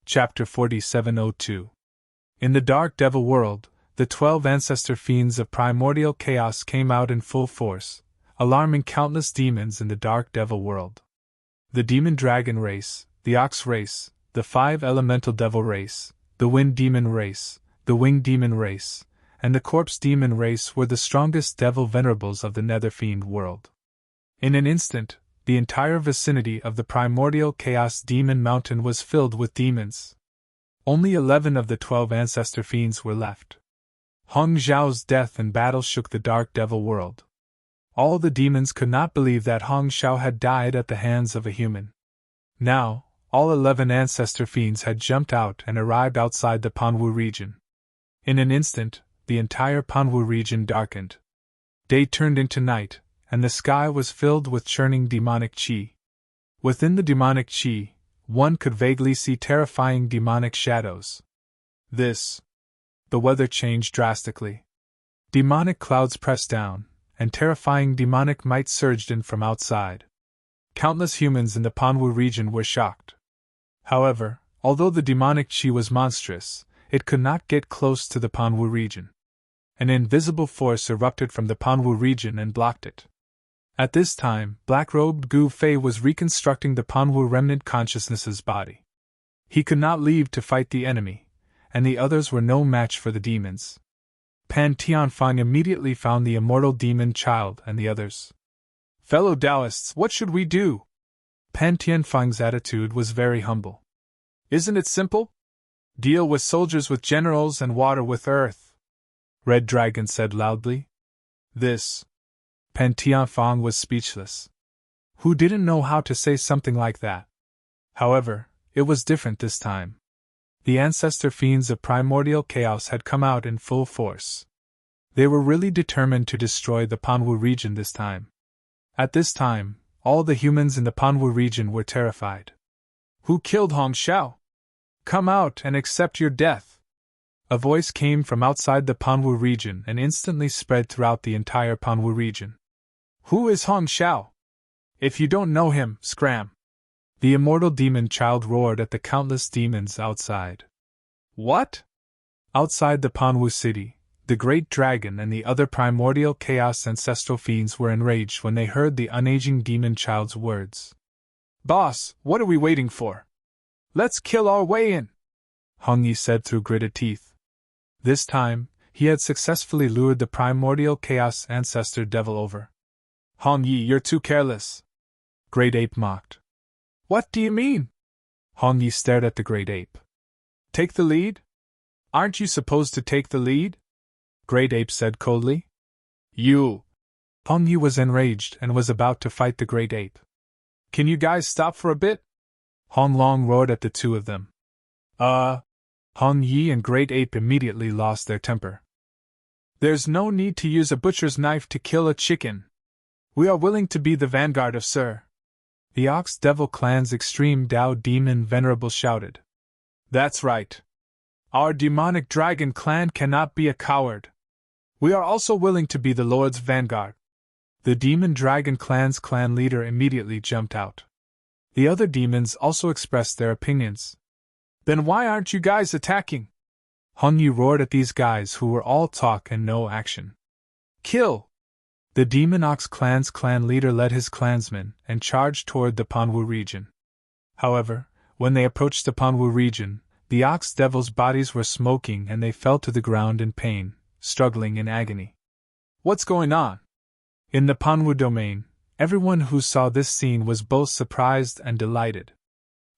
Chapter 4702. In the Dark Devil world, the 12 ancestor fiends of primordial chaos came out in full force, alarming countless demons in the Dark Devil world. The Demon Dragon race, the Ox race, the 5 Elemental Devil race, the Wind Demon race, the Winged Demon race, and the Corpse Demon race were the strongest devil venerables of the Nether Fiend world. In an instant, the entire vicinity of the primordial chaos demon mountain was filled with demons. Only 11 of the 12 ancestor fiends were left. Hong Xiao's death in battle shook the Dark Devil world. All the demons could not believe that Hong Xiao had died at the hands of a human. Now, all 11 ancestor fiends had jumped out and arrived outside the Panwu region. In an instant, the entire Panwu region darkened. Day turned into night, and the sky was filled with churning demonic qi. Within the demonic qi, one could vaguely see terrifying demonic shadows. The weather changed drastically. Demonic clouds pressed down, and terrifying demonic might surged in from outside. Countless humans in the Panwu region were shocked. However, although the demonic qi was monstrous, it could not get close to the Panwu region. An invisible force erupted from the Panwu region and blocked it. At this time, black-robed Gu Fei was reconstructing the Panwu remnant consciousness's body. He could not leave to fight the enemy, and the others were no match for the demons. Pan Tianfang immediately found the immortal demon child and the others. "Fellow Taoists, what should we do?" Pan Tianfang's attitude was very humble. "Isn't it simple? Deal with soldiers with generals and water with earth," Red Dragon said loudly. Pan Tianfang was speechless. Who didn't know how to say something like that? However, it was different this time. The ancestor fiends of primordial chaos had come out in full force. They were really determined to destroy the Panwu region this time. At this time, all the humans in the Panwu region were terrified. "Who killed Hong Xiao? Come out and accept your death!" A voice came from outside the Panwu region and instantly spread throughout the entire Panwu region. "Who is Hong Xiao? If you don't know him, scram!" The immortal demon child roared at the countless demons outside. "What?" Outside the Panwu city, the great dragon and the other primordial chaos ancestral fiends were enraged when they heard the unaging demon child's words. "Boss, what are we waiting for? Let's kill our way in," Hong Yi said through gritted teeth. This time, he had successfully lured the primordial chaos ancestor devil over. "Hong Yi, you're too careless," Great Ape mocked. "What do you mean?" Hong Yi stared at the Great Ape. "Take the lead? Aren't you supposed to take the lead?" Great Ape said coldly. "You!" Hong Yi was enraged and was about to fight the Great Ape. "Can you guys stop for a bit?" Hong Long roared at the two of them. Hong Yi and Great Ape immediately lost their temper. "There's no need to use a butcher's knife to kill a chicken. We are willing to be the vanguard of Sir." The Ox Devil Clan's extreme Dao Demon Venerable shouted. "That's right. Our demonic dragon clan cannot be a coward. We are also willing to be the Lord's vanguard." The Demon Dragon Clan's clan leader immediately jumped out. The other demons also expressed their opinions. "Then why aren't you guys attacking?" Hong Yi roared at these guys who were all talk and no action. "Kill!" The Demon Ox Clan's clan leader led his clansmen and charged toward the Panwu region. However, when they approached the Panwu region, the Ox Devil's bodies were smoking and they fell to the ground in pain, struggling in agony. "What's going on?" In the Panwu domain, everyone who saw this scene was both surprised and delighted.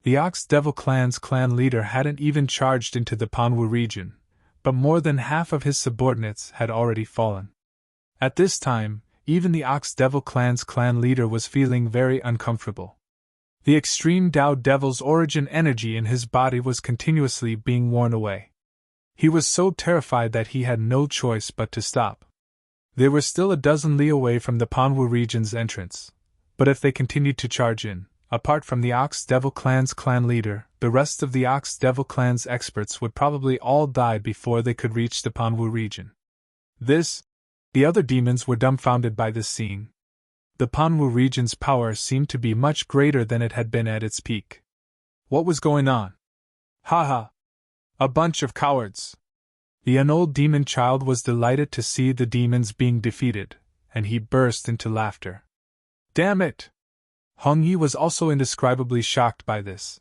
The Ox Devil Clan's clan leader hadn't even charged into the Panwu region, but more than half of his subordinates had already fallen. At this time, even the Ox Devil Clan's clan leader was feeling very uncomfortable. The extreme Tao Devil's origin energy in his body was continuously being worn away. He was so terrified that he had no choice but to stop. They were still a dozen li away from the Panwu region's entrance, but if they continued to charge in, apart from the Ox Devil Clan's clan leader, the rest of the Ox Devil Clan's experts would probably all die before they could reach the Panwu region. The other demons were dumbfounded by this scene. The Panwu region's power seemed to be much greater than it had been at its peak. What was going on? Ha ha! A bunch of cowards! The old demon child was delighted to see the demons being defeated, and he burst into laughter. Damn it! Hong Yi was also indescribably shocked by this.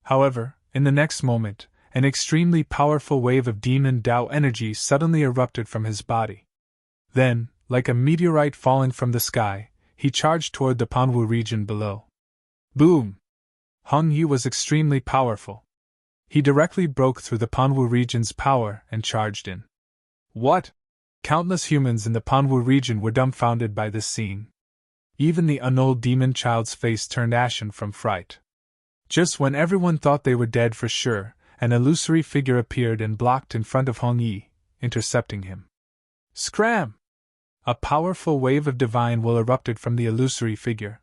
However, in the next moment, an extremely powerful wave of demon Tao energy suddenly erupted from his body. Then, like a meteorite falling from the sky, he charged toward the Panwu region below. Boom! Hong Yi was extremely powerful. He directly broke through the Panwu region's power and charged in. What? Countless humans in the Panwu region were dumbfounded by this scene. Even the old demon child's face turned ashen from fright. Just when everyone thought they were dead for sure, an illusory figure appeared and blocked in front of Hong Yi, intercepting him. Scram! A powerful wave of divine will erupted from the illusory figure.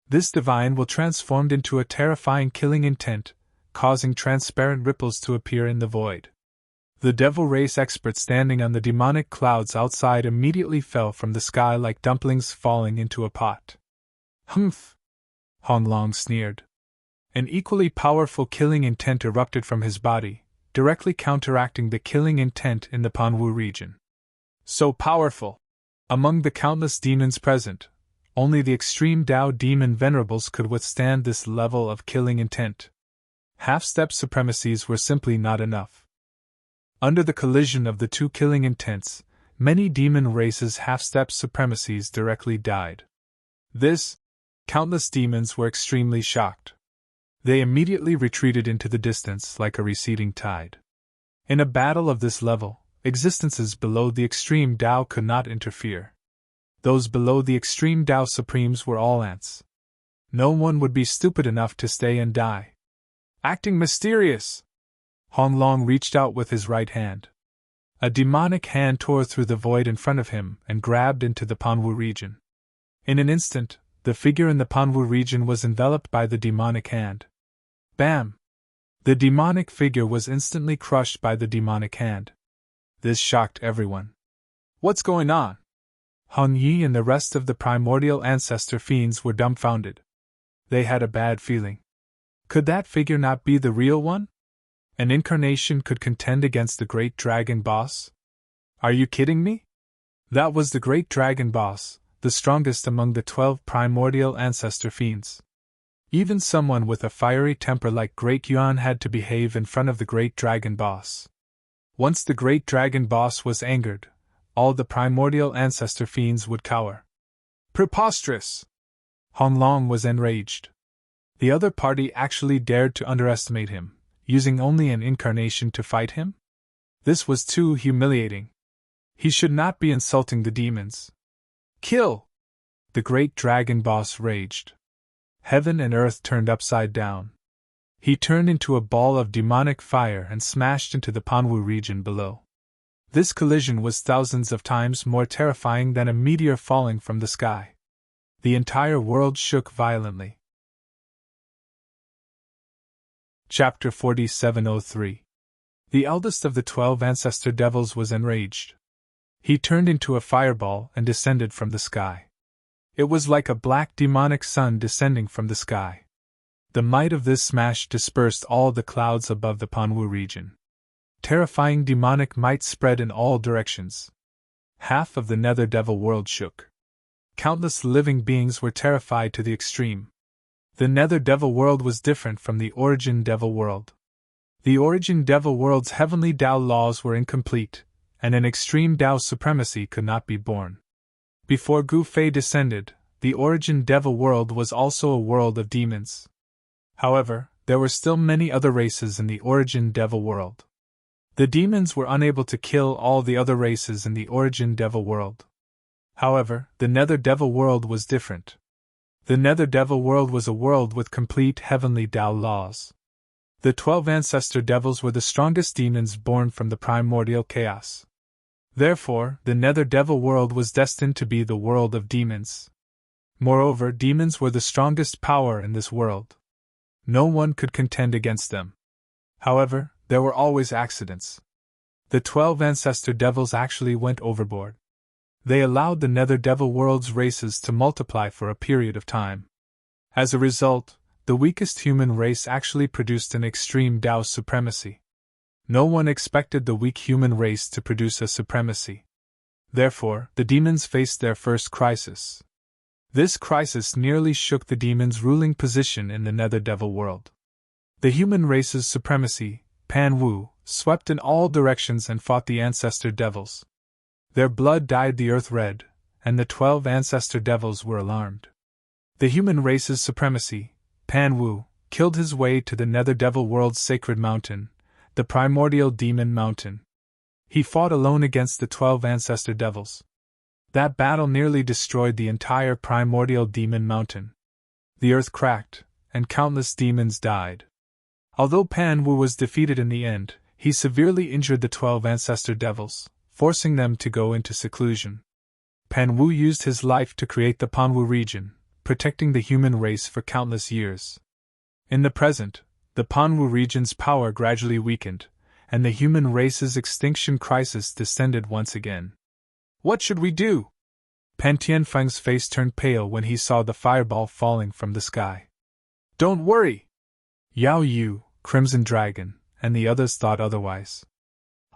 This divine will transformed into a terrifying killing intent, causing transparent ripples to appear in the void. The devil race expert standing on the demonic clouds outside immediately fell from the sky like dumplings falling into a pot. Humph! Hong Long sneered. An equally powerful killing intent erupted from his body, directly counteracting the killing intent in the Panwu region. So powerful! Among the countless demons present, only the extreme Tao demon venerables could withstand this level of killing intent. Half-step supremacies were simply not enough. Under the collision of the two killing intents, many demon races' half-step supremacies directly died. Countless demons were extremely shocked. They immediately retreated into the distance like a receding tide. In a battle of this level, existences below the extreme Tao could not interfere. Those below the extreme Tao supremes were all ants. No one would be stupid enough to stay and die. Acting mysterious! Hong Long reached out with his right hand. A demonic hand tore through the void in front of him and grabbed into the Panwu region. In an instant, the figure in the Panwu region was enveloped by the demonic hand. Bam! The demonic figure was instantly crushed by the demonic hand. This shocked everyone. What's going on? Hong Yi and the rest of the primordial ancestor fiends were dumbfounded. They had a bad feeling. Could that figure not be the real one? An incarnation could contend against the great dragon boss? Are you kidding me? That was the great dragon boss, the strongest among the 12 primordial ancestor fiends. Even someone with a fiery temper like Great Yuan had to behave in front of the great dragon boss. Once the great dragon boss was angered, all the primordial ancestor fiends would cower. Preposterous! Hong Long was enraged. The other party actually dared to underestimate him, using only an incarnation to fight him? This was too humiliating. He should not be insulting the demons. Kill! The great dragon boss raged. Heaven and earth turned upside down. He turned into a ball of demonic fire and smashed into the Panwu region below. This collision was thousands of times more terrifying than a meteor falling from the sky. The entire world shook violently. Chapter 4703. The eldest of the 12 ancestor devils was enraged. He turned into a fireball and descended from the sky. It was like a black demonic sun descending from the sky. The might of this smash dispersed all the clouds above the Panwu region. Terrifying demonic might spread in all directions. Half of the nether devil world shook. Countless living beings were terrified to the extreme. The nether devil world was different from the origin devil world. The origin devil world's heavenly Tao laws were incomplete, and an extreme Tao supremacy could not be born. Before Gu Fei descended, the origin devil world was also a world of demons. However, there were still many other races in the origin devil world. The demons were unable to kill all the other races in the origin devil world. However, the nether devil world was different. The nether devil world was a world with complete heavenly Tao laws. The 12 ancestor devils were the strongest demons born from the primordial chaos. Therefore, the nether devil world was destined to be the world of demons. Moreover, demons were the strongest power in this world. No one could contend against them. However, there were always accidents. The 12 ancestor devils actually went overboard. They allowed the nether devil world's races to multiply for a period of time. As a result, the weakest human race actually produced an extreme Tao supremacy. No one expected the weak human race to produce a supremacy. Therefore, the demons faced their first crisis. This crisis nearly shook the demons' ruling position in the nether devil world. The human race's supremacy, Pan Wu, swept in all directions and fought the ancestor devils. Their blood dyed the earth red, and the 12 ancestor devils were alarmed. The human race's supremacy, Pan Wu, killed his way to the nether devil world's sacred mountain, the primordial demon mountain. He fought alone against the 12 ancestor devils. That battle nearly destroyed the entire primordial demon mountain. The earth cracked, and countless demons died. Although Pan Wu was defeated in the end, he severely injured the 12 ancestor devils, forcing them to go into seclusion. Pan Wu used his life to create the Panwu region, protecting the human race for countless years. In the present, the Panwu region's power gradually weakened, and the human race's extinction crisis descended once again. What should we do? Pan Tianfeng's face turned pale when he saw the fireball falling from the sky. Don't worry! Yao Yu, Crimson Dragon, and the others thought otherwise.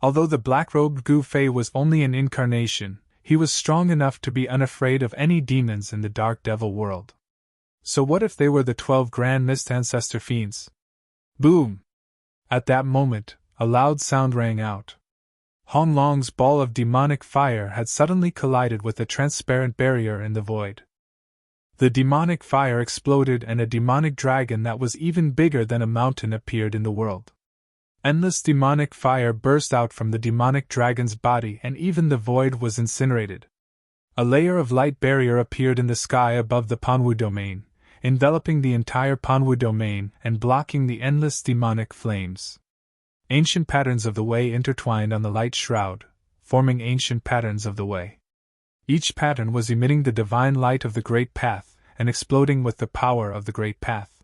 Although the black-robed Gu Fei was only an incarnation, he was strong enough to be unafraid of any demons in the dark devil world. So what if they were the 12 Grand Mist Ancestor Fiends? Boom! At that moment, a loud sound rang out. Hong Long's ball of demonic fire had suddenly collided with a transparent barrier in the void. The demonic fire exploded and a demonic dragon that was even bigger than a mountain appeared in the world. Endless demonic fire burst out from the demonic dragon's body and even the void was incinerated. A layer of light barrier appeared in the sky above the Panwu domain, enveloping the entire Panwu domain and blocking the endless demonic flames. Ancient patterns of the way intertwined on the light shroud, forming ancient patterns of the way. Each pattern was emitting the divine light of the Great Path and exploding with the power of the Great Path.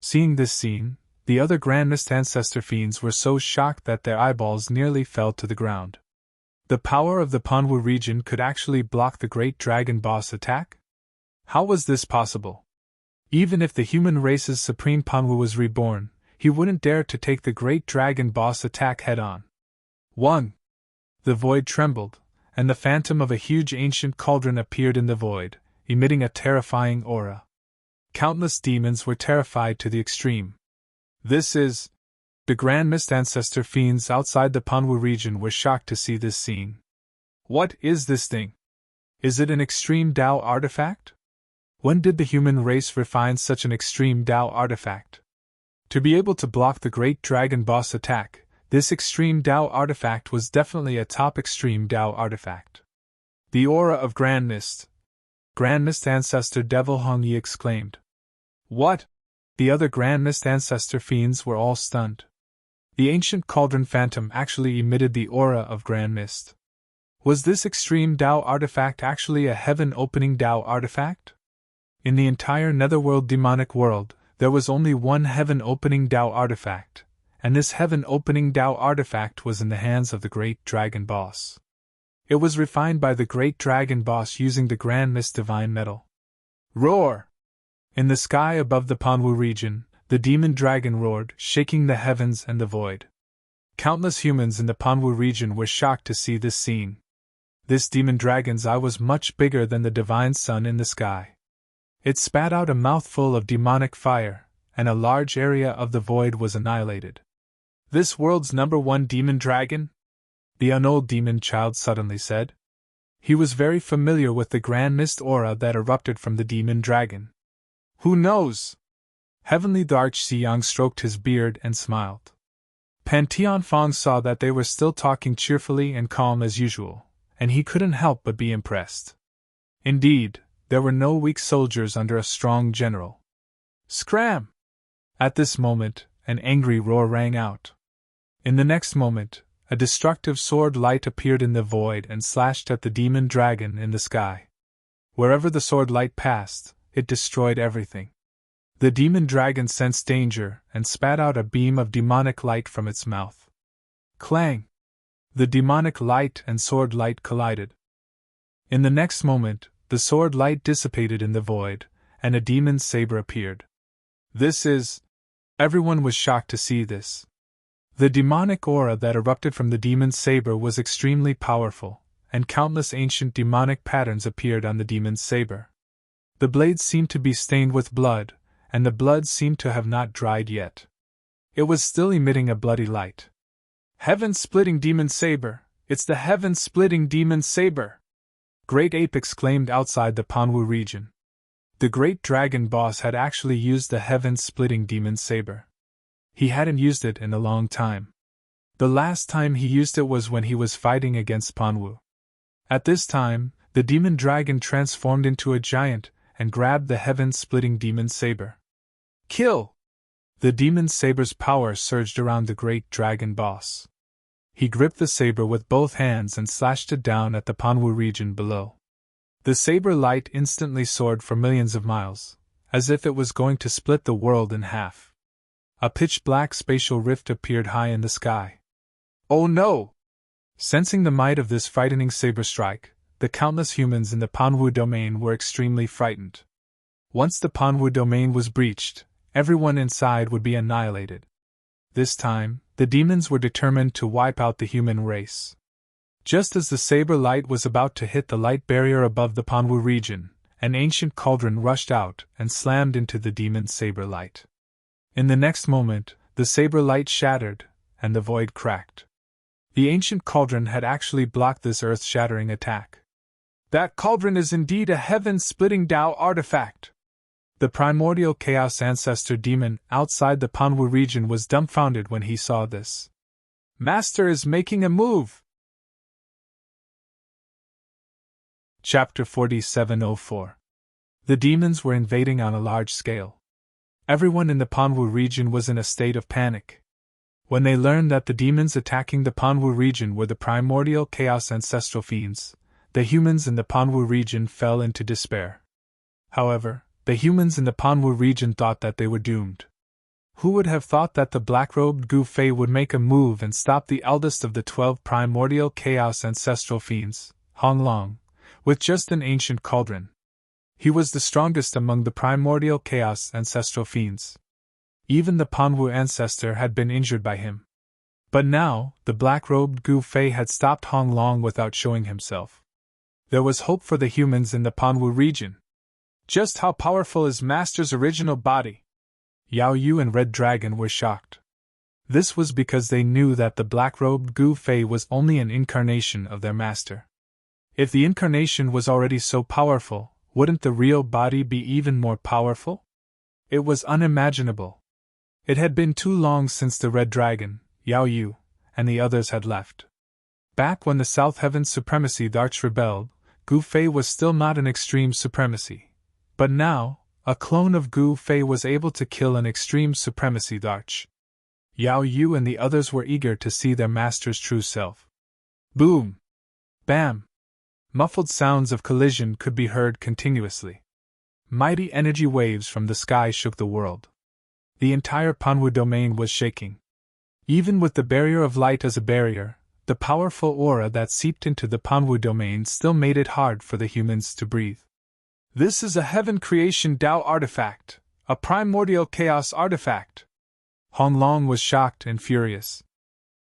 Seeing this scene, the other Grand Mist Ancestor Fiends were so shocked that their eyeballs nearly fell to the ground. The power of the Panwu region could actually block the Great Dragon Boss attack? How was this possible? Even if the human race's supreme Panwu was reborn, he wouldn't dare to take the Great Dragon Boss attack head-on. 1. The void trembled, and the phantom of a huge ancient cauldron appeared in the void, emitting a terrifying aura. Countless demons were terrified to the extreme. The Grand Mist Ancestor Fiends outside the Panwu region were shocked to see this scene. What is this thing? Is it an extreme Tao artifact? When did the human race refine such an extreme Tao artifact? To be able to block the Great Dragon Boss attack, this extreme Tao artifact was definitely a top extreme Tao artifact. The aura of Grand Mist. Grand Mist Ancestor Devil Hong Yi exclaimed. What? The other Grand Mist Ancestor Fiends were all stunned. The ancient cauldron phantom actually emitted the aura of Grand Mist. Was this extreme Tao artifact actually a heaven-opening Tao artifact? In the entire netherworld demonic world, there was only one heaven-opening Tao artifact, and this heaven-opening Tao artifact was in the hands of the Great Dragon Boss. It was refined by the Great Dragon Boss using the Grand Mist Divine Metal. Roar! In the sky above the Panwu region, the demon dragon roared, shaking the heavens and the void. Countless humans in the Panwu region were shocked to see this scene. This demon dragon's eye was much bigger than the divine sun in the sky. It spat out a mouthful of demonic fire, and a large area of the void was annihilated. This world's #1 demon dragon? The unold demon child suddenly said. He was very familiar with the Grand Mist aura that erupted from the demon dragon. Who knows? Heavenly Dark Xiyang stroked his beard and smiled. Pan Tianfeng saw that they were still talking cheerfully and calm as usual, and he couldn't help but be impressed. Indeed, there were no weak soldiers under a strong general. Scram! At this moment, an angry roar rang out. In the next moment, a destructive sword light appeared in the void and slashed at the demon dragon in the sky. Wherever the sword light passed, it destroyed everything. The demon dragon sensed danger and spat out a beam of demonic light from its mouth. Clang! The demonic light and sword light collided. In the next moment, the sword light dissipated in the void, and a demon's saber appeared. Everyone was shocked to see this. The demonic aura that erupted from the demon's saber was extremely powerful, and countless ancient demonic patterns appeared on the demon's saber. The blade seemed to be stained with blood, and the blood seemed to have not dried yet. It was still emitting a bloody light. Heaven-splitting demon saber! It's the heaven-splitting demon saber! Great Ape exclaimed outside the Panwu region. The great dragon boss had actually used the heaven-splitting demon saber. He hadn't used it in a long time. The last time he used it was when he was fighting against Panwu. At this time, the demon dragon transformed into a giant and grabbed the heaven-splitting demon saber. Kill! The demon saber's power surged around the great dragon boss. He gripped the saber with both hands and slashed it down at the Panwu region below. The saber light instantly soared for millions of miles, as if it was going to split the world in half. A pitch-black spatial rift appeared high in the sky. Oh no! Sensing the might of this frightening saber strike, the countless humans in the Panwu domain were extremely frightened. Once the Panwu domain was breached, everyone inside would be annihilated. This time, the demons were determined to wipe out the human race. Just as the saber light was about to hit the light barrier above the Panwu region, an ancient cauldron rushed out and slammed into the demon saber light. In the next moment, the saber light shattered, and the void cracked. The ancient cauldron had actually blocked this earth-shattering attack. That cauldron is indeed a heaven-splitting Tao artifact! The primordial chaos ancestor demon outside the Panwu region was dumbfounded when he saw this. Master is making a move! Chapter 4704. The demons were invading on a large scale. Everyone in the Panwu region was in a state of panic. When they learned that the demons attacking the Panwu region were the primordial chaos ancestral fiends, the humans in the Panwu region fell into despair. However, the humans in the Panwu region thought that they were doomed. Who would have thought that the black-robed Gu Fei would make a move and stop the eldest of the 12 primordial chaos ancestral fiends, Hong Long, with just an ancient cauldron? He was the strongest among the primordial chaos ancestral fiends. Even the Panwu ancestor had been injured by him. But now, the black-robed Gu Fei had stopped Hong Long without showing himself. There was hope for the humans in the Panwu region. Just how powerful is Master's original body? Yao Yu and Red Dragon were shocked. This was because they knew that the black-robed Gu Fei was only an incarnation of their master. If the incarnation was already so powerful, wouldn't the real body be even more powerful? It was unimaginable. It had been too long since the Red Dragon, Yao Yu, and the others had left. Back when the South Heaven's Supremacy Darch rebelled, Gu Fei was still not an extreme supremacy. But now, a clone of Gu Fei was able to kill an extreme supremacy Darch. Yao Yu and the others were eager to see their master's true self. Boom! Bam! Muffled sounds of collision could be heard continuously. Mighty energy waves from the sky shook the world. The entire Panwu domain was shaking. Even with the barrier of light as a barrier, the powerful aura that seeped into the Panwu domain still made it hard for the humans to breathe. This is a heaven creation Tao artifact, a primordial chaos artifact. Hong Long was shocked and furious.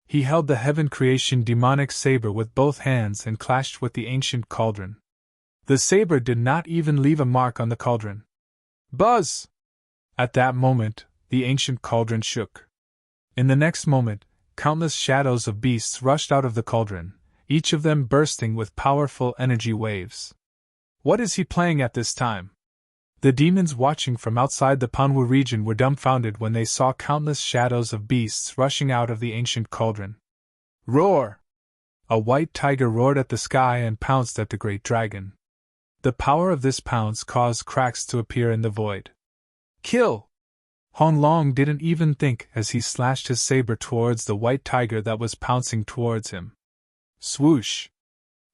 He held the heaven creation demonic saber with both hands and clashed with the ancient cauldron. The saber did not even leave a mark on the cauldron. Buzz! At that moment, the ancient cauldron shook. In the next moment, countless shadows of beasts rushed out of the cauldron, each of them bursting with powerful energy waves. What is he playing at this time? The demons watching from outside the Panwu region were dumbfounded when they saw countless shadows of beasts rushing out of the ancient cauldron. Roar! A white tiger roared at the sky and pounced at the great dragon. The power of this pounce caused cracks to appear in the void. Kill! Hong Long didn't even think as he slashed his saber towards the white tiger that was pouncing towards him. Swoosh!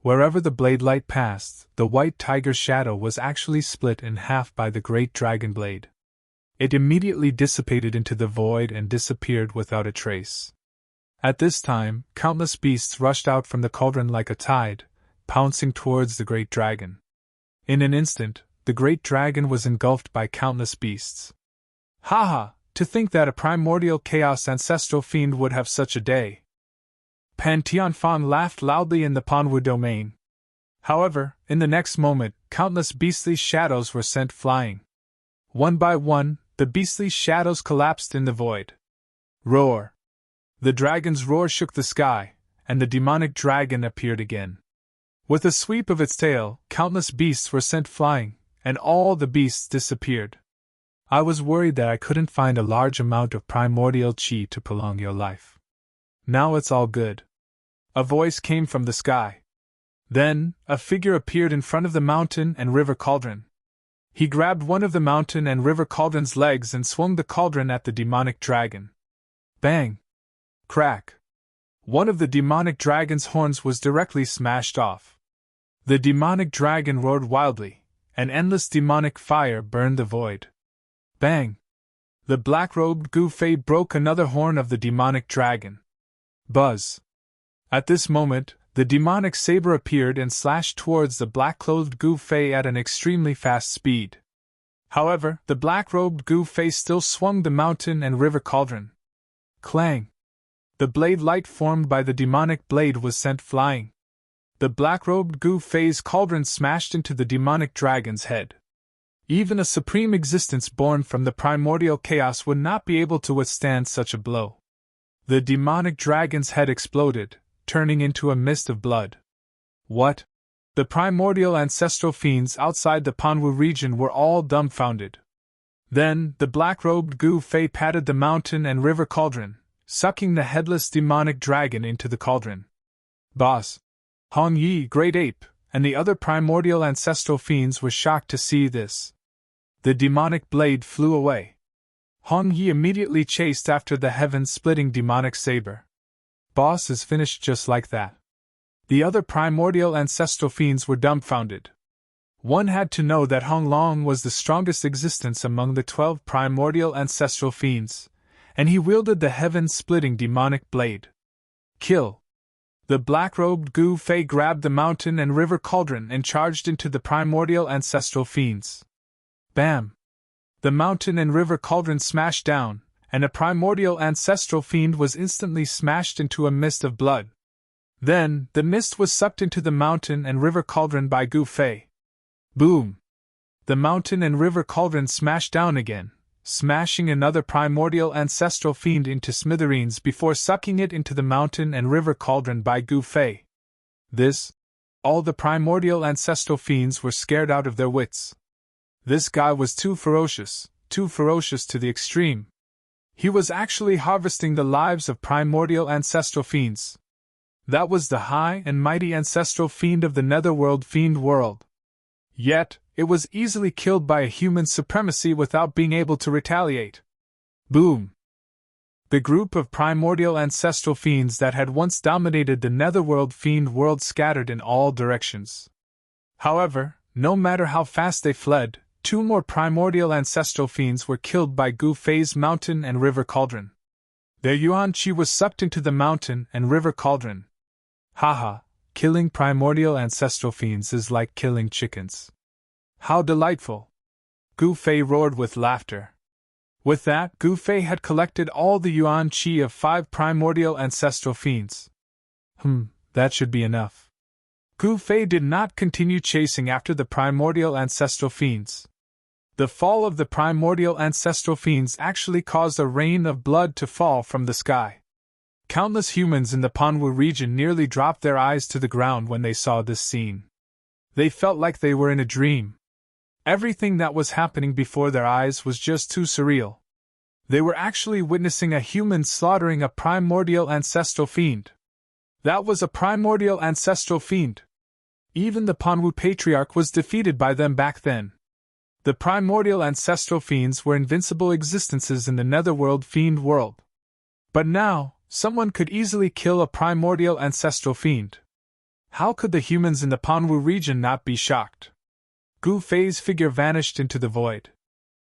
Wherever the blade light passed, the white tiger's shadow was actually split in half by the great dragon blade. It immediately dissipated into the void and disappeared without a trace. At this time, countless beasts rushed out from the cauldron like a tide, pouncing towards the great dragon. In an instant, the great dragon was engulfed by countless beasts. Ha ha! To think that a primordial chaos ancestral fiend would have such a day. Pan Tianfang laughed loudly in the Panwu domain. However, in the next moment, countless beastly shadows were sent flying. One by one, the beastly shadows collapsed in the void. Roar! The dragon's roar shook the sky, and the demonic dragon appeared again. With a sweep of its tail, countless beasts were sent flying, and all the beasts disappeared. I was worried that I couldn't find a large amount of primordial chi to prolong your life. Now it's all good. A voice came from the sky. Then, a figure appeared in front of the mountain and river cauldron. He grabbed one of the mountain and river cauldron's legs and swung the cauldron at the demonic dragon. Bang! Crack! One of the demonic dragon's horns was directly smashed off. The demonic dragon roared wildly, and endless demonic fire burned the void. Bang! The black-robed Gu Fei broke another horn of the demonic dragon. Buzz! At this moment, the demonic saber appeared and slashed towards the black-clothed Gu Fei at an extremely fast speed. However, the black-robed Gu Fei still swung the mountain and river cauldron. Clang! The blade light formed by the demonic blade was sent flying. The black-robed Gu Fei's cauldron smashed into the demonic dragon's head. Even a supreme existence born from the primordial chaos would not be able to withstand such a blow. The demonic dragon's head exploded, turning into a mist of blood. What? The primordial ancestral fiends outside the Panwu region were all dumbfounded. Then, the black-robed Gu Fei patted the mountain and river cauldron, sucking the headless demonic dragon into the cauldron. Boss! Hong Yi, Great Ape, and the other primordial ancestral fiends were shocked to see this. The demonic blade flew away. Hong Yi immediately chased after the heaven-splitting demonic saber. Boss is finished just like that. The other primordial ancestral fiends were dumbfounded. One had to know that Hong Long was the strongest existence among the 12 primordial ancestral fiends, and he wielded the heaven-splitting demonic blade. Kill! The black-robed Gu Fei grabbed the mountain and river cauldron and charged into the primordial ancestral fiends. Bam! The mountain and river cauldron smashed down, and a primordial ancestral fiend was instantly smashed into a mist of blood. Then, the mist was sucked into the mountain and river cauldron by Gu Fei. Boom! The mountain and river cauldron smashed down again, smashing another primordial ancestral fiend into smithereens before sucking it into the mountain and river cauldron by Gu Fei. All the primordial ancestral fiends were scared out of their wits. This guy was too ferocious to the extreme. He was actually harvesting the lives of primordial ancestral fiends. That was the high and mighty ancestral fiend of the netherworld fiend world. Yet, it was easily killed by a human supremacy without being able to retaliate. Boom! The group of primordial ancestral fiends that had once dominated the netherworld fiend world scattered in all directions. However, no matter how fast they fled, 2 more primordial ancestral fiends were killed by Gu Fei's mountain and river cauldron. Their yuan qi was sucked into the mountain and river cauldron. Haha, killing primordial ancestral fiends is like killing chickens. How delightful! Gu Fei roared with laughter. With that, Gu Fei had collected all the yuan qi of 5 primordial ancestral fiends. That should be enough. Gu Fei did not continue chasing after the primordial ancestral fiends. The fall of the primordial ancestral fiends actually caused a rain of blood to fall from the sky. Countless humans in the Panwu region nearly dropped their eyes to the ground when they saw this scene. They felt like they were in a dream. Everything that was happening before their eyes was just too surreal. They were actually witnessing a human slaughtering a primordial ancestral fiend. That was a primordial ancestral fiend. Even the Panwu Patriarch was defeated by them back then. The primordial ancestral fiends were invincible existences in the netherworld fiend world. But now, someone could easily kill a primordial ancestral fiend. How could the humans in the Panwu region not be shocked? Gu Fei's figure vanished into the void.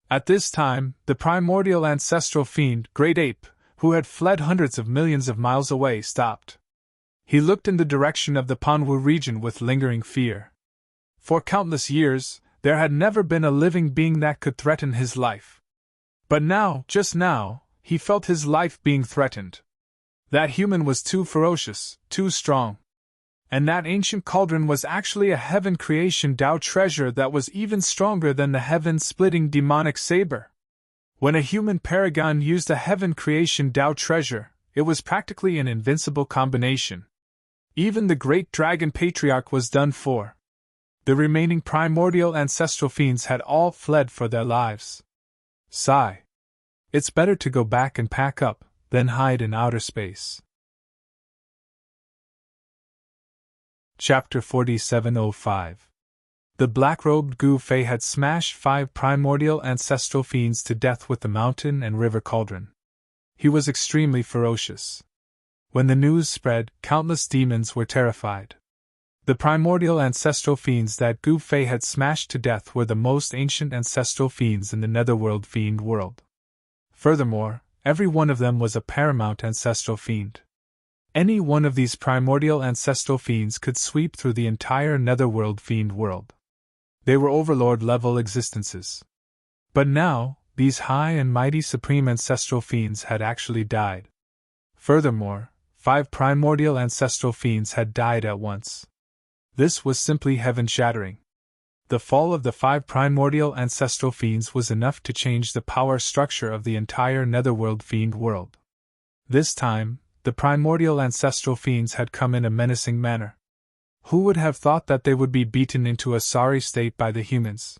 At this time, the primordial ancestral fiend, Great Ape, who had fled hundreds of millions of miles away, stopped. He looked in the direction of the Panwu region with lingering fear. For countless years, There had never been a living being that could threaten his life. But now, just now, he felt his life being threatened. That human was too ferocious, too strong. And that ancient cauldron was actually a heaven creation Tao treasure that was even stronger than the heaven-splitting demonic saber. When a human paragon used a heaven creation Tao treasure, it was practically an invincible combination. Even the great dragon patriarch was done for. The remaining primordial ancestral fiends had all fled for their lives. Sigh. It's better to go back and pack up, than hide in outer space. Chapter 4705. The black-robed Gu Fei had smashed 5 primordial ancestral fiends to death with the mountain and river cauldron. He was extremely ferocious. When the news spread, countless demons were terrified. The primordial ancestral fiends that Gu Fei had smashed to death were the most ancient ancestral fiends in the netherworld fiend world. Furthermore, every one of them was a paramount ancestral fiend. Any one of these primordial ancestral fiends could sweep through the entire netherworld fiend world. They were overlord-level existences. But now, these high and mighty supreme ancestral fiends had actually died. Furthermore, 5 primordial ancestral fiends had died at once. This was simply heaven-shattering. The fall of the 5 primordial ancestral fiends was enough to change the power structure of the entire netherworld fiend world. This time, the primordial ancestral fiends had come in a menacing manner. Who would have thought that they would be beaten into a sorry state by the humans?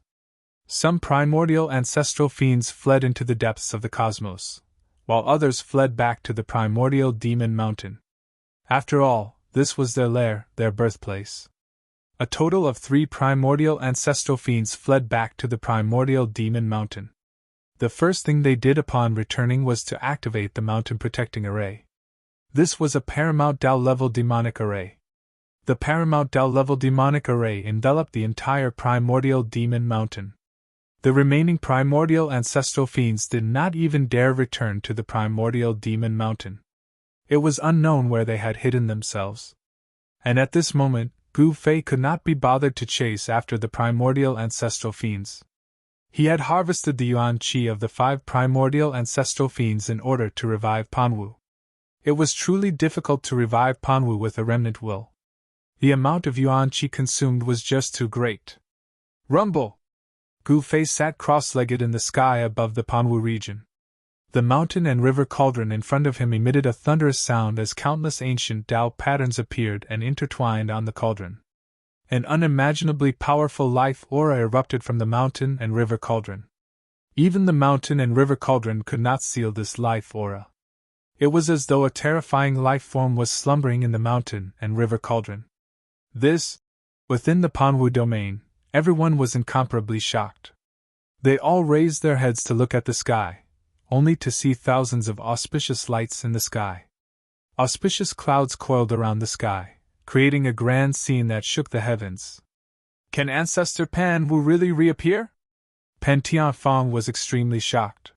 Some primordial ancestral fiends fled into the depths of the cosmos, while others fled back to the primordial demon mountain. After all, this was their lair, their birthplace. A total of 3 primordial ancestral fiends fled back to the primordial demon mountain. The first thing they did upon returning was to activate the mountain protecting array. This was a paramount Tao-level demonic array. The paramount Tao-level demonic array enveloped the entire primordial demon mountain. The remaining primordial ancestral fiends did not even dare return to the primordial demon mountain. It was unknown where they had hidden themselves. And at this moment, Gu Fei could not be bothered to chase after the primordial ancestral fiends. He had harvested the yuan qi of the 5 primordial ancestral fiends in order to revive Panwu. It was truly difficult to revive Panwu with a remnant will. The amount of yuan qi consumed was just too great. Rumble! Gu Fei sat cross-legged in the sky above the Panwu region. The mountain and river cauldron in front of him emitted a thunderous sound as countless ancient Tao patterns appeared and intertwined on the cauldron. An unimaginably powerful life aura erupted from the mountain and river cauldron. Even the mountain and river cauldron could not seal this life aura. It was as though a terrifying life form was slumbering in the mountain and river cauldron. Within the Panwu domain, everyone was incomparably shocked. They all raised their heads to look at the sky, only to see thousands of auspicious lights in the sky. Auspicious clouds coiled around the sky, creating a grand scene that shook the heavens. Can Ancestor Pan Wu really reappear? Pan Tianfang was extremely shocked.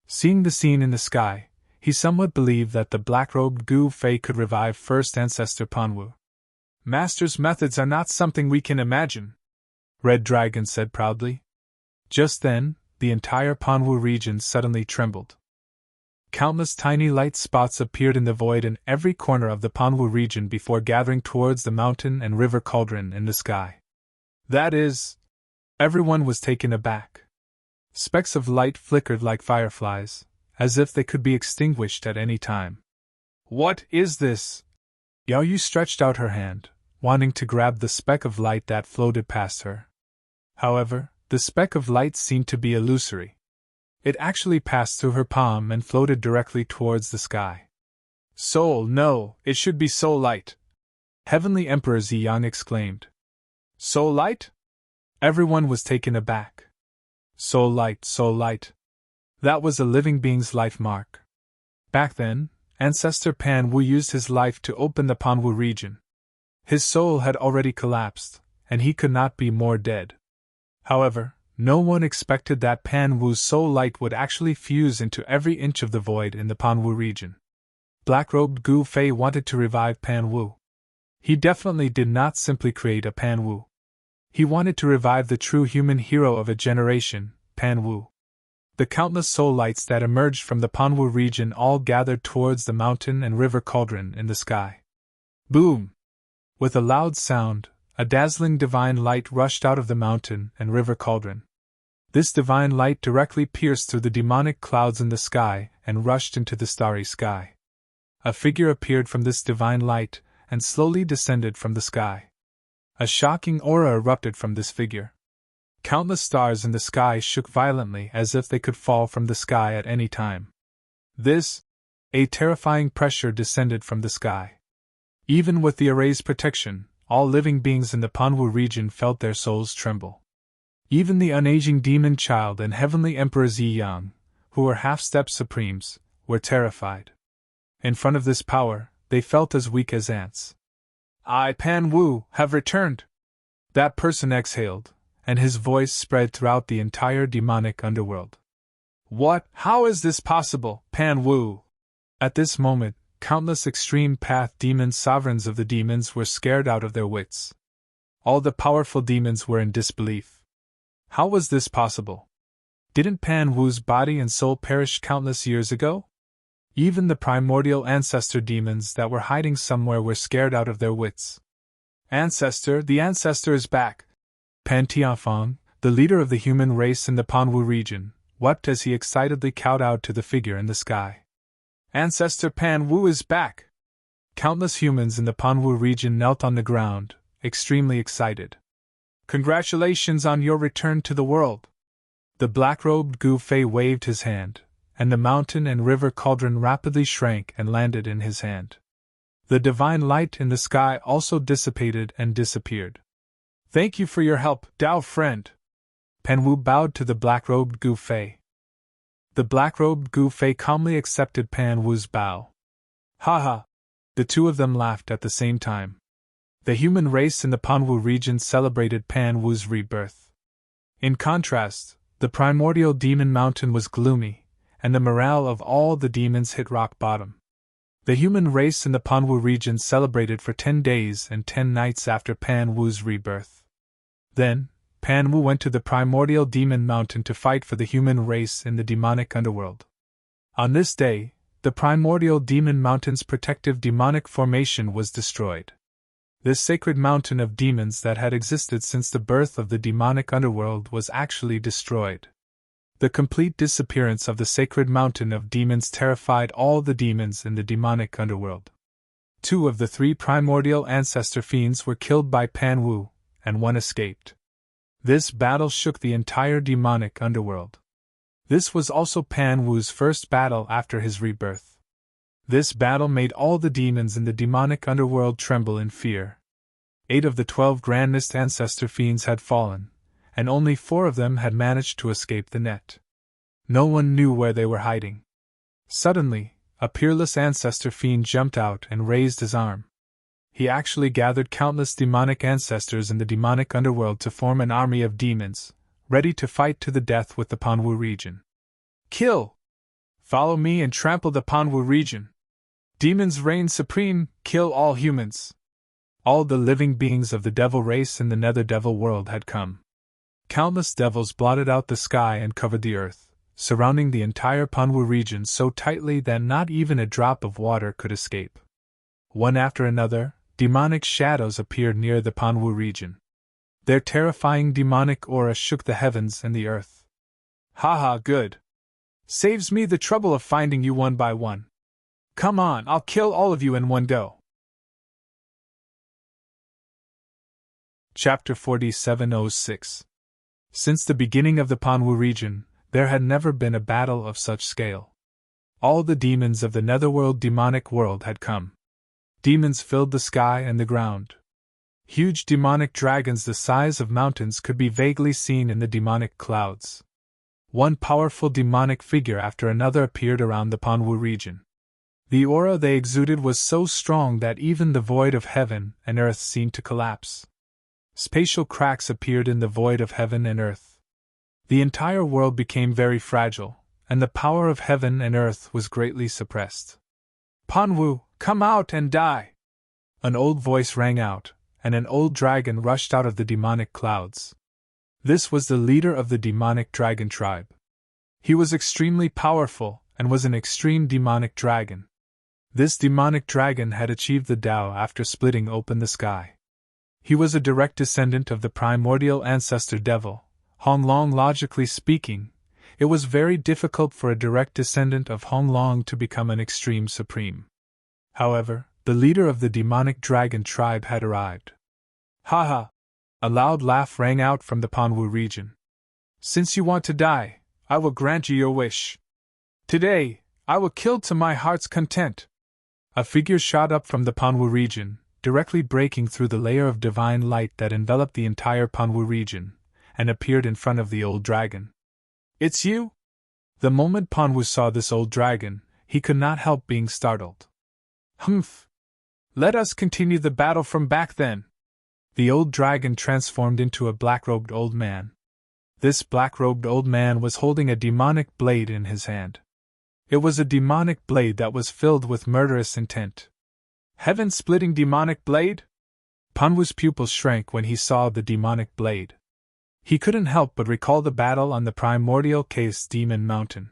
Seeing the scene in the sky, he somewhat believed that the black-robed Gu Fei could revive first Ancestor Panwu. Master's methods are not something we can imagine, Red Dragon said proudly. Just then, the entire Panwu region suddenly trembled. Countless tiny light spots appeared in the void in every corner of the Panwu region before gathering towards the mountain and river cauldron in the sky. That is, everyone was taken aback. Specks of light flickered like fireflies, as if they could be extinguished at any time. What is this? Yao Yu stretched out her hand, wanting to grab the speck of light that floated past her. However, the speck of light seemed to be illusory. It actually passed through her palm and floated directly towards the sky. Soul, no, it should be soul light! Heavenly Emperor Ziyang exclaimed. Soul light? Everyone was taken aback. Soul light, soul light. That was a living being's life mark. Back then, Ancestor Pan Wu used his life to open the Panwu region. His soul had already collapsed, and he could not be more dead. However, no one expected that Pan Wu's soul light would actually fuse into every inch of the void in the Panwu region. Black-robed Gu Fei wanted to revive Pan Wu. He definitely did not simply create a Pan Wu. He wanted to revive the true human hero of a generation, Pan Wu. The countless soul lights that emerged from the Panwu region all gathered towards the mountain and river cauldron in the sky. Boom! With a loud sound, a dazzling divine light rushed out of the mountain and river cauldron. This divine light directly pierced through the demonic clouds in the sky and rushed into the starry sky. A figure appeared from this divine light and slowly descended from the sky. A shocking aura erupted from this figure. Countless stars in the sky shook violently as if they could fall from the sky at any time. A terrifying pressure descended from the sky. Even with the array's protection, all living beings in the Panwu region felt their souls tremble. Even the unaging demon child and heavenly Emperor Zi Yang, who were half-step supremes, were terrified. In front of this power, they felt as weak as ants. I, Pan Wu, have returned! That person exhaled, and his voice spread throughout the entire demonic underworld. What? How is this possible, Pan Wu? At this moment, countless extreme path demon sovereigns of the demons were scared out of their wits. All the powerful demons were in disbelief. How was this possible? Didn't Pan Wu's body and soul perish countless years ago? Even the primordial ancestor demons that were hiding somewhere were scared out of their wits. Ancestor, the ancestor is back! Pan Tianfang, the leader of the human race in the Panwu region, wept as he excitedly kowtowed to the figure in the sky. Ancestor Pan Wu is back! Countless humans in the Panwu region knelt on the ground, extremely excited. Congratulations on your return to the world! The black-robed Gu Fei waved his hand, and the mountain and river cauldron rapidly shrank and landed in his hand. The divine light in the sky also dissipated and disappeared. Thank you for your help, Dao friend! Pan Wu bowed to the black-robed Gu Fei. The black-robed Gu Fei calmly accepted Pan Wu's bow. Ha! The two of them laughed at the same time. The human race in the Panwu region celebrated Pan Wu's rebirth. In contrast, the primordial demon mountain was gloomy, and the morale of all the demons hit rock bottom. The human race in the Panwu region celebrated for 10 days and 10 nights after Pan Wu's rebirth. Then, Pan Wu went to the primordial demon mountain to fight for the human race in the demonic underworld. On this day, the primordial demon mountain's protective demonic formation was destroyed. This sacred mountain of demons that had existed since the birth of the demonic underworld was actually destroyed. The complete disappearance of the sacred mountain of demons terrified all the demons in the demonic underworld. 2 of the 3 primordial ancestor fiends were killed by Pan Wu, and 1 escaped. This battle shook the entire demonic underworld. This was also Pan Wu's first battle after his rebirth. This battle made all the demons in the demonic underworld tremble in fear. 8 of the 12 grandest ancestor fiends had fallen, and only 4 of them had managed to escape the net. No one knew where they were hiding. Suddenly, a peerless ancestor fiend jumped out and raised his arm. He actually gathered countless demonic ancestors in the demonic underworld to form an army of demons, ready to fight to the death with the Panwu region. Kill! Follow me and trample the Panwu region. Demons reign supreme, kill all humans. All the living beings of the devil race in the nether devil world had come. Countless devils blotted out the sky and covered the earth, surrounding the entire Panwu region so tightly that not even a drop of water could escape. One after another, demonic shadows appeared near the Panwu region. Their terrifying demonic aura shook the heavens and the earth. Haha, good. Saves me the trouble of finding you one by one. Come on, I'll kill all of you in one go. Chapter 4706. Since the beginning of the Panwu region, there had never been a battle of such scale. All the demons of the netherworld demonic world had come. Demons filled the sky and the ground. Huge demonic dragons the size of mountains could be vaguely seen in the demonic clouds. One powerful demonic figure after another appeared around the Panwu region. The aura they exuded was so strong that even the void of heaven and earth seemed to collapse. Spatial cracks appeared in the void of heaven and earth. The entire world became very fragile, and the power of heaven and earth was greatly suppressed. Panwu, come out and die! An old voice rang out, and an old dragon rushed out of the demonic clouds. This was the leader of the demonic dragon tribe. He was extremely powerful, and was an extreme demonic dragon. This demonic dragon had achieved the Tao after splitting open the sky. He was a direct descendant of the primordial ancestor devil, Hong Long. Logically speaking, it was very difficult for a direct descendant of Hong Long to become an extreme supreme. However, the leader of the demonic dragon tribe had arrived. Ha ha! A loud laugh rang out from the Panwu region. Since you want to die, I will grant you your wish. Today, I will kill to my heart's content. A figure shot up from the Panwu region, directly breaking through the layer of divine light that enveloped the entire Panwu region, and appeared in front of the old dragon. It's you? The moment Panwu saw this old dragon, he could not help being startled. Humph! Let us continue the battle from back then. The old dragon transformed into a black-robed old man. This black-robed old man was holding a demonic blade in his hand. It was a demonic blade that was filled with murderous intent. Heaven-splitting demonic blade? Panwu's pupils shrank when he saw the demonic blade. He couldn't help but recall the battle on the primordial case Demon Mountain.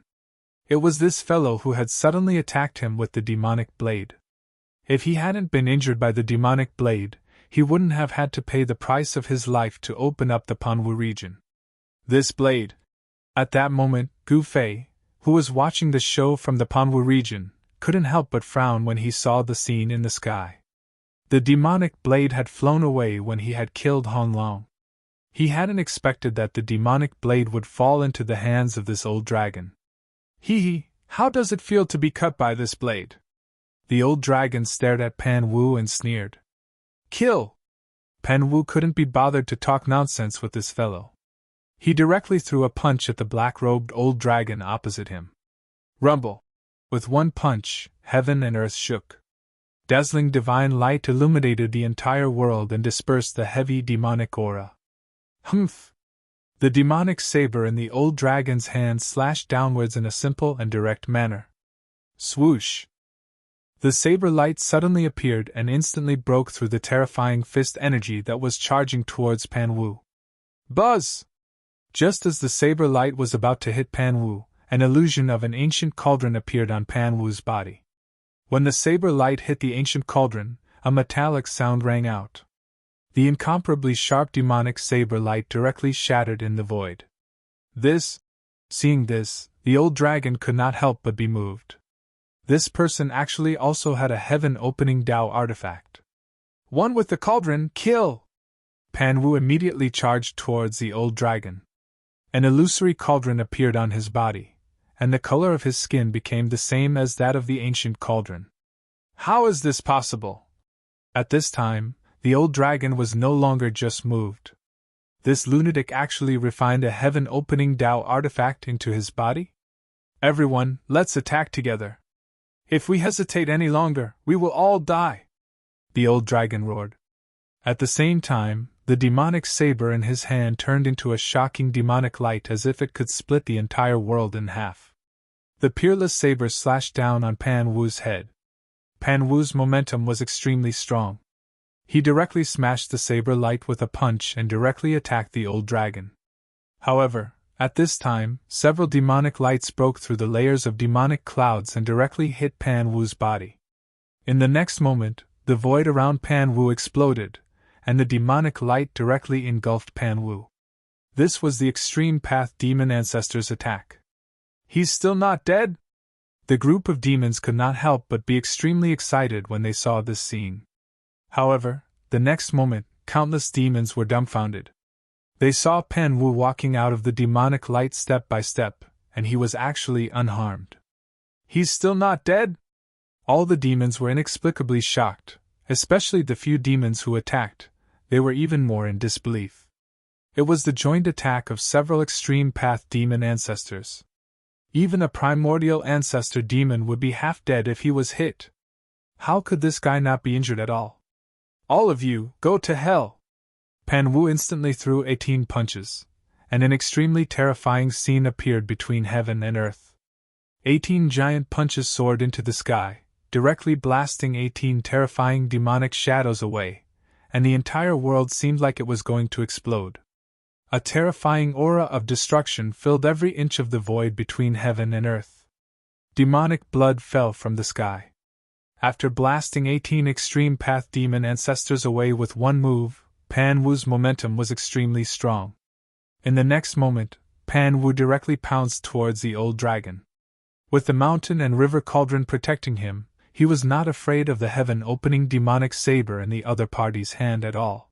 It was this fellow who had suddenly attacked him with the demonic blade. If he hadn't been injured by the demonic blade, he wouldn't have had to pay the price of his life to open up the Panwu region. This blade. At that moment, Gu Fei, who was watching the show from the Panwu region, couldn't help but frown when he saw the scene in the sky. The demonic blade had flown away when he had killed Hong Long. He hadn't expected that the demonic blade would fall into the hands of this old dragon. Hee, how does it feel to be cut by this blade? The old dragon stared at Pan Wu and sneered. Kill! Pan Wu couldn't be bothered to talk nonsense with this fellow. He directly threw a punch at the black-robed old dragon opposite him. Rumble! With one punch, heaven and earth shook. Dazzling divine light illuminated the entire world and dispersed the heavy demonic aura. Humph! The demonic saber in the old dragon's hand slashed downwards in a simple and direct manner. Swoosh! The saber light suddenly appeared and instantly broke through the terrifying fist energy that was charging towards Pan Wu. Buzz! Just as the saber light was about to hit Pan Wu, an illusion of an ancient cauldron appeared on Pan Wu's body. When the saber light hit the ancient cauldron, a metallic sound rang out. The incomparably sharp demonic saber light directly shattered in the void. Seeing this, the old dragon could not help but be moved. This person actually also had a heaven-opening Tao artifact. One with the cauldron, kill! Pan Wu immediately charged towards the old dragon. An illusory cauldron appeared on his body, and the color of his skin became the same as that of the ancient cauldron. How is this possible? At this time, the old dragon was no longer just moved. This lunatic actually refined a heaven-opening Tao artifact into his body? Everyone, let's attack together. If we hesitate any longer, we will all die, the old dragon roared. At the same time, the demonic saber in his hand turned into a shocking demonic light as if it could split the entire world in half. The peerless saber slashed down on Pan Wu's head. Pan Wu's momentum was extremely strong. He directly smashed the saber light with a punch and directly attacked the old dragon. However, at this time, several demonic lights broke through the layers of demonic clouds and directly hit Pan Wu's body. In the next moment, the void around Pan Wu exploded, and the demonic light directly engulfed Pan Wu. This was the Extreme Path Demon Ancestor's attack. He's still not dead? The group of demons could not help but be extremely excited when they saw this scene. However, the next moment, countless demons were dumbfounded. They saw Pan Wu walking out of the demonic light step by step, and he was actually unharmed. He's still not dead? All the demons were inexplicably shocked, especially the few demons who attacked. They were even more in disbelief. It was the joint attack of several Extreme Path demon ancestors. Even a primordial ancestor demon would be half dead if he was hit. How could this guy not be injured at all? All of you, go to hell! Pan Wu instantly threw 18 punches, and an extremely terrifying scene appeared between heaven and earth. 18 giant punches soared into the sky, directly blasting 18 terrifying demonic shadows away, and the entire world seemed like it was going to explode. A terrifying aura of destruction filled every inch of the void between heaven and earth. Demonic blood fell from the sky. After blasting 18 extreme path demon ancestors away with one move, Pan Wu's momentum was extremely strong. In the next moment, Pan Wu directly pounced towards the old dragon. With the mountain and river cauldron protecting him, he was not afraid of the heaven-opening demonic saber in the other party's hand at all.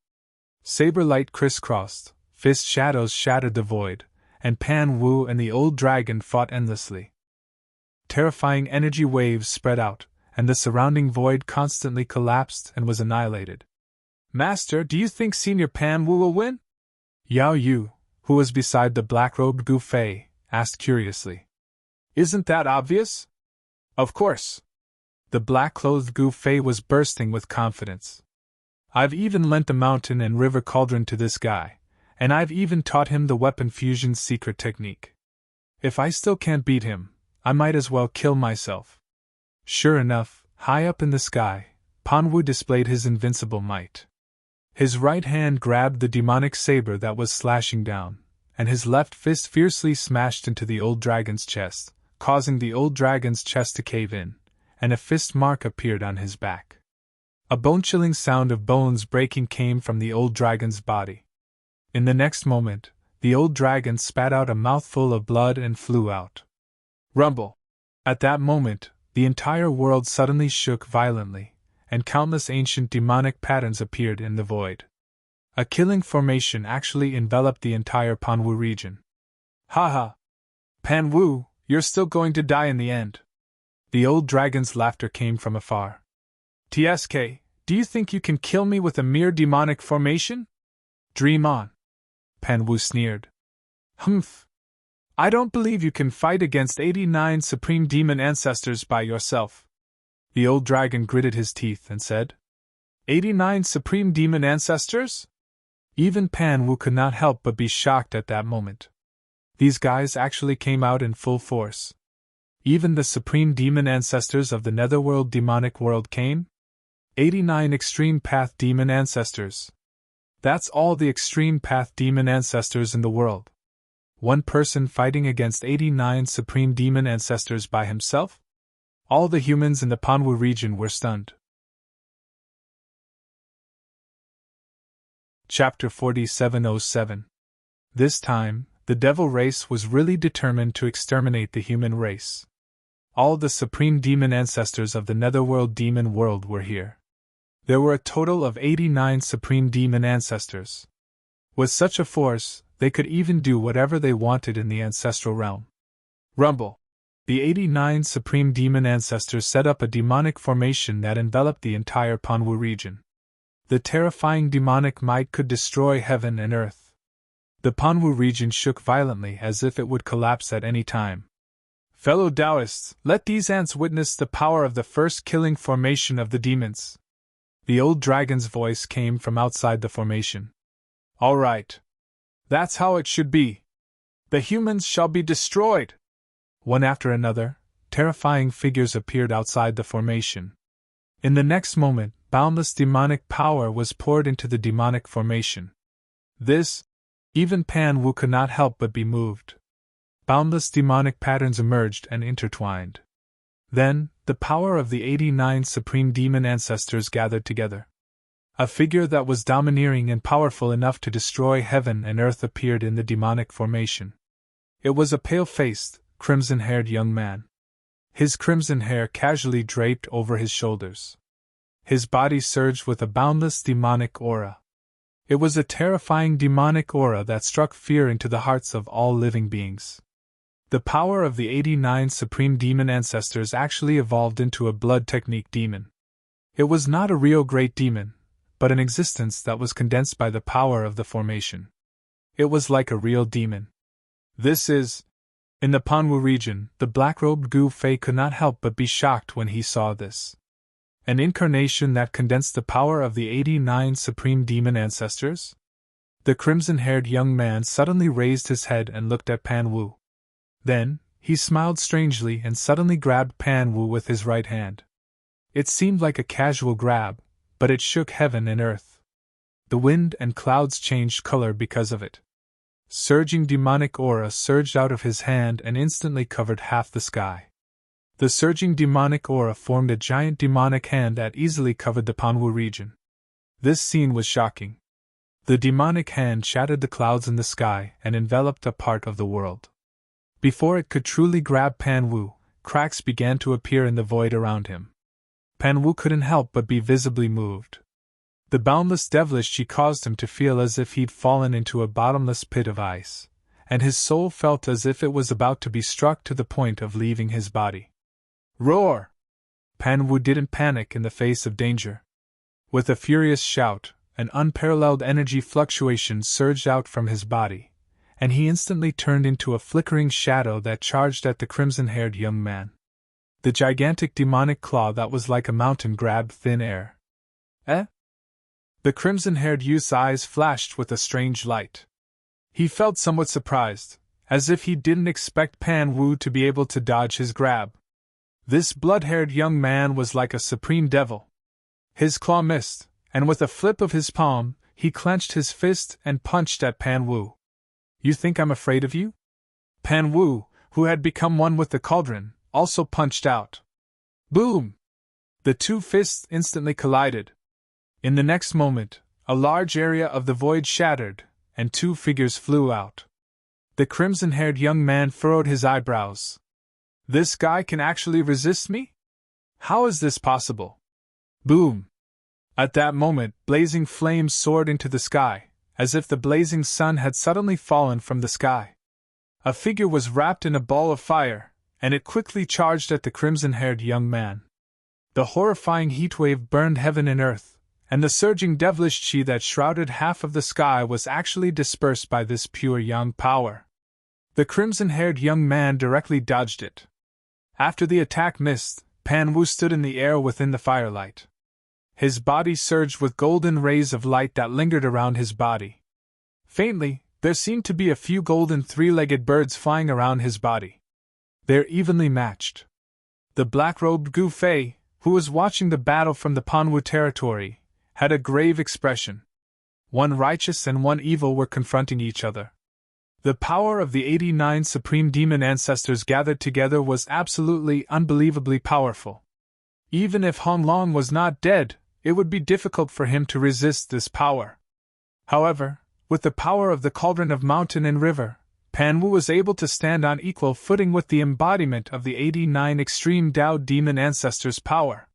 Saber light crisscrossed, fist shadows shattered the void, and Pan Wu and the old dragon fought endlessly. Terrifying energy waves spread out, and the surrounding void constantly collapsed and was annihilated. "Master, do you think Senior Pan Wu will win?" Yao Yu, who was beside the black-robed Gu Fei, asked curiously. "Isn't that obvious?" "Of course." The black-clothed Gu Fei was bursting with confidence. "I've even lent the mountain and river cauldron to this guy, and I've even taught him the weapon fusion's secret technique. If I still can't beat him, I might as well kill myself." Sure enough, high up in the sky, Pan Wu displayed his invincible might. His right hand grabbed the demonic saber that was slashing down, and his left fist fiercely smashed into the old dragon's chest, causing the old dragon's chest to cave in, and a fist mark appeared on his back. A bone-chilling sound of bones breaking came from the old dragon's body. In the next moment, the old dragon spat out a mouthful of blood and flew out. Rumble! At that moment, the entire world suddenly shook violently, and countless ancient demonic patterns appeared in the void. A killing formation actually enveloped the entire Pan Wu region. "Ha ha! Pan Wu, you're still going to die in the end." The old dragon's laughter came from afar. "TSK, do you think you can kill me with a mere demonic formation? Dream on." Pan Wu sneered. "Humph! I don't believe you can fight against 89 supreme demon ancestors by yourself." The old dragon gritted his teeth and said, 89 supreme demon ancestors? Even Pan Wu could not help but be shocked at that moment. These guys actually came out in full force. Even the supreme demon ancestors of the netherworld demonic world came? 89 extreme path demon ancestors. That's all the extreme path demon ancestors in the world. One person fighting against 89 supreme demon ancestors by himself? All the humans in the Pan Wu region were stunned. Chapter 4707. This time, the devil race was really determined to exterminate the human race. All the supreme demon ancestors of the netherworld demon world were here. There were a total of 89 supreme demon ancestors. With such a force, they could even do whatever they wanted in the ancestral realm. Rumble! The 89 supreme demon ancestors set up a demonic formation that enveloped the entire Pan Wu region. The terrifying demonic might could destroy heaven and earth. The Pan Wu region shook violently as if it would collapse at any time. "Fellow Taoists, let these ants witness the power of the first killing formation of the demons." The old dragon's voice came from outside the formation. "All right. That's how it should be. The humans shall be destroyed." One after another, terrifying figures appeared outside the formation. In the next moment, boundless demonic power was poured into the demonic formation. Even Pan Wu could not help but be moved. Boundless demonic patterns emerged and intertwined. Then, the power of the 89 supreme demon ancestors gathered together. A figure that was domineering and powerful enough to destroy heaven and earth appeared in the demonic formation. It was a pale-faced, crimson-haired young man. His crimson hair casually draped over his shoulders. His body surged with a boundless demonic aura. It was a terrifying demonic aura that struck fear into the hearts of all living beings. The power of the 89 supreme demon ancestors actually evolved into a blood technique demon. It was not a real great demon, but an existence that was condensed by the power of the formation. It was like a real demon. In the Pan Wu region, the black-robed Gu Fei could not help but be shocked when he saw this. An incarnation that condensed the power of the 89 supreme demon ancestors? The crimson-haired young man suddenly raised his head and looked at Pan Wu. Then, he smiled strangely and suddenly grabbed Pan Wu with his right hand. It seemed like a casual grab, but it shook heaven and earth. the wind and clouds changed color because of it. Surging demonic aura surged out of his hand and instantly covered half the sky. The surging demonic aura formed a giant demonic hand that easily covered the Panwu region. This scene was shocking. The demonic hand shattered the clouds in the sky and enveloped a part of the world. Before it could truly grab Panwu, cracks began to appear in the void around him. Panwu couldn't help but be visibly moved. The boundless devilish chi caused him to feel as if he'd fallen into a bottomless pit of ice, and his soul felt as if it was about to be struck to the point of leaving his body. Roar! Panwu didn't panic in the face of danger. With a furious shout, an unparalleled energy fluctuation surged out from his body, and he instantly turned into a flickering shadow that charged at the crimson-haired young man. The gigantic demonic claw that was like a mountain grabbed thin air. Eh? The crimson-haired youth's eyes flashed with a strange light. He felt somewhat surprised, as if he didn't expect Panwu to be able to dodge his grab. This blood-haired young man was like a supreme devil. His claw missed, and with a flip of his palm, he clenched his fist and punched at Panwu. You think I'm afraid of you? Panwu, who had become one with the cauldron, also punched out. Boom! The two fists instantly collided. In the next moment, a large area of the void shattered, and two figures flew out. The crimson-haired young man furrowed his eyebrows. This guy can actually resist me? How is this possible? Boom! At that moment, blazing flames soared into the sky, as if the blazing sun had suddenly fallen from the sky. A figure was wrapped in a ball of fire, and it quickly charged at the crimson-haired young man. The horrifying heatwave burned heaven and earth, and the surging devilish chi that shrouded half of the sky was actually dispersed by this pure yang power. The crimson-haired young man directly dodged it. After the attack missed, Panwu stood in the air within the firelight. His body surged with golden rays of light that lingered around his body. Faintly, there seemed to be a few golden three-legged birds flying around his body. They're evenly matched. The black-robed Gu Fei, who was watching the battle from the Panwu territory, had a grave expression. One righteous and one evil were confronting each other. The power of the 89 supreme demon ancestors gathered together was absolutely unbelievably powerful. Even if Hong Long was not dead, it would be difficult for him to resist this power. However, with the power of the cauldron of mountain and river, Panwu was able to stand on equal footing with the embodiment of the 89 extreme Tao demon ancestors' power.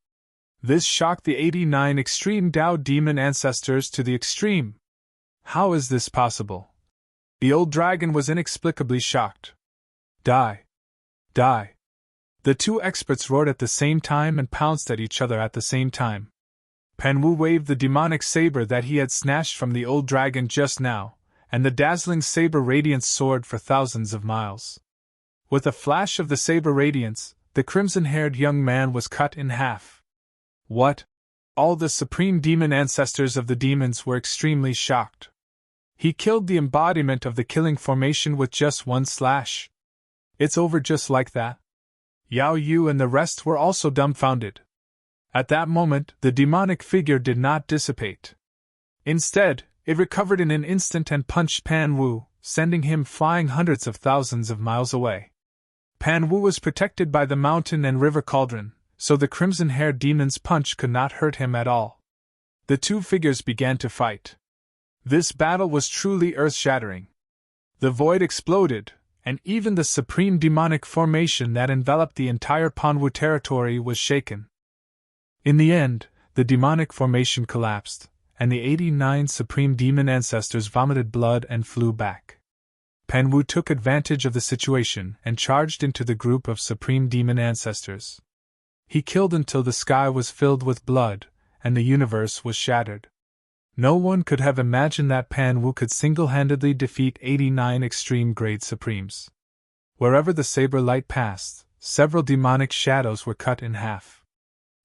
This shocked the 89 extreme Tao demon ancestors to the extreme. How is this possible? The old dragon was inexplicably shocked. Die! Die! The two experts roared at the same time and pounced at each other at the same time. Panwu waved the demonic saber that he had snatched from the old dragon just now, and the dazzling saber radiance soared for thousands of miles. With a flash of the saber radiance, the crimson-haired young man was cut in half. What? All the supreme demon ancestors of the demons were extremely shocked. He killed the embodiment of the killing formation with just one slash. It's over just like that? Yao Yu and the rest were also dumbfounded. At that moment, the demonic figure did not dissipate. Instead, it recovered in an instant and punched Panwu, sending him flying hundreds of thousands of miles away. Panwu was protected by the mountain and river cauldron, so the crimson-haired demon's punch could not hurt him at all. The two figures began to fight. This battle was truly earth-shattering. The void exploded, and even the supreme demonic formation that enveloped the entire Panwu territory was shaken. In the end, the demonic formation collapsed, and the 89 supreme demon ancestors vomited blood and flew back. Panwu took advantage of the situation and charged into the group of supreme demon ancestors. He killed until the sky was filled with blood, and the universe was shattered. No one could have imagined that Panwu could single-handedly defeat 89 extreme-grade supremes. Wherever the saber light passed, several demonic shadows were cut in half.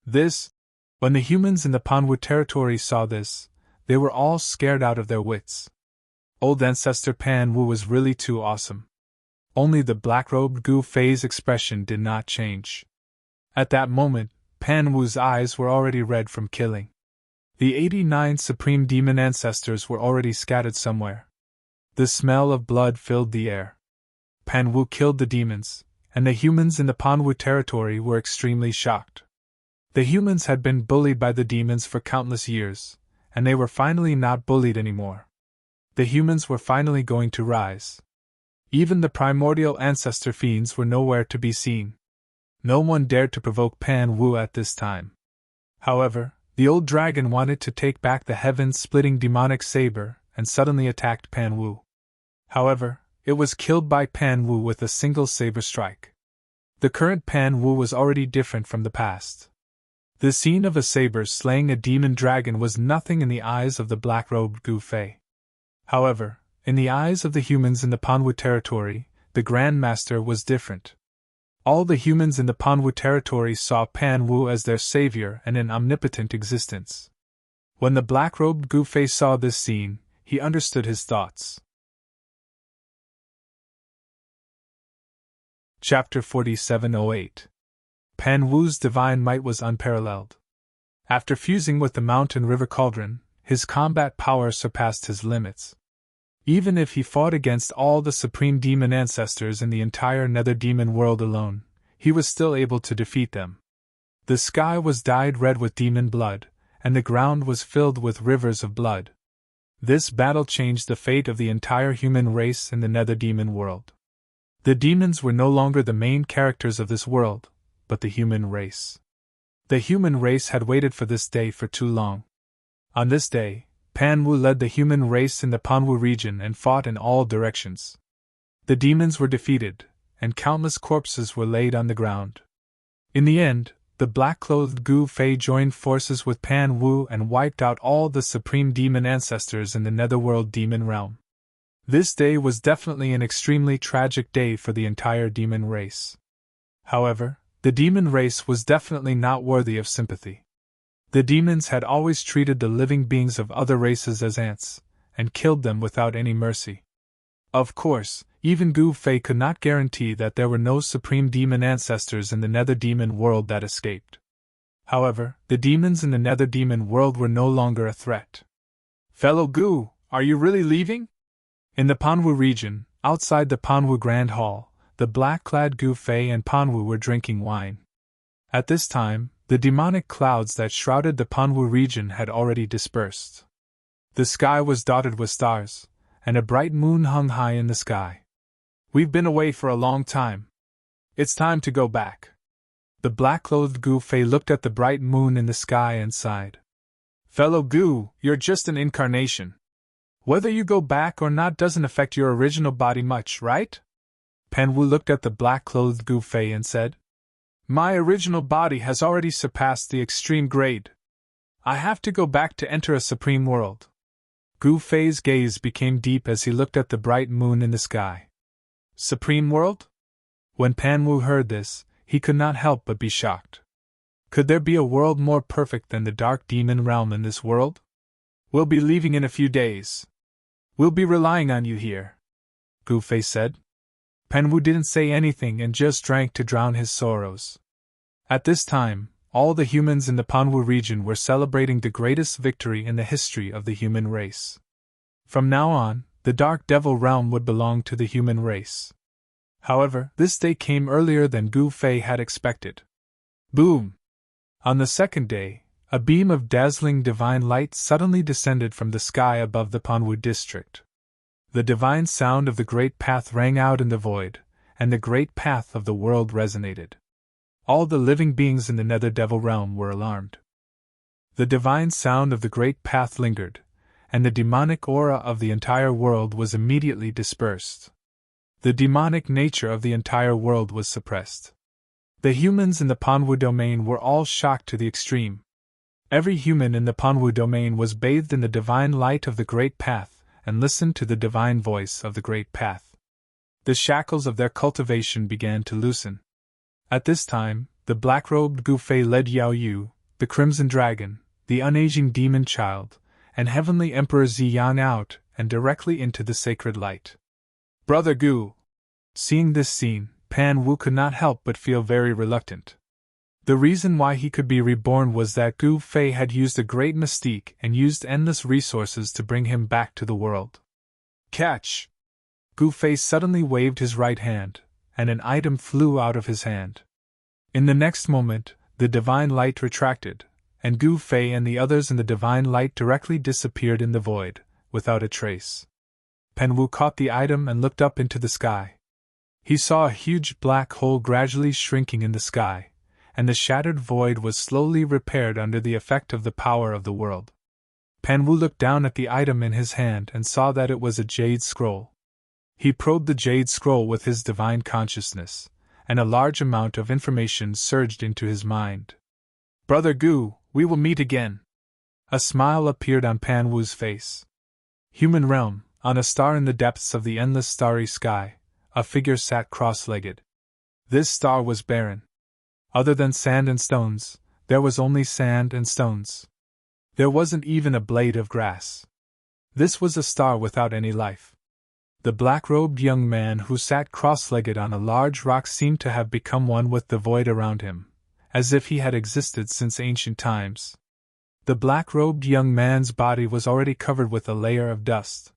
When the humans in the Panwu territory saw this, they were all scared out of their wits. Old ancestor Panwu was really too awesome. Only the black-robed Gu Fei's expression did not change. At that moment, Panwu's eyes were already red from killing. The 89 supreme demon ancestors were already scattered somewhere. The smell of blood filled the air. Pan Wu killed the demons, and the humans in the Panwu territory were extremely shocked. The humans had been bullied by the demons for countless years, and they were finally not bullied anymore. The humans were finally going to rise. Even the primordial ancestor fiends were nowhere to be seen. No one dared to provoke Pan Wu at this time. However, the old dragon wanted to take back the heaven-splitting demonic saber and suddenly attacked Pan Wu. However, it was killed by Pan Wu with a single saber strike. The current Pan Wu was already different from the past. The scene of a saber slaying a demon dragon was nothing in the eyes of the black-robed Gu Fei. However, in the eyes of the humans in the Panwu territory, the Grand Master was different. All the humans in the Panwu territory saw Pan Wu as their savior and an omnipotent existence. When the black-robed Gu Fei saw this scene, he understood his thoughts. Chapter 4708. Pan Wu's divine might was unparalleled. After fusing with the mountain river cauldron, his combat power surpassed his limits. Even if he fought against all the supreme demon ancestors in the entire nether demon world alone, he was still able to defeat them. The sky was dyed red with demon blood, and the ground was filled with rivers of blood. This battle changed the fate of the entire human race in the nether demon world. The demons were no longer the main characters of this world, but the human race. The human race had waited for this day for too long. On this day, Pan Wu led the human race in the Panwu region and fought in all directions. The demons were defeated, and countless corpses were laid on the ground. In the end, the black-clothed Gu Fei joined forces with Pan Wu and wiped out all the supreme demon ancestors in the netherworld demon realm. This day was definitely an extremely tragic day for the entire demon race. However, the demon race was definitely not worthy of sympathy. The demons had always treated the living beings of other races as ants, and killed them without any mercy. Of course, even Gu Fei could not guarantee that there were no supreme demon ancestors in the nether demon world that escaped. However, the demons in the nether demon world were no longer a threat. "Fellow Gu, are you really leaving?" In the Panwu region, outside the Panwu Grand Hall, the black-clad Gu Fei and Panwu were drinking wine. At this time, the demonic clouds that shrouded the Panwu region had already dispersed. The sky was dotted with stars, and a bright moon hung high in the sky. "We've been away for a long time. It's time to go back." The black-clothed Gu Fei looked at the bright moon in the sky and sighed. "Fellow Gu, you're just an incarnation. Whether you go back or not doesn't affect your original body much, right?" Pan Wu looked at the black-clothed Gu Fei and said, "My original body has already surpassed the extreme grade. I have to go back to enter a supreme world." Gu Fei's gaze became deep as he looked at the bright moon in the sky. Supreme world? When Pan Wu heard this, he could not help but be shocked. Could there be a world more perfect than the dark demon realm in this world? "We'll be leaving in a few days. We'll be relying on you here," Gu Fei said. Pan Wu didn't say anything and just drank to drown his sorrows. At this time, all the humans in the Panwu region were celebrating the greatest victory in the history of the human race. From now on, the Dark Devil realm would belong to the human race. However, this day came earlier than Gu Fei had expected. Boom! On the second day, a beam of dazzling divine light suddenly descended from the sky above the Panwu district. The divine sound of the Great Path rang out in the void, and the Great Path of the world resonated. All the living beings in the Nether Devil realm were alarmed. The divine sound of the Great Path lingered, and the demonic aura of the entire world was immediately dispersed. The demonic nature of the entire world was suppressed. The humans in the Panwu domain were all shocked to the extreme. Every human in the Panwu domain was bathed in the divine light of the Great Path and listened to the divine voice of the Great Path. The shackles of their cultivation began to loosen. At this time, the black-robed Gu Fei led Yao Yu, the Crimson Dragon, the unaging demon child, and Heavenly Emperor Ziyang out and directly into the sacred light. "Brother Gu!" Seeing this scene, Pan Wu could not help but feel very reluctant. The reason why he could be reborn was that Gu Fei had used a great mystique and used endless resources to bring him back to the world. Catch! Gu Fei suddenly waved his right hand, and an item flew out of his hand. In the next moment, the divine light retracted, and Gu Fei and the others in the divine light directly disappeared in the void, without a trace. Pen Wu caught the item and looked up into the sky. He saw a huge black hole gradually shrinking in the sky, and the shattered void was slowly repaired under the effect of the power of the world. Pen Wu looked down at the item in his hand and saw that it was a jade scroll. He probed the jade scroll with his divine consciousness, and a large amount of information surged into his mind. Brother Gu, we will meet again. A smile appeared on Pan Wu's face. Human realm, on a star in the depths of the endless starry sky, a figure sat cross-legged. This star was barren. Other than sand and stones, there was only sand and stones. There wasn't even a blade of grass. This was a star without any life. The black-robed young man who sat cross-legged on a large rock seemed to have become one with the void around him, as if he had existed since ancient times. The black-robed young man's body was already covered with a layer of dust.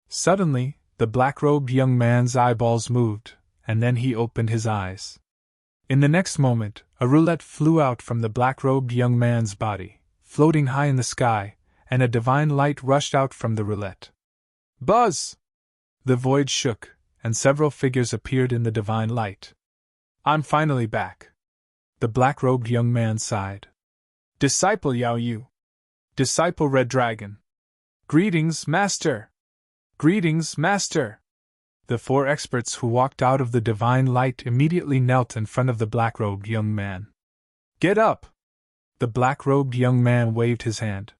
Suddenly, the black-robed young man's eyeballs moved, and then he opened his eyes. In the next moment, a roulette flew out from the black-robed young man's body, floating high in the sky, and a divine light rushed out from the roulette. Buzz! The void shook, and several figures appeared in the divine light. I'm finally back. The black-robed young man sighed. Disciple Yao Yu. Disciple Red Dragon. Greetings, Master! Greetings, Master! The 4 experts who walked out of the divine light immediately knelt in front of the black-robed young man. Get up! The black-robed young man waved his hand.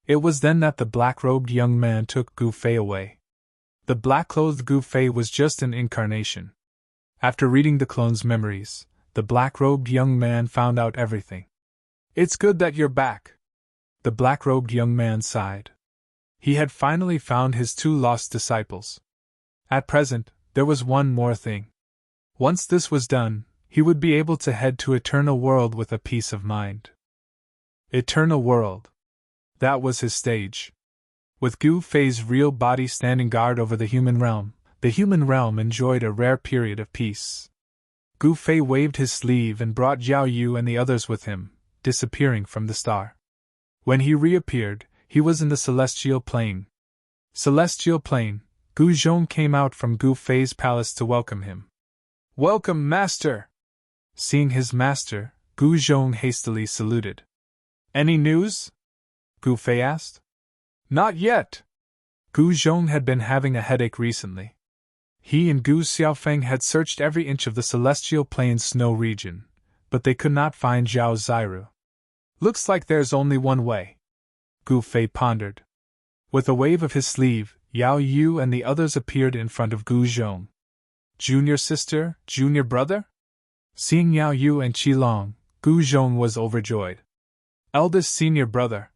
It was then that the black-robed young man took Gu Fei away. The black-clothed Gu Fei was just an incarnation. After reading the clone's memories, the black-robed young man found out everything. It's good that you're back. The black-robed young man sighed. He had finally found his 2 lost disciples. At present, there was one more thing. Once this was done, he would be able to head to Eternal World with a peace of mind. Eternal World. That was his stage. With Gu Fei's real body standing guard over the human realm enjoyed a rare period of peace. Gu Fei waved his sleeve and brought Jiao Yu and the others with him, disappearing from the star. When he reappeared, he was in the Celestial Plain. Celestial Plain, Gu Zhong came out from Gu Fei's palace to welcome him. Welcome, Master! Seeing his master, Gu Zhong hastily saluted. Any news? Gu Fei asked. Not yet. Gu Zhong had been having a headache recently. He and Gu Xiaofeng had searched every inch of the Celestial Plains snow region, but they could not find Zhao Ziru. Looks like there's only one way. Gu Fei pondered. With a wave of his sleeve, Yao Yu and the others appeared in front of Gu Zhong. Junior sister, junior brother? Seeing Yao Yu and Qi Long, Gu Zhong was overjoyed. Eldest senior brother.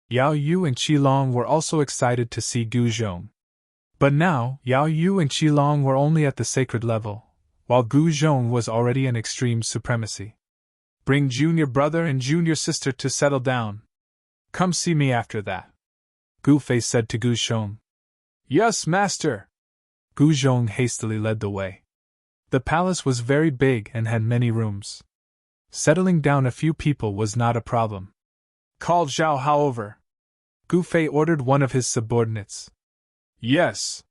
Yao Yu and Qi Long were also excited to see Gu Zhong. But now, Yao Yu and Qi Long were only at the sacred level, while Gu Zhong was already in extreme supremacy. Bring junior brother and junior sister to settle down. Come see me after that. Gu Fei said to Gu Zhong. Yes, master. Gu Zhong hastily led the way. The palace was very big and had many rooms. Settling down a few people was not a problem. Call Zhao Hao over. Gu Fei ordered one of his subordinates. Yes.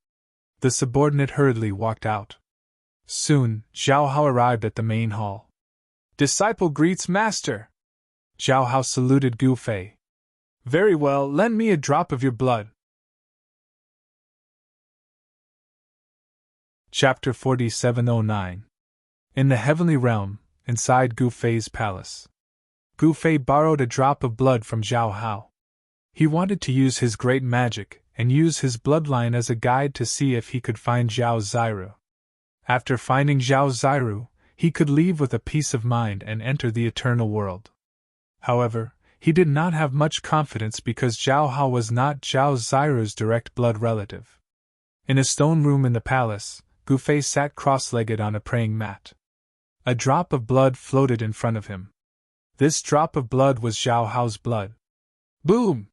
The subordinate hurriedly walked out. Soon, Zhao Hao arrived at the main hall. Disciple greets master. Zhao Hao saluted Gu Fei. Very well, lend me a drop of your blood. Chapter 4709. In the heavenly realm, inside Gu Fei's palace. Gu Fei borrowed a drop of blood from Zhao Hao. He wanted to use his great magic and use his bloodline as a guide to see if he could find Zhao Ziru. After finding Zhao Ziru, he could leave with a peace of mind and enter the eternal world. However, he did not have much confidence because Zhao Hao was not Zhao Ziru's direct blood relative. In a stone room in the palace, Gu Fei sat cross-legged on a praying mat. A drop of blood floated in front of him. This drop of blood was Zhao Hao's blood. Boom!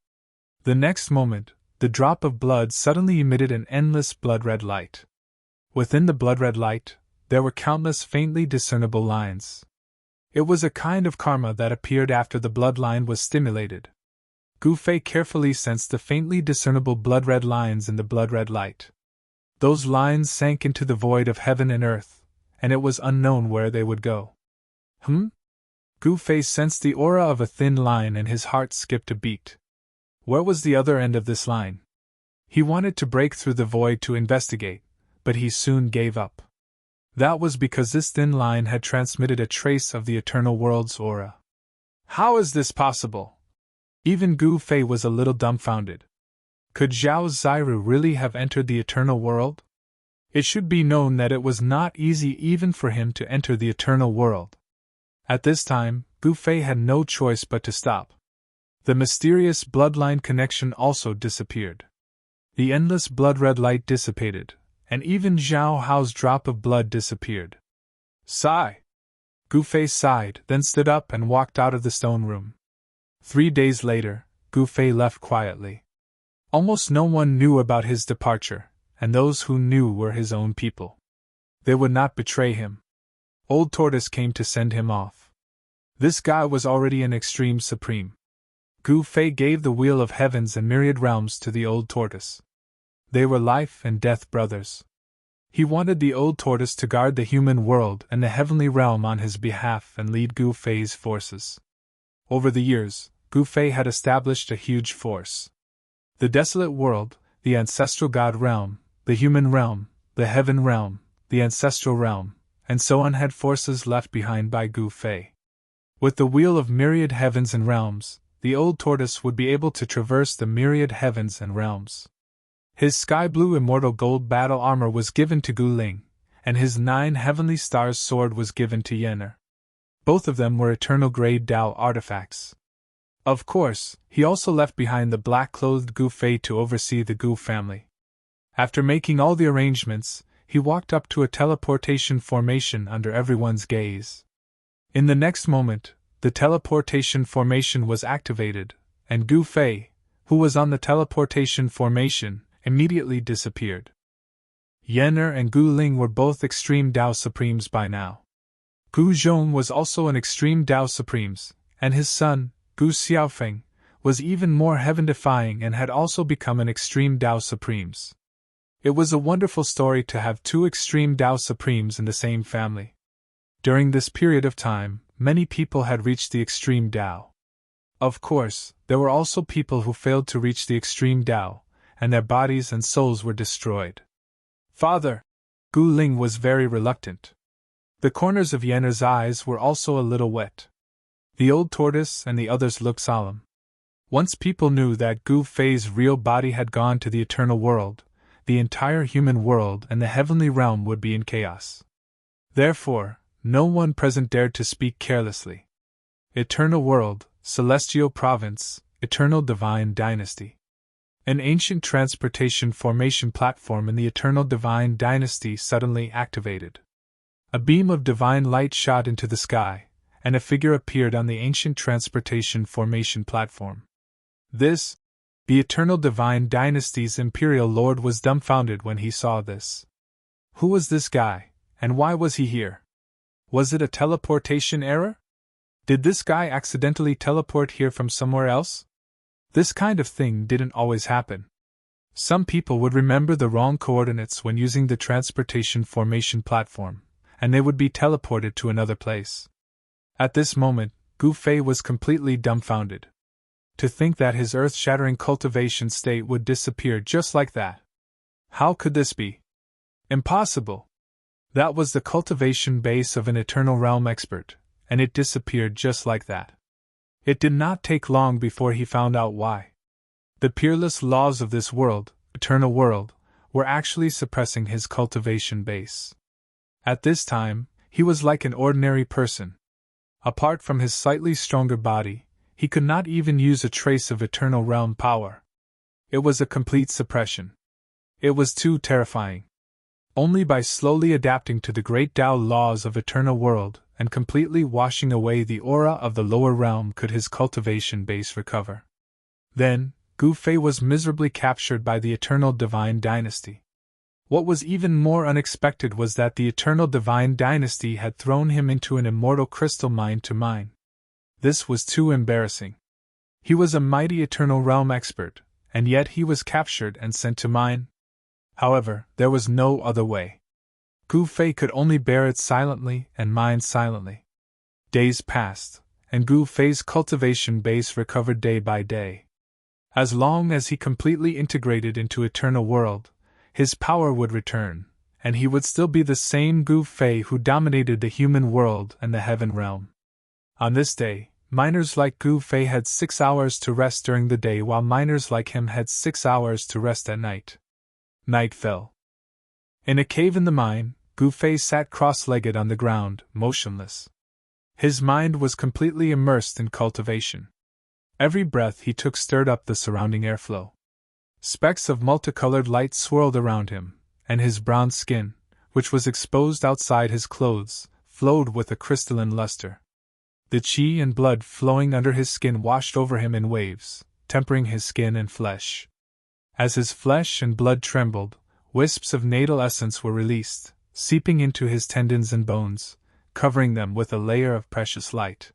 The next moment, the drop of blood suddenly emitted an endless blood-red light. Within the blood-red light, there were countless faintly discernible lines. It was a kind of karma that appeared after the bloodline was stimulated. Gu Fei carefully sensed the faintly discernible blood-red lines in the blood-red light. Those lines sank into the void of heaven and earth, and it was unknown where they would go. Gu Fei sensed the aura of a thin line and his heart skipped a beat. Where was the other end of this line? He wanted to break through the void to investigate, but he soon gave up. That was because this thin line had transmitted a trace of the eternal world's aura. How is this possible? Even Gu Fei was a little dumbfounded. Could Zhao Ziru really have entered the eternal world? It should be known that it was not easy even for him to enter the eternal world. At this time, Gu Fei had no choice but to stop. The mysterious bloodline connection also disappeared. The endless blood-red light dissipated, and even Zhao Hao's drop of blood disappeared. Sigh! Gu Fei sighed, then stood up and walked out of the stone room. 3 days later, Gu Fei left quietly. Almost no one knew about his departure, and those who knew were his own people. They would not betray him. Old Tortoise came to send him off. This guy was already an extreme supreme. Gu Fei gave the Wheel of Heavens and Myriad Realms to the Old Tortoise. They were life and death brothers. He wanted the Old Tortoise to guard the human world and the heavenly realm on his behalf and lead Gu Fei's forces. Over the years, Gu Fei had established a huge force. The desolate world, the ancestral god realm, the human realm, the heaven realm, the ancestral realm, and so on had forces left behind by Gu Fei. With the Wheel of Myriad Heavens and Realms, the Old Tortoise would be able to traverse the myriad heavens and realms. His sky-blue immortal gold battle armor was given to Gu Ling, and his 9 heavenly stars sword was given to Yener. Both of them were eternal grade Dao artifacts. Of course, he also left behind the black-clothed Gu Fei to oversee the Gu family. After making all the arrangements, he walked up to a teleportation formation under everyone's gaze. In the next moment, the teleportation formation was activated, and Gu Fei, who was on the teleportation formation, immediately disappeared. Yener and Gu Ling were both extreme Dao Supremes by now. Gu Zhong was also an extreme Dao Supremes, and his son, Gu Xiaofeng, was even more heaven-defying and had also become an extreme Dao Supremes. It was a wonderful story to have 2 extreme Dao Supremes in the same family. During this period of time, many people had reached the extreme Dao. Of course, there were also people who failed to reach the extreme Dao, and their bodies and souls were destroyed. Father! Gu Ling was very reluctant. The corners of Yener's eyes were also a little wet. The Old Tortoise and the others looked solemn. Once people knew that Gu Fei's real body had gone to the eternal world, the entire human world and the heavenly realm would be in chaos. Therefore, no one present dared to speak carelessly. Eternal world, celestial province, eternal divine dynasty. An ancient transportation formation platform in the eternal divine dynasty suddenly activated. A beam of divine light shot into the sky, and a figure appeared on the ancient transportation formation platform. The eternal divine dynasty's imperial lord was dumbfounded when he saw this. Who was this guy, and why was he here? Was it a teleportation error? Did this guy accidentally teleport here from somewhere else? This kind of thing didn't always happen. Some people would remember the wrong coordinates when using the transportation formation platform, and they would be teleported to another place. At this moment, Gu Fei was completely dumbfounded. To think that his earth-shattering cultivation state would disappear just like that. How could this be? Impossible! That was the cultivation base of an eternal realm expert, and it disappeared just like that. It did not take long before he found out why. The peerless laws of this world, eternal world, were actually suppressing his cultivation base. At this time, he was like an ordinary person. Apart from his slightly stronger body, he could not even use a trace of eternal realm power. It was a complete suppression. It was too terrifying. Only by slowly adapting to the great Tao laws of eternal world and completely washing away the aura of the lower realm could his cultivation base recover. Then, Gu Fei was miserably captured by the Eternal Divine Dynasty. What was even more unexpected was that the Eternal Divine Dynasty had thrown him into an immortal crystal mine to mine. This was too embarrassing. He was a mighty Eternal Realm expert, and yet he was captured and sent to mine. However, there was no other way. Gu Fei could only bear it silently and mine silently. Days passed, and Gu Fei's cultivation base recovered day by day. As long as he completely integrated into Eternal World, his power would return, and he would still be the same Gu Fei who dominated the human world and the heaven realm. On this day, miners like Gu Fei had 6 hours to rest during the day, while miners like him had 6 hours to rest at night. Night fell. In a cave in the mine, Gu Fei sat cross-legged on the ground, motionless. His mind was completely immersed in cultivation. Every breath he took stirred up the surrounding airflow. Specks of multicolored light swirled around him, and his brown skin, which was exposed outside his clothes, flowed with a crystalline luster. The qi and blood flowing under his skin washed over him in waves, tempering his skin and flesh. As his flesh and blood trembled, wisps of natal essence were released, seeping into his tendons and bones, covering them with a layer of precious light.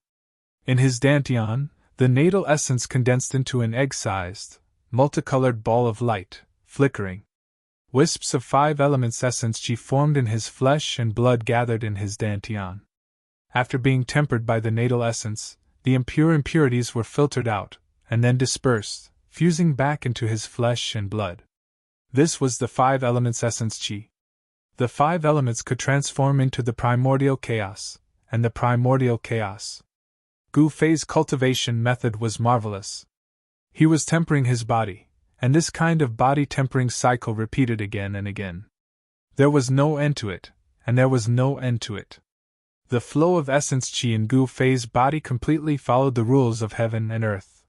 In his dantian, the natal essence condensed into an egg-sized, multicolored ball of light, flickering. Wisps of 5 elements essence qi formed in his flesh and blood gathered in his dantian. After being tempered by the natal essence, the impure impurities were filtered out, and then dispersed, fusing back into his flesh and blood. This was the 5 elements essence qi. The 5 elements could transform into the primordial chaos, and the primordial chaos. Gu Fei's cultivation method was marvelous. He was tempering his body, and this kind of body tempering cycle repeated again and again. There was no end to it, and there was no end to it. The flow of essence qi in Gu Fei's body completely followed the rules of heaven and earth.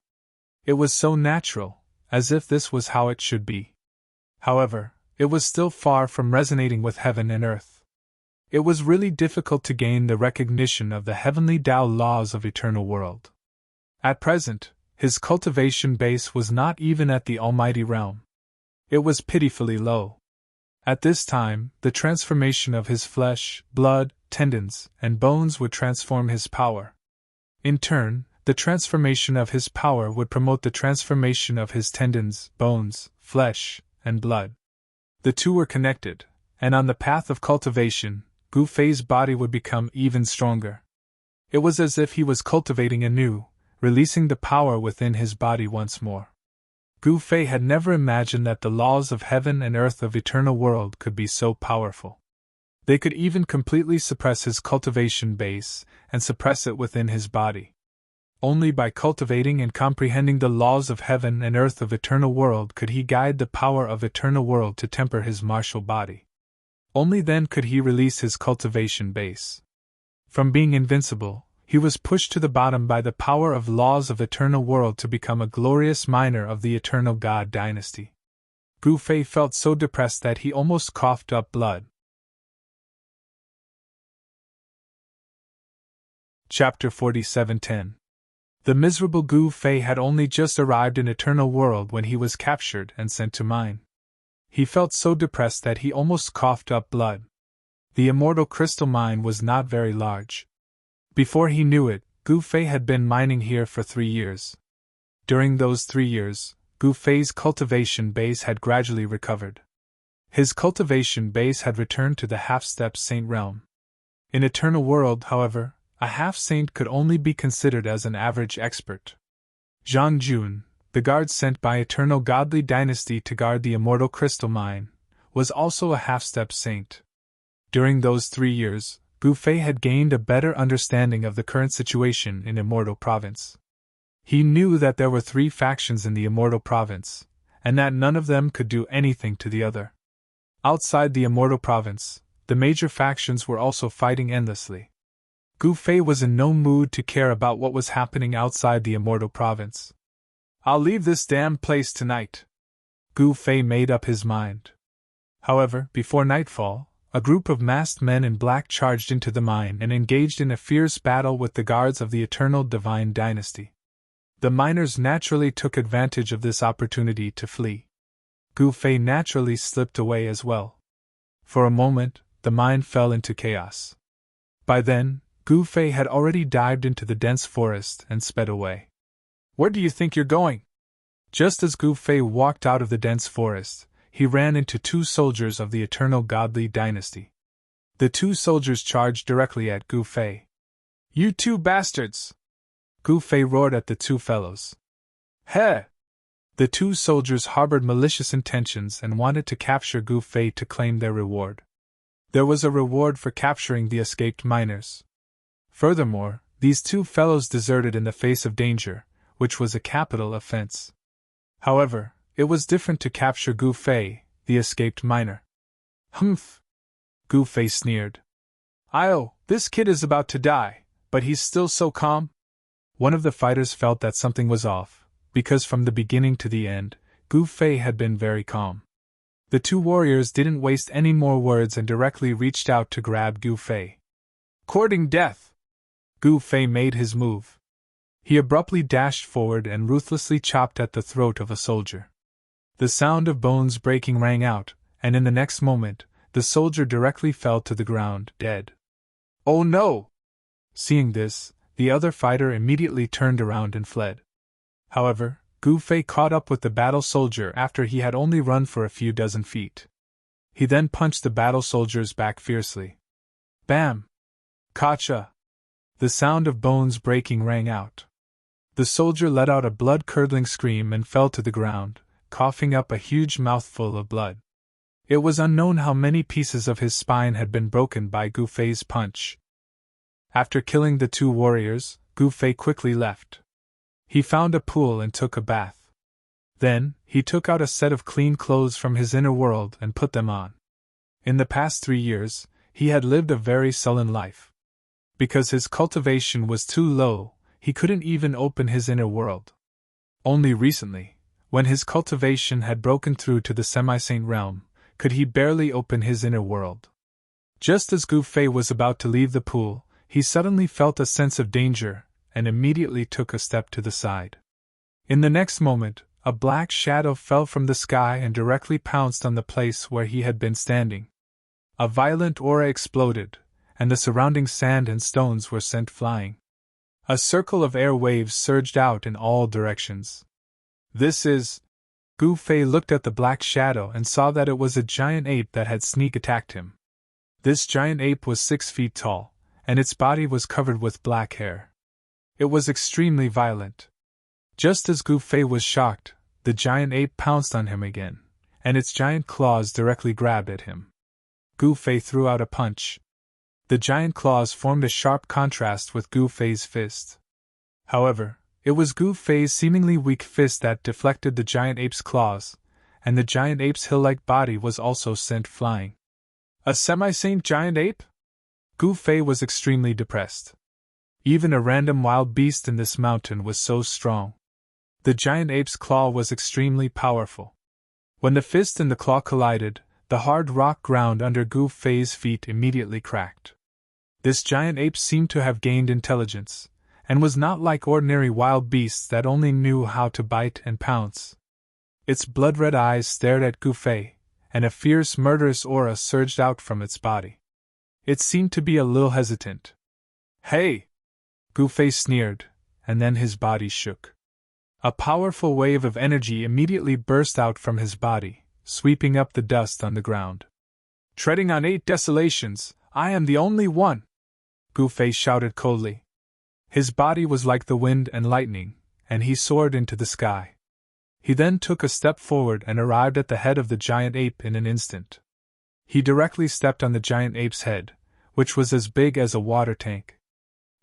It was so natural, as if this was how it should be. However, it was still far from resonating with heaven and earth. It was really difficult to gain the recognition of the heavenly Tao laws of Eternal World. At present, his cultivation base was not even at the Almighty Realm. It was pitifully low. At this time, the transformation of his flesh, blood, tendons, and bones would transform his power. In turn, the transformation of his power would promote the transformation of his tendons, bones, flesh, and blood. The two were connected, and on the path of cultivation, Gu Fei's body would become even stronger. It was as if he was cultivating anew, releasing the power within his body once more. Gu Fei had never imagined that the laws of heaven and earth of Eternal World could be so powerful. They could even completely suppress his cultivation base and suppress it within his body. Only by cultivating and comprehending the laws of heaven and earth of Eternal World could he guide the power of Eternal World to temper his martial body. Only then could he release his cultivation base. From being invincible, he was pushed to the bottom by the power of laws of Eternal World to become a glorious miner of the Eternal God Dynasty. Gu Fei felt so depressed that he almost coughed up blood. Chapter 47:10. The miserable Gu Fei had only just arrived in Eternal World when he was captured and sent to mine. He felt so depressed that he almost coughed up blood. The immortal crystal mine was not very large. Before he knew it, Gu Fei had been mining here for 3 years. During those 3 years, Gu Fei's cultivation base had gradually recovered. His cultivation base had returned to the half-step saint realm. In Eternal World, however, a half-saint could only be considered as an average expert. Zhang Jun, the guard sent by Eternal Godly Dynasty to guard the immortal crystal mine, was also a half-step saint. During those 3 years, Gu Fei had gained a better understanding of the current situation in Immortal Province. He knew that there were 3 factions in the Immortal Province, and that none of them could do anything to the other. Outside the Immortal Province, the major factions were also fighting endlessly. Gu Fei was in no mood to care about what was happening outside the Immortal Province. "I'll leave this damned place tonight," Gu Fei made up his mind. However, before nightfall, a group of masked men in black charged into the mine and engaged in a fierce battle with the guards of the Eternal Divine Dynasty. The miners naturally took advantage of this opportunity to flee. Gu Fei naturally slipped away as well. For a moment, the mine fell into chaos. By then, Gu Fei had already dived into the dense forest and sped away. "Where do you think you're going?" Just as Gu Fei walked out of the dense forest, he ran into two soldiers of the Eternal Godly Dynasty. The two soldiers charged directly at Gu Fei. "You two bastards!" Gu Fei roared at the two fellows. "Heh!" The two soldiers harbored malicious intentions and wanted to capture Gu Fei to claim their reward. There was a reward for capturing the escaped miners. Furthermore, these two fellows deserted in the face of danger, which was a capital offense. However, it was different to capture Gu Fei, the escaped miner. "Humph!" Gu Fei sneered. This kid is about to die, but he's still so calm." One of the fighters felt that something was off, because from the beginning to the end, Gu Fei had been very calm. The two warriors didn't waste any more words and directly reached out to grab Gu Fei. Courting death! Gu Fei made his move. He abruptly dashed forward and ruthlessly chopped at the throat of a soldier. The sound of bones breaking rang out, and in the next moment, the soldier directly fell to the ground, dead. "Oh no!" Seeing this, the other fighter immediately turned around and fled. However, Gu Fei caught up with the battle soldier after he had only run for a few dozen feet. He then punched the battle soldier's back fiercely. Bam! Kacha! The sound of bones breaking rang out. The soldier let out a blood-curdling scream and fell to the ground, coughing up a huge mouthful of blood. It was unknown how many pieces of his spine had been broken by Gu Fei's punch. After killing the two warriors, Gu Fei quickly left. He found a pool and took a bath. Then, he took out a set of clean clothes from his inner world and put them on. In the past 3 years, he had lived a very sullen life. Because his cultivation was too low, he couldn't even open his inner world. Only recently, when his cultivation had broken through to the semi-saint realm, could he barely open his inner world. Just as Gu Fei was about to leave the pool, he suddenly felt a sense of danger, and immediately took a step to the side. In the next moment, a black shadow fell from the sky and directly pounced on the place where he had been standing. A violent aura exploded, and the surrounding sand and stones were sent flying. A circle of air waves surged out in all directions. "This is..." Gu Fei looked at the black shadow and saw that it was a giant ape that had sneak attacked him. This giant ape was 6 feet tall, and its body was covered with black hair. It was extremely violent. Just as Gu Fei was shocked, the giant ape pounced on him again, and its giant claws directly grabbed at him. Gu Fei threw out a punch. The giant claws formed a sharp contrast with Gu Fei's fist. However, it was Gu Fei's seemingly weak fist that deflected the giant ape's claws, and the giant ape's hill-like body was also sent flying. A semi-saint giant ape? Gu Fei was extremely depressed. Even a random wild beast in this mountain was so strong. The giant ape's claw was extremely powerful. When the fist and the claw collided, the hard rock ground under Gu Fei's feet immediately cracked. This giant ape seemed to have gained intelligence, and was not like ordinary wild beasts that only knew how to bite and pounce. Its blood-red eyes stared at Gu Fei, and a fierce murderous aura surged out from its body. It seemed to be a little hesitant. "Hey!" Gu Fei sneered, and then his body shook. A powerful wave of energy immediately burst out from his body, sweeping up the dust on the ground. "Treading on 8 desolations, I am the only one!" Gu Fei shouted coldly. His body was like the wind and lightning, and he soared into the sky. He then took a step forward and arrived at the head of the giant ape in an instant. He directly stepped on the giant ape's head, which was as big as a water tank.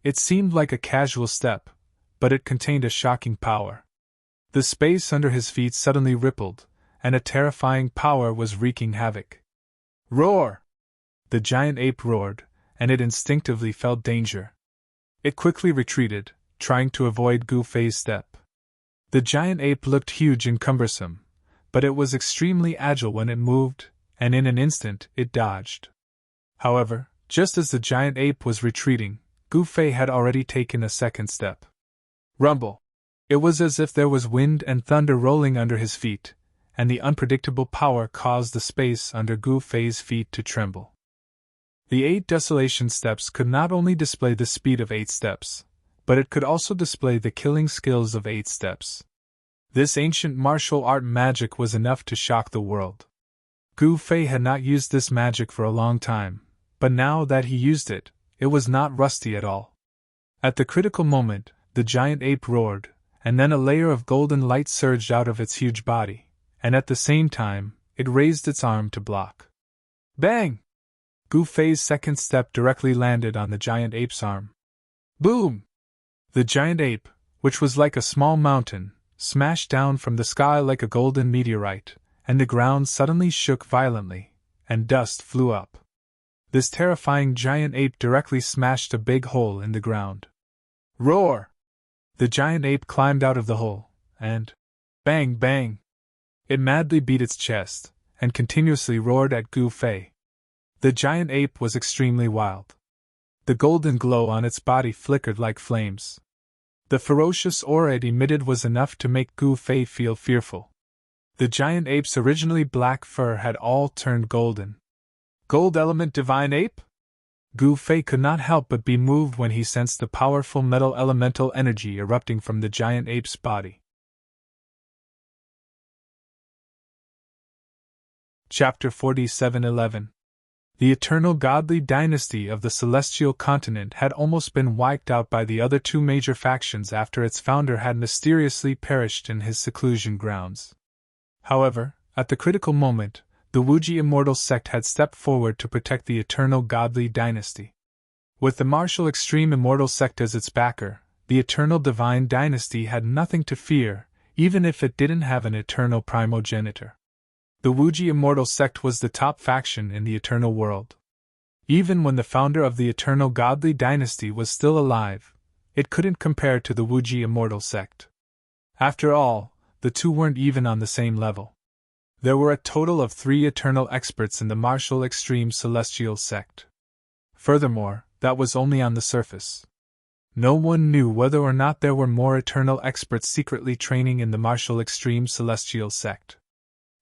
It seemed like a casual step, but it contained a shocking power. The space under his feet suddenly rippled, and a terrifying power was wreaking havoc. "Roar!" The giant ape roared, and it instinctively felt danger. It quickly retreated, trying to avoid Gu Fei's step. The giant ape looked huge and cumbersome, but it was extremely agile when it moved, and in an instant it dodged. However, just as the giant ape was retreating, Gu Fei had already taken a second step. Rumble! It was as if there was wind and thunder rolling under his feet, and the unpredictable power caused the space under Gu Fei's feet to tremble. The 8 desolation steps could not only display the speed of 8 steps, but it could also display the killing skills of 8 steps. This ancient martial art magic was enough to shock the world. Gu Fei had not used this magic for a long time, but now that he used it, it was not rusty at all. At the critical moment, the giant ape roared, and then a layer of golden light surged out of its huge body, and at the same time, it raised its arm to block. Bang! Gu Fei's second step directly landed on the giant ape's arm. Boom! The giant ape, which was like a small mountain, smashed down from the sky like a golden meteorite, and the ground suddenly shook violently, and dust flew up. This terrifying giant ape directly smashed a big hole in the ground. Roar! The giant ape climbed out of the hole, and bang, bang! It madly beat its chest, and continuously roared at Gu Fei. The giant ape was extremely wild. The golden glow on its body flickered like flames. The ferocious aura it emitted was enough to make Gu Fei feel fearful. The giant ape's originally black fur had all turned golden. Gold element divine ape? Gu Fei could not help but be moved when he sensed the powerful metal elemental energy erupting from the giant ape's body. Chapter 47:11. The eternal godly dynasty of the celestial continent had almost been wiped out by the other 2 major factions after its founder had mysteriously perished in his seclusion grounds. However, at the critical moment, the Wuji immortal sect had stepped forward to protect the eternal godly dynasty. With the martial extreme immortal sect as its backer, the eternal divine dynasty had nothing to fear, even if it didn't have an eternal primogenitor. The Wuji immortal sect was the top faction in the eternal world. Even when the founder of the eternal godly dynasty was still alive, it couldn't compare to the Wuji immortal sect. After all, the two weren't even on the same level. There were a total of 3 eternal experts in the martial extreme celestial sect. Furthermore, that was only on the surface. No one knew whether or not there were more eternal experts secretly training in the martial extreme celestial sect.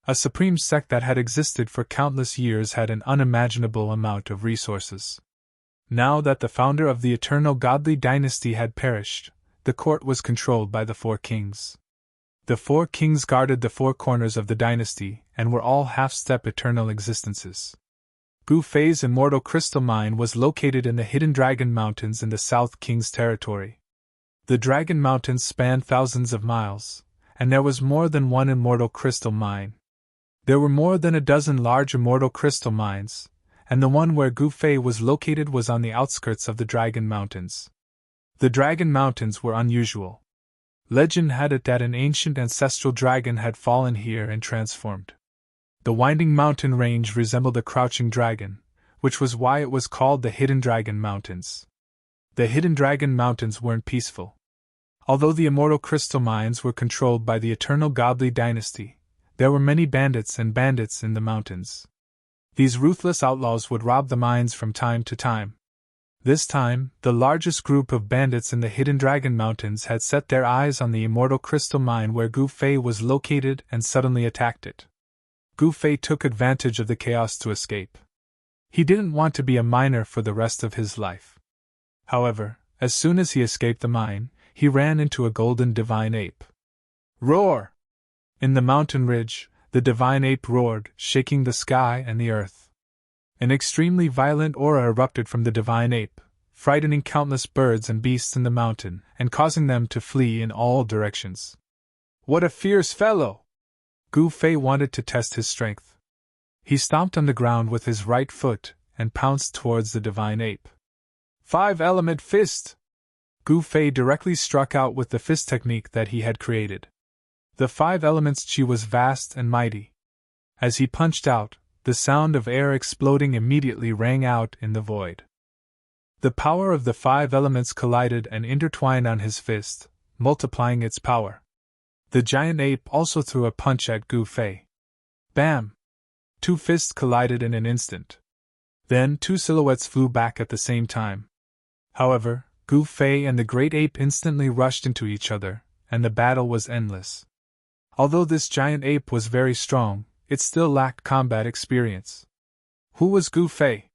A supreme sect that had existed for countless years had an unimaginable amount of resources. Now that the founder of the eternal godly dynasty had perished, the court was controlled by the 4 kings. The 4 kings guarded the 4 corners of the dynasty and were all half-step eternal existences. Gu Fei's immortal crystal mine was located in the hidden Dragon Mountains in the South King's territory. The Dragon Mountains spanned thousands of miles, and there was more than one immortal crystal mine. There were more than a dozen large immortal crystal mines, and the one where Gu Fei was located was on the outskirts of the Dragon Mountains. The Dragon Mountains were unusual. Legend had it that an ancient ancestral dragon had fallen here and transformed. The winding mountain range resembled a crouching dragon, which was why it was called the Hidden Dragon Mountains. The Hidden Dragon Mountains weren't peaceful. Although the immortal crystal mines were controlled by the eternal godly dynasty, there were many bandits in the mountains. These ruthless outlaws would rob the mines from time to time. This time, the largest group of bandits in the Hidden Dragon Mountains had set their eyes on the immortal crystal mine where Gu Fei was located and suddenly attacked it. Gu Fei took advantage of the chaos to escape. He didn't want to be a miner for the rest of his life. However, as soon as he escaped the mine, he ran into a golden divine ape. Roar! In the mountain ridge, the divine ape roared, shaking the sky and the earth. An extremely violent aura erupted from the divine ape, frightening countless birds and beasts in the mountain, and causing them to flee in all directions. What a fierce fellow! Gu Fei wanted to test his strength. He stomped on the ground with his right foot, and pounced towards the divine ape. 5-element fist! Gu Fei directly struck out with the fist technique that he had created. The 5 elements chi was vast and mighty. As he punched out, the sound of air exploding immediately rang out in the void. The power of the 5 elements collided and intertwined on his fist, multiplying its power. The giant ape also threw a punch at Gu Fei. Bam! 2 fists collided in an instant. Then 2 silhouettes flew back at the same time. However, Gu Fei and the great ape instantly rushed into each other, and the battle was endless. Although this giant ape was very strong, it still lacked combat experience. Who was Gu Fei?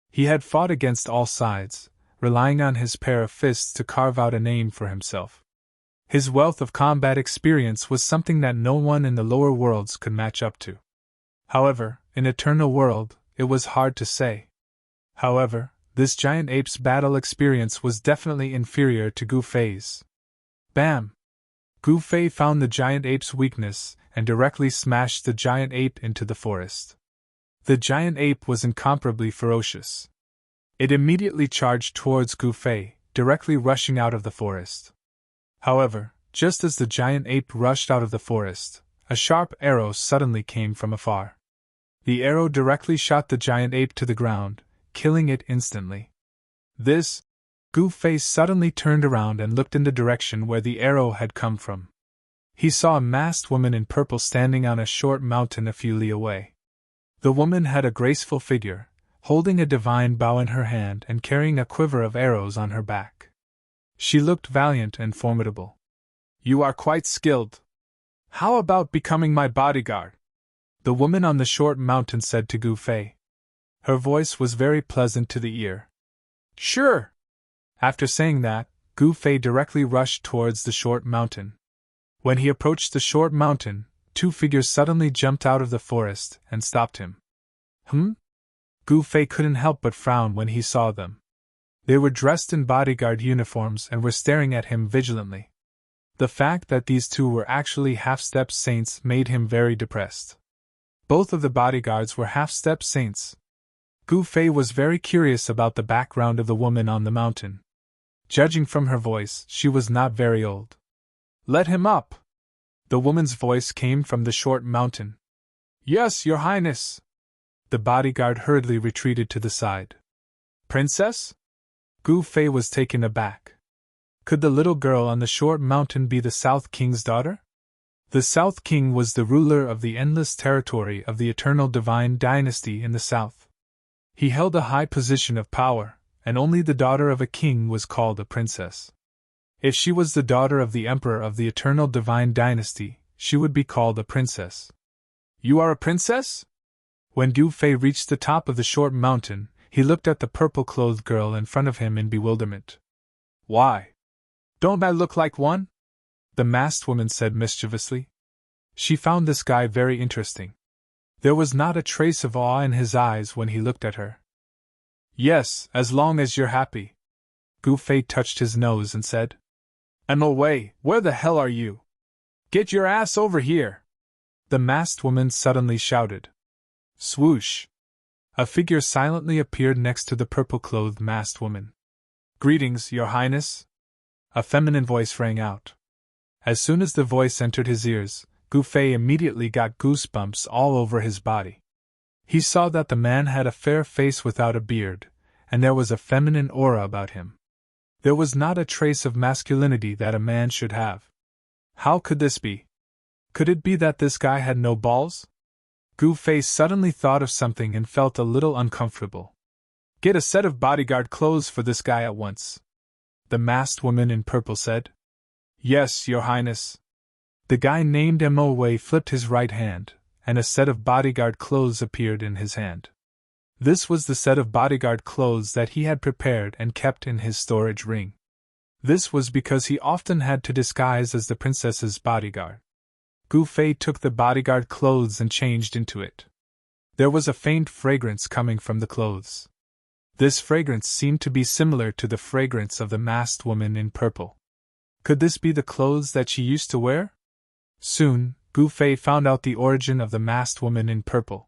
He had fought against all sides, relying on his pair of fists to carve out a name for himself. His wealth of combat experience was something that no one in the lower worlds could match up to. However, in Eternal World, it was hard to say. However, this giant ape's battle experience was definitely inferior to Gu Fei's. Bam! Gu Fei found the giant ape's weakness and directly smashed the giant ape into the forest. The giant ape was incomparably ferocious. It immediately charged towards Gu Fei, directly rushing out of the forest. However, just as the giant ape rushed out of the forest, a sharp arrow suddenly came from afar. The arrow directly shot the giant ape to the ground, killing it instantly. Gu Fei suddenly turned around and looked in the direction where the arrow had come from. He saw a masked woman in purple standing on a short mountain a few li away. The woman had a graceful figure, holding a divine bow in her hand and carrying a quiver of arrows on her back. She looked valiant and formidable. "You are quite skilled. How about becoming my bodyguard?" the woman on the short mountain said to Gu Fei. Her voice was very pleasant to the ear. "Sure!" After saying that, Gu Fei directly rushed towards the short mountain. When he approached the short mountain, 2 figures suddenly jumped out of the forest and stopped him. Gu Fei couldn't help but frown when he saw them. They were dressed in bodyguard uniforms and were staring at him vigilantly. The fact that these 2 were actually half-step saints made him very depressed. Both of the bodyguards were half-step saints. Gu Fei was very curious about the background of the woman on the mountain. Judging from her voice, she was not very old. "Let him up!" The woman's voice came from the short mountain. "Yes, Your Highness!" The bodyguard hurriedly retreated to the side. "Princess?" Gu Fei was taken aback. Could the little girl on the short mountain be the South King's daughter? The South King was the ruler of the endless territory of the Eternal Divine Dynasty in the South. He held a high position of power, and only the daughter of a king was called a princess. If she was the daughter of the Emperor of the Eternal Divine Dynasty, she would be called a princess. "You are a princess?" When Gu Fei reached the top of the short mountain, he looked at the purple-clothed girl in front of him in bewilderment. "Why? Don't I look like one?" the masked woman said mischievously. She found this guy very interesting. There was not a trace of awe in his eyes when he looked at her. "Yes, as long as you're happy." Gu Fei touched his nose and said. "And away, where the hell are you? Get your ass over here!" the masked woman suddenly shouted. Swoosh! A figure silently appeared next to the purple-clothed masked woman. "Greetings, Your Highness!" a feminine voice rang out. As soon as the voice entered his ears, Gu Fei immediately got goosebumps all over his body. He saw that the man had a fair face without a beard, and there was a feminine aura about him. There was not a trace of masculinity that a man should have. How could this be? Could it be that this guy had no balls? Gu Fei suddenly thought of something and felt a little uncomfortable. "Get a set of bodyguard clothes for this guy at once," the masked woman in purple said. "Yes, Your Highness." The guy named Mo Wei flipped his right hand, and a set of bodyguard clothes appeared in his hand. This was the set of bodyguard clothes that he had prepared and kept in his storage ring. This was because he often had to disguise as the princess's bodyguard. Gu Fei took the bodyguard clothes and changed into it. There was a faint fragrance coming from the clothes. This fragrance seemed to be similar to the fragrance of the masked woman in purple. Could this be the clothes that she used to wear? Soon, Gu Fei found out the origin of the masked woman in purple.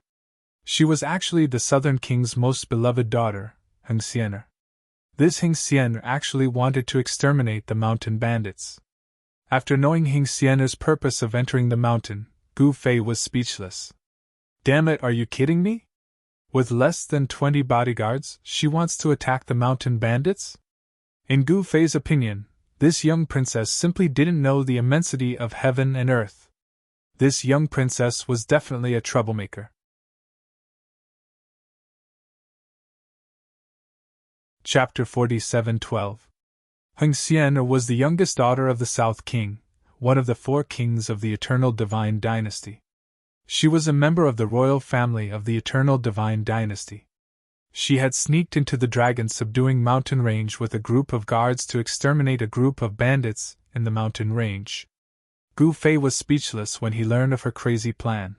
She was actually the Southern King's most beloved daughter, Heng Xian'er. This Heng Xian'er actually wanted to exterminate the mountain bandits. After knowing Heng Xian'er's purpose of entering the mountain, Gu Fei was speechless. "Damn it, are you kidding me? With less than 20 bodyguards, she wants to attack the mountain bandits?" In Gu Fei's opinion, this young princess simply didn't know the immensity of heaven and earth. This young princess was definitely a troublemaker. Chapter 47:12. Heng Xian'er was the youngest daughter of the South King, one of the 4 kings of the Eternal Divine Dynasty. She was a member of the royal family of the Eternal Divine Dynasty. She had sneaked into the dragon subduing mountain range with a group of guards to exterminate a group of bandits in the mountain range. Gu Fei was speechless when he learned of her crazy plan.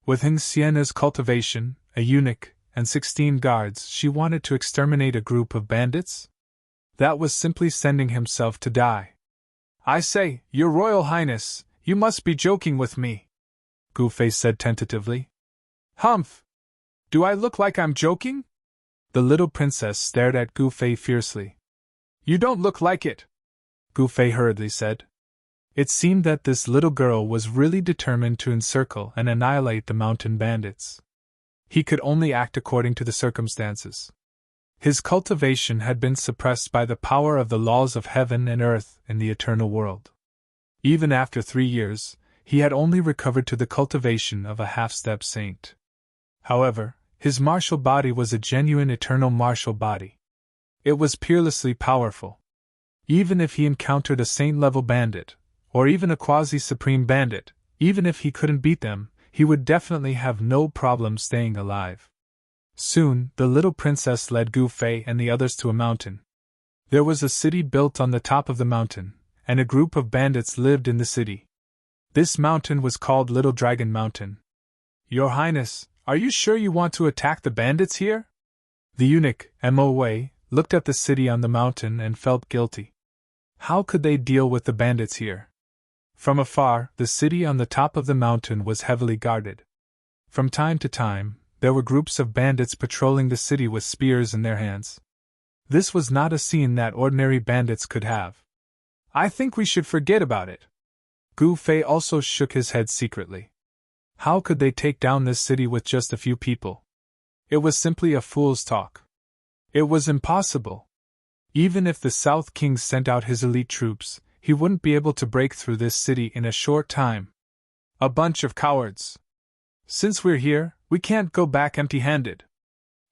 With Heng Xian'er's cultivation, a eunuch, and 16 guards, she wanted to exterminate a group of bandits? That was simply sending himself to die. "I say, Your Royal Highness, you must be joking with me," Gu Fei said tentatively. "Humph! Do I look like I'm joking?" The little princess stared at Gu Fei fiercely. "You don't look like it," Gu Fei hurriedly said. It seemed that this little girl was really determined to encircle and annihilate the mountain bandits. He could only act according to the circumstances. His cultivation had been suppressed by the power of the laws of heaven and earth in the eternal world. Even after 3 years, he had only recovered to the cultivation of a half-step saint. However, his martial body was a genuine eternal martial body. It was peerlessly powerful. Even if he encountered a saint-level bandit, or even a quasi-supreme bandit, even if he couldn't beat them, he would definitely have no problem staying alive. Soon, the little princess led Gu Fei and the others to a mountain. There was a city built on the top of the mountain, and a group of bandits lived in the city. This mountain was called Little Dragon Mountain. "Your Highness, are you sure you want to attack the bandits here?" The eunuch, Mo Wei, looked at the city on the mountain and felt guilty. How could they deal with the bandits here? From afar, the city on the top of the mountain was heavily guarded. From time to time, there were groups of bandits patrolling the city with spears in their hands. This was not a scene that ordinary bandits could have. "I think we should forget about it." Gu Fei also shook his head secretly. How could they take down this city with just a few people? It was simply a fool's talk. It was impossible. Even if the South King sent out his elite troops, he wouldn't be able to break through this city in a short time. "A bunch of cowards. Since we're here, we can't go back empty-handed."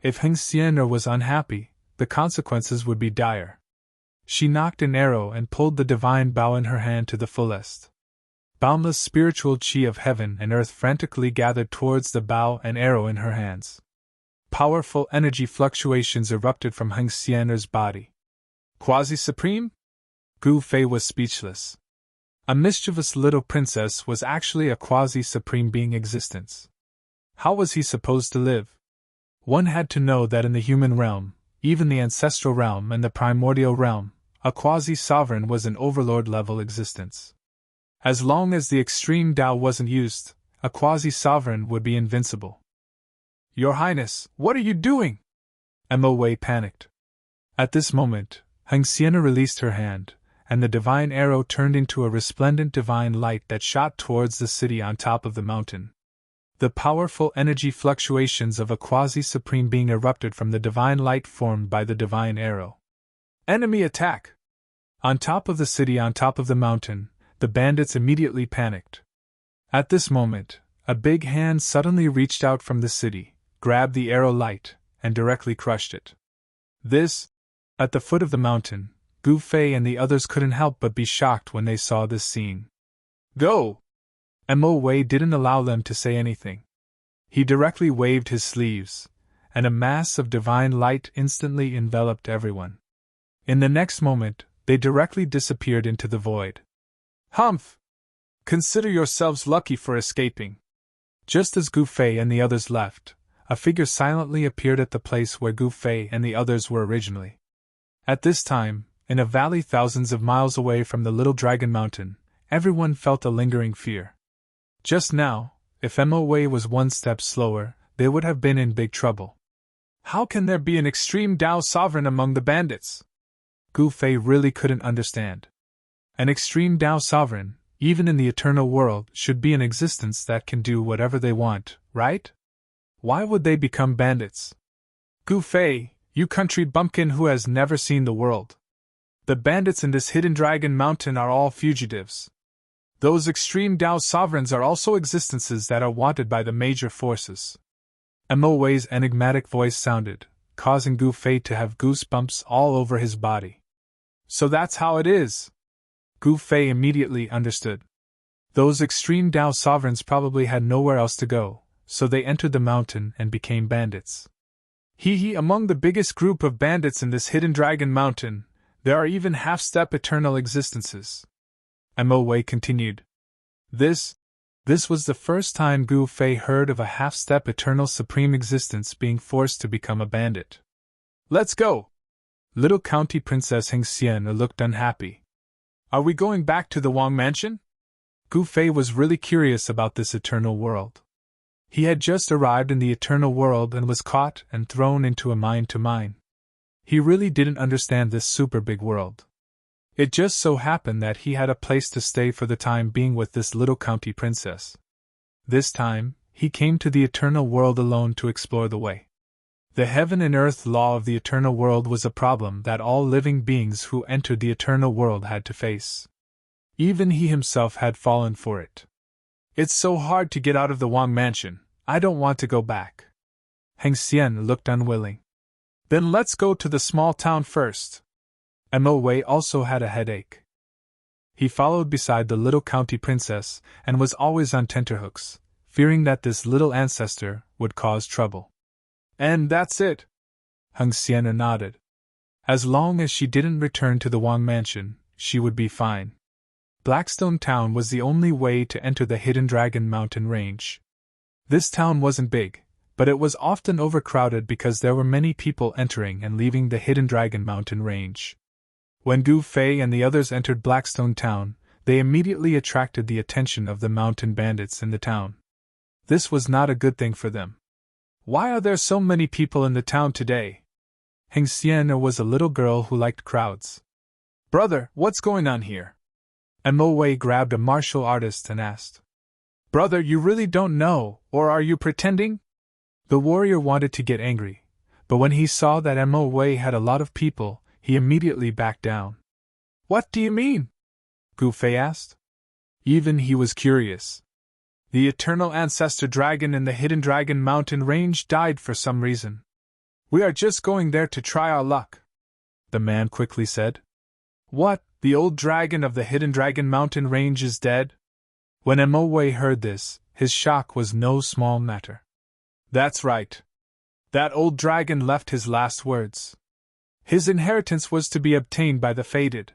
If Heng Xian'er was unhappy, the consequences would be dire. She knocked an arrow and pulled the divine bow in her hand to the fullest. Boundless spiritual chi of heaven and earth frantically gathered towards the bow and arrow in her hands. Powerful energy fluctuations erupted from Heng Xian'er's body. Quasi-supreme? Gu Fei was speechless. A mischievous little princess was actually a quasi-supreme being existence. How was he supposed to live? One had to know that in the human realm, even the ancestral realm and the primordial realm, a quasi-sovereign was an overlord-level existence. As long as the extreme Tao wasn't used, a quasi-sovereign would be invincible. "Your Highness, what are you doing?" Mo Wei panicked. At this moment, Heng Xian'er released her hand, and the divine arrow turned into a resplendent divine light that shot towards the city on top of the mountain. The powerful energy fluctuations of a quasi-supreme being erupted from the divine light formed by the divine arrow. Enemy attack! On top of the city, on top of the mountain, the bandits immediately panicked. At this moment, a big hand suddenly reached out from the city, grabbed the arrow light, and directly crushed it. At the foot of the mountain, Gu Fei and the others couldn't help but be shocked when they saw this scene. "Go!" Mo Wei didn't allow them to say anything. He directly waved his sleeves, and a mass of divine light instantly enveloped everyone. In the next moment, they directly disappeared into the void. "Humph! Consider yourselves lucky for escaping." Just as Gu Fei and the others left, a figure silently appeared at the place where Gu Fei and the others were originally. At this time, in a valley thousands of miles away from the Little Dragon Mountain, everyone felt a lingering fear. Just now, if Mo Wei was one step slower, they would have been in big trouble. How can there be an extreme Tao sovereign among the bandits? Gu Fei really couldn't understand. An extreme Tao sovereign, even in the eternal world, should be an existence that can do whatever they want, right? Why would they become bandits? Gu Fei, you country bumpkin who has never seen the world. The bandits in this hidden dragon mountain are all fugitives. Those extreme Tao sovereigns are also existences that are wanted by the major forces. Mo Wei's enigmatic voice sounded, causing Gu Fei to have goosebumps all over his body. So that's how it is! Gu Fei immediately understood. Those extreme Dao sovereigns probably had nowhere else to go, so they entered the mountain and became bandits. Among the biggest group of bandits in this hidden dragon mountain, there are even half-step eternal existences. Mo Wei continued. This was the first time Gu Fei heard of a half-step eternal supreme existence being forced to become a bandit. Let's go! Little County Princess Hengxian looked unhappy. Are we going back to the Wang Mansion? Gu Fei was really curious about this eternal world. He had just arrived in the eternal world and was caught and thrown into a mine-to-mine. He really didn't understand this super big world. It just so happened that he had a place to stay for the time being with this little county princess. This time, he came to the eternal world alone to explore the way. The heaven and earth law of the eternal world was a problem that all living beings who entered the eternal world had to face. Even he himself had fallen for it. It's so hard to get out of the Wang Mansion, I don't want to go back. Hengxian looked unwilling. Then let's go to the small town first. Mo Wei also had a headache. He followed beside the little county princess and was always on tenterhooks, fearing that this little ancestor would cause trouble. And that's it. Hengxian nodded. As long as she didn't return to the Wang Mansion, she would be fine. Blackstone Town was the only way to enter the Hidden Dragon Mountain Range. This town wasn't big, but it was often overcrowded because there were many people entering and leaving the Hidden Dragon Mountain Range. When Gu Fei and the others entered Blackstone Town, they immediately attracted the attention of the mountain bandits in the town. This was not a good thing for them. Why are there so many people in the town today? Hengxian was a little girl who liked crowds. Brother, what's going on here? Mo Wei grabbed a martial artist and asked. Brother, you really don't know, or are you pretending? The warrior wanted to get angry, but when he saw that Mo Wei had a lot of people, he immediately backed down. What do you mean? Gu Fei asked. Even he was curious. The eternal ancestor dragon in the Hidden Dragon Mountain Range died for some reason. We are just going there to try our luck, the man quickly said. What, the old dragon of the Hidden Dragon Mountain Range is dead? When Mo Wei heard this, his shock was no small matter. That's right. That old dragon left his last words. His inheritance was to be obtained by the fated.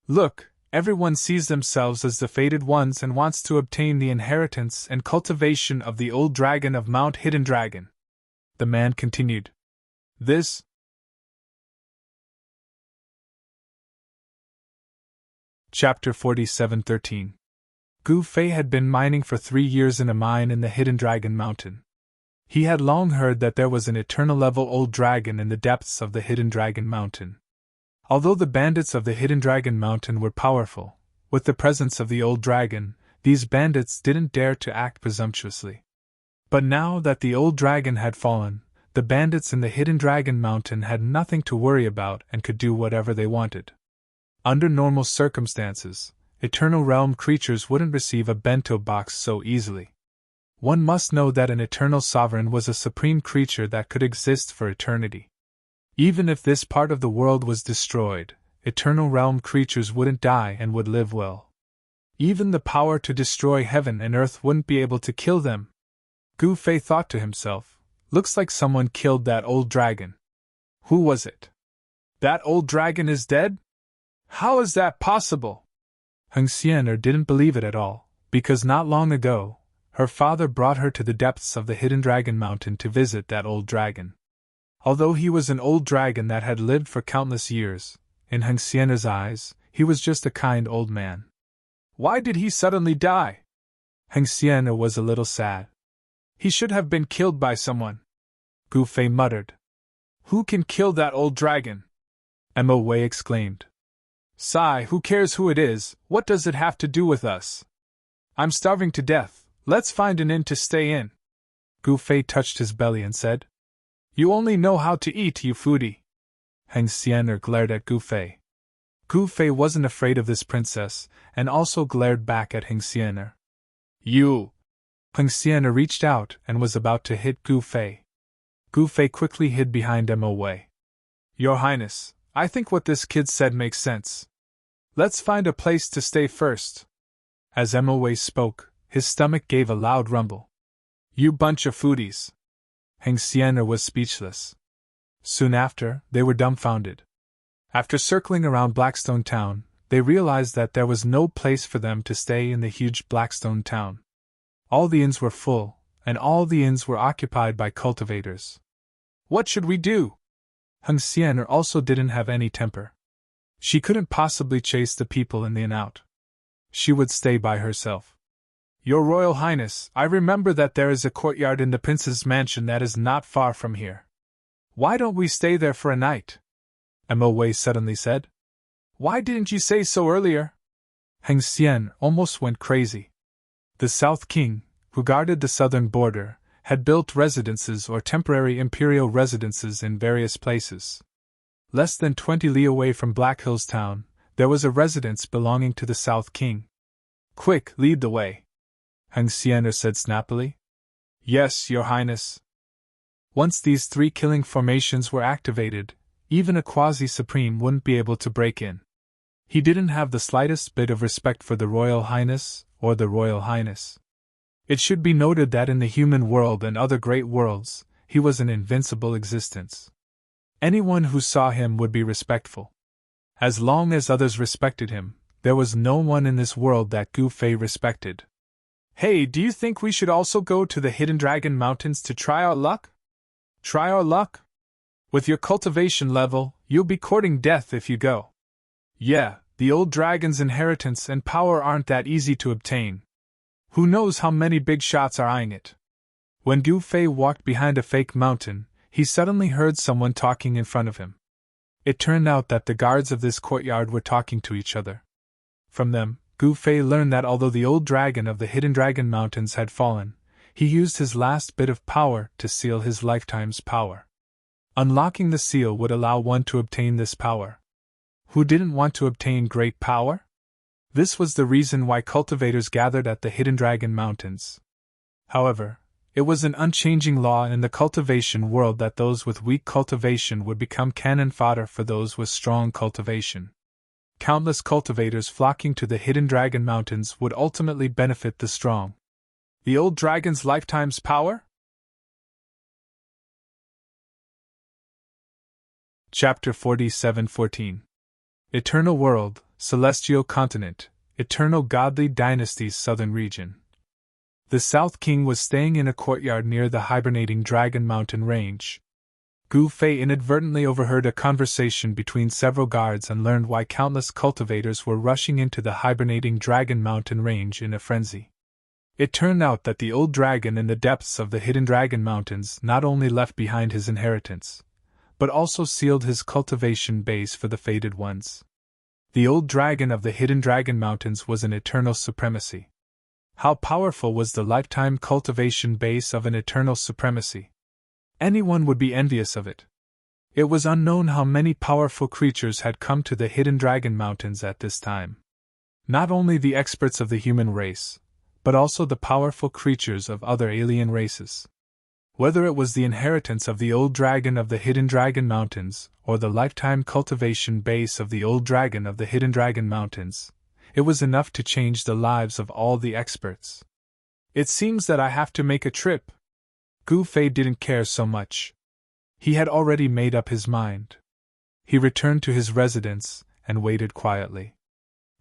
Look, everyone sees themselves as the fated ones and wants to obtain the inheritance and cultivation of the old dragon of Mount Hidden Dragon. The man continued. This. Chapter 47:13. Gu Fei had been mining for 3 years in a mine in the Hidden Dragon Mountain. He had long heard that there was an eternal-level old dragon in the depths of the Hidden Dragon Mountain. Although the bandits of the Hidden Dragon Mountain were powerful, with the presence of the old dragon, these bandits didn't dare to act presumptuously. But now that the old dragon had fallen, the bandits in the Hidden Dragon Mountain had nothing to worry about and could do whatever they wanted. Under normal circumstances, Eternal Realm creatures wouldn't receive a bento box so easily. One must know that an eternal sovereign was a supreme creature that could exist for eternity. Even if this part of the world was destroyed, Eternal Realm creatures wouldn't die and would live well. Even the power to destroy heaven and earth wouldn't be able to kill them. Gu Fei thought to himself, looks like someone killed that old dragon. Who was it? That old dragon is dead? How is that possible? Hengxian didn't believe it at all, because not long ago, her father brought her to the depths of the Hidden Dragon Mountain to visit that old dragon. Although he was an old dragon that had lived for countless years, in Hengxian's eyes, he was just a kind old man. Why did he suddenly die? Hengxian was a little sad. He should have been killed by someone. Gu Fei muttered. Who can kill that old dragon? Mo Wei exclaimed. Sigh, who cares who it is, what does it have to do with us? I'm starving to death, let's find an inn to stay in. Gu Fei touched his belly and said. You only know how to eat, you foodie. Hengxian glared at Gu Fei. Gu Fei wasn't afraid of this princess, and also glared back at Hengxian. You! Hengxian reached out and was about to hit Gu Fei. Gu Fei quickly hid behind Mo Wei. Your Highness, I think what this kid said makes sense. Let's find a place to stay first. As Mo Wei spoke, his stomach gave a loud rumble. You bunch of foodies. Heng Xian'er was speechless. Soon after, they were dumbfounded. After circling around Blackstone Town, they realized that there was no place for them to stay in the huge Blackstone Town. All the inns were full, and all the inns were occupied by cultivators. What should we do? Heng Xian'er also didn't have any temper. She couldn't possibly chase the people in the inn out. She would stay by herself. Your Royal Highness, I remember that there is a courtyard in the prince's mansion that is not far from here. Why don't we stay there for a night? Mo Wei suddenly said. Why didn't you say so earlier? Heng Xian almost went crazy. The South King, who guarded the southern border, had built residences or temporary imperial residences in various places. Less than 20 li away from Black Hills Town, there was a residence belonging to the South King. Quick, lead the way, Heng Xian'er said snappily. Yes, Your Highness. Once these 3 killing formations were activated, even a quasi-supreme wouldn't be able to break in. He didn't have the slightest bit of respect for the Royal Highness or the Royal Highness. It should be noted that in the human world and other great worlds, he was an invincible existence. Anyone who saw him would be respectful. As long as others respected him, there was no one in this world that Gu Fei respected. Hey, do you think we should also go to the Hidden Dragon Mountains to try our luck? Try our luck? With your cultivation level, you'll be courting death if you go. Yeah, the old dragon's inheritance and power aren't that easy to obtain. Who knows how many big shots are eyeing it? When Gu Fei walked behind a fake mountain, he suddenly heard someone talking in front of him. It turned out that the guards of this courtyard were talking to each other. From them, Gu Fei learned that although the old dragon of the Hidden Dragon Mountains had fallen, he used his last bit of power to seal his lifetime's power. Unlocking the seal would allow one to obtain this power. Who didn't want to obtain great power? This was the reason why cultivators gathered at the Hidden Dragon Mountains. However, it was an unchanging law in the cultivation world that those with weak cultivation would become cannon fodder for those with strong cultivation. Countless cultivators flocking to the Hidden Dragon Mountains would ultimately benefit the strong. The old dragon's lifetime's power? Chapter 47:14 Eternal World, Celestial Continent, Eternal Godly Dynasty's Southern Region. The South King was staying in a courtyard near the hibernating Dragon Mountain Range. Gu Fei inadvertently overheard a conversation between several guards and learned why countless cultivators were rushing into the hibernating Dragon Mountain Range in a frenzy. It turned out that the old dragon in the depths of the Hidden Dragon Mountains not only left behind his inheritance, but also sealed his cultivation base for the fated ones. The old dragon of the Hidden Dragon Mountains was an eternal supremacy. How powerful was the lifetime cultivation base of an eternal supremacy? Anyone would be envious of it. It was unknown how many powerful creatures had come to the Hidden Dragon Mountains at this time. Not only the experts of the human race, but also the powerful creatures of other alien races. Whether it was the inheritance of the old dragon of the Hidden Dragon Mountains, or the lifetime cultivation base of the old dragon of the Hidden Dragon Mountains, it was enough to change the lives of all the experts. It seems that I have to make a trip. Gu Fei didn't care so much. He had already made up his mind. He returned to his residence and waited quietly.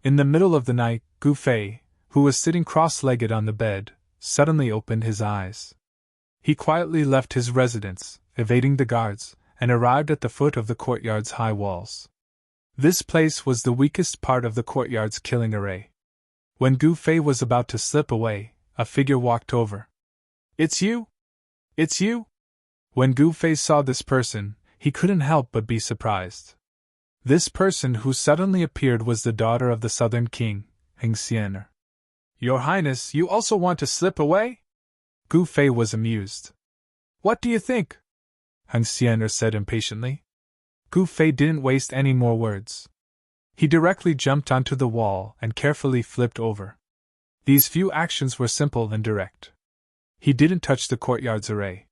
In the middle of the night, Gu Fei, who was sitting cross-legged on the bed, suddenly opened his eyes. He quietly left his residence, evading the guards, and arrived at the foot of the courtyard's high walls. This place was the weakest part of the courtyard's killing array. When Gu Fei was about to slip away, a figure walked over. It's you? It's you? When Gu Fei saw this person, he couldn't help but be surprised. This person who suddenly appeared was the daughter of the Southern King, Heng Xian'er. Your Highness, you also want to slip away? Gu Fei was amused. What do you think? Heng Xian'er said impatiently. Gu Fei didn't waste any more words. He directly jumped onto the wall and carefully flipped over. These few actions were simple and direct. He didn't touch the courtyard's array.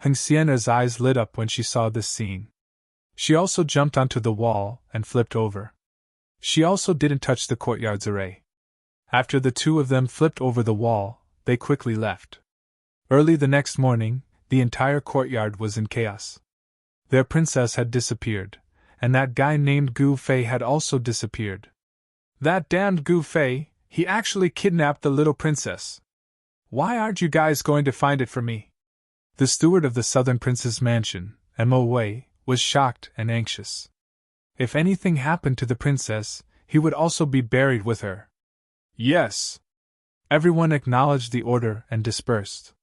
Heng Xian'er's eyes lit up when she saw this scene. She also jumped onto the wall and flipped over. She also didn't touch the courtyard's array. After the two of them flipped over the wall, they quickly left. Early the next morning, the entire courtyard was in chaos. Their princess had disappeared, and that guy named Gu Fei had also disappeared. That damned Gu Fei, he actually kidnapped the little princess. Why aren't you guys going to find it for me? The steward of the Southern Prince's mansion, Mo Wei, was shocked and anxious. If anything happened to the princess, he would also be buried with her. Yes. Everyone acknowledged the order and dispersed.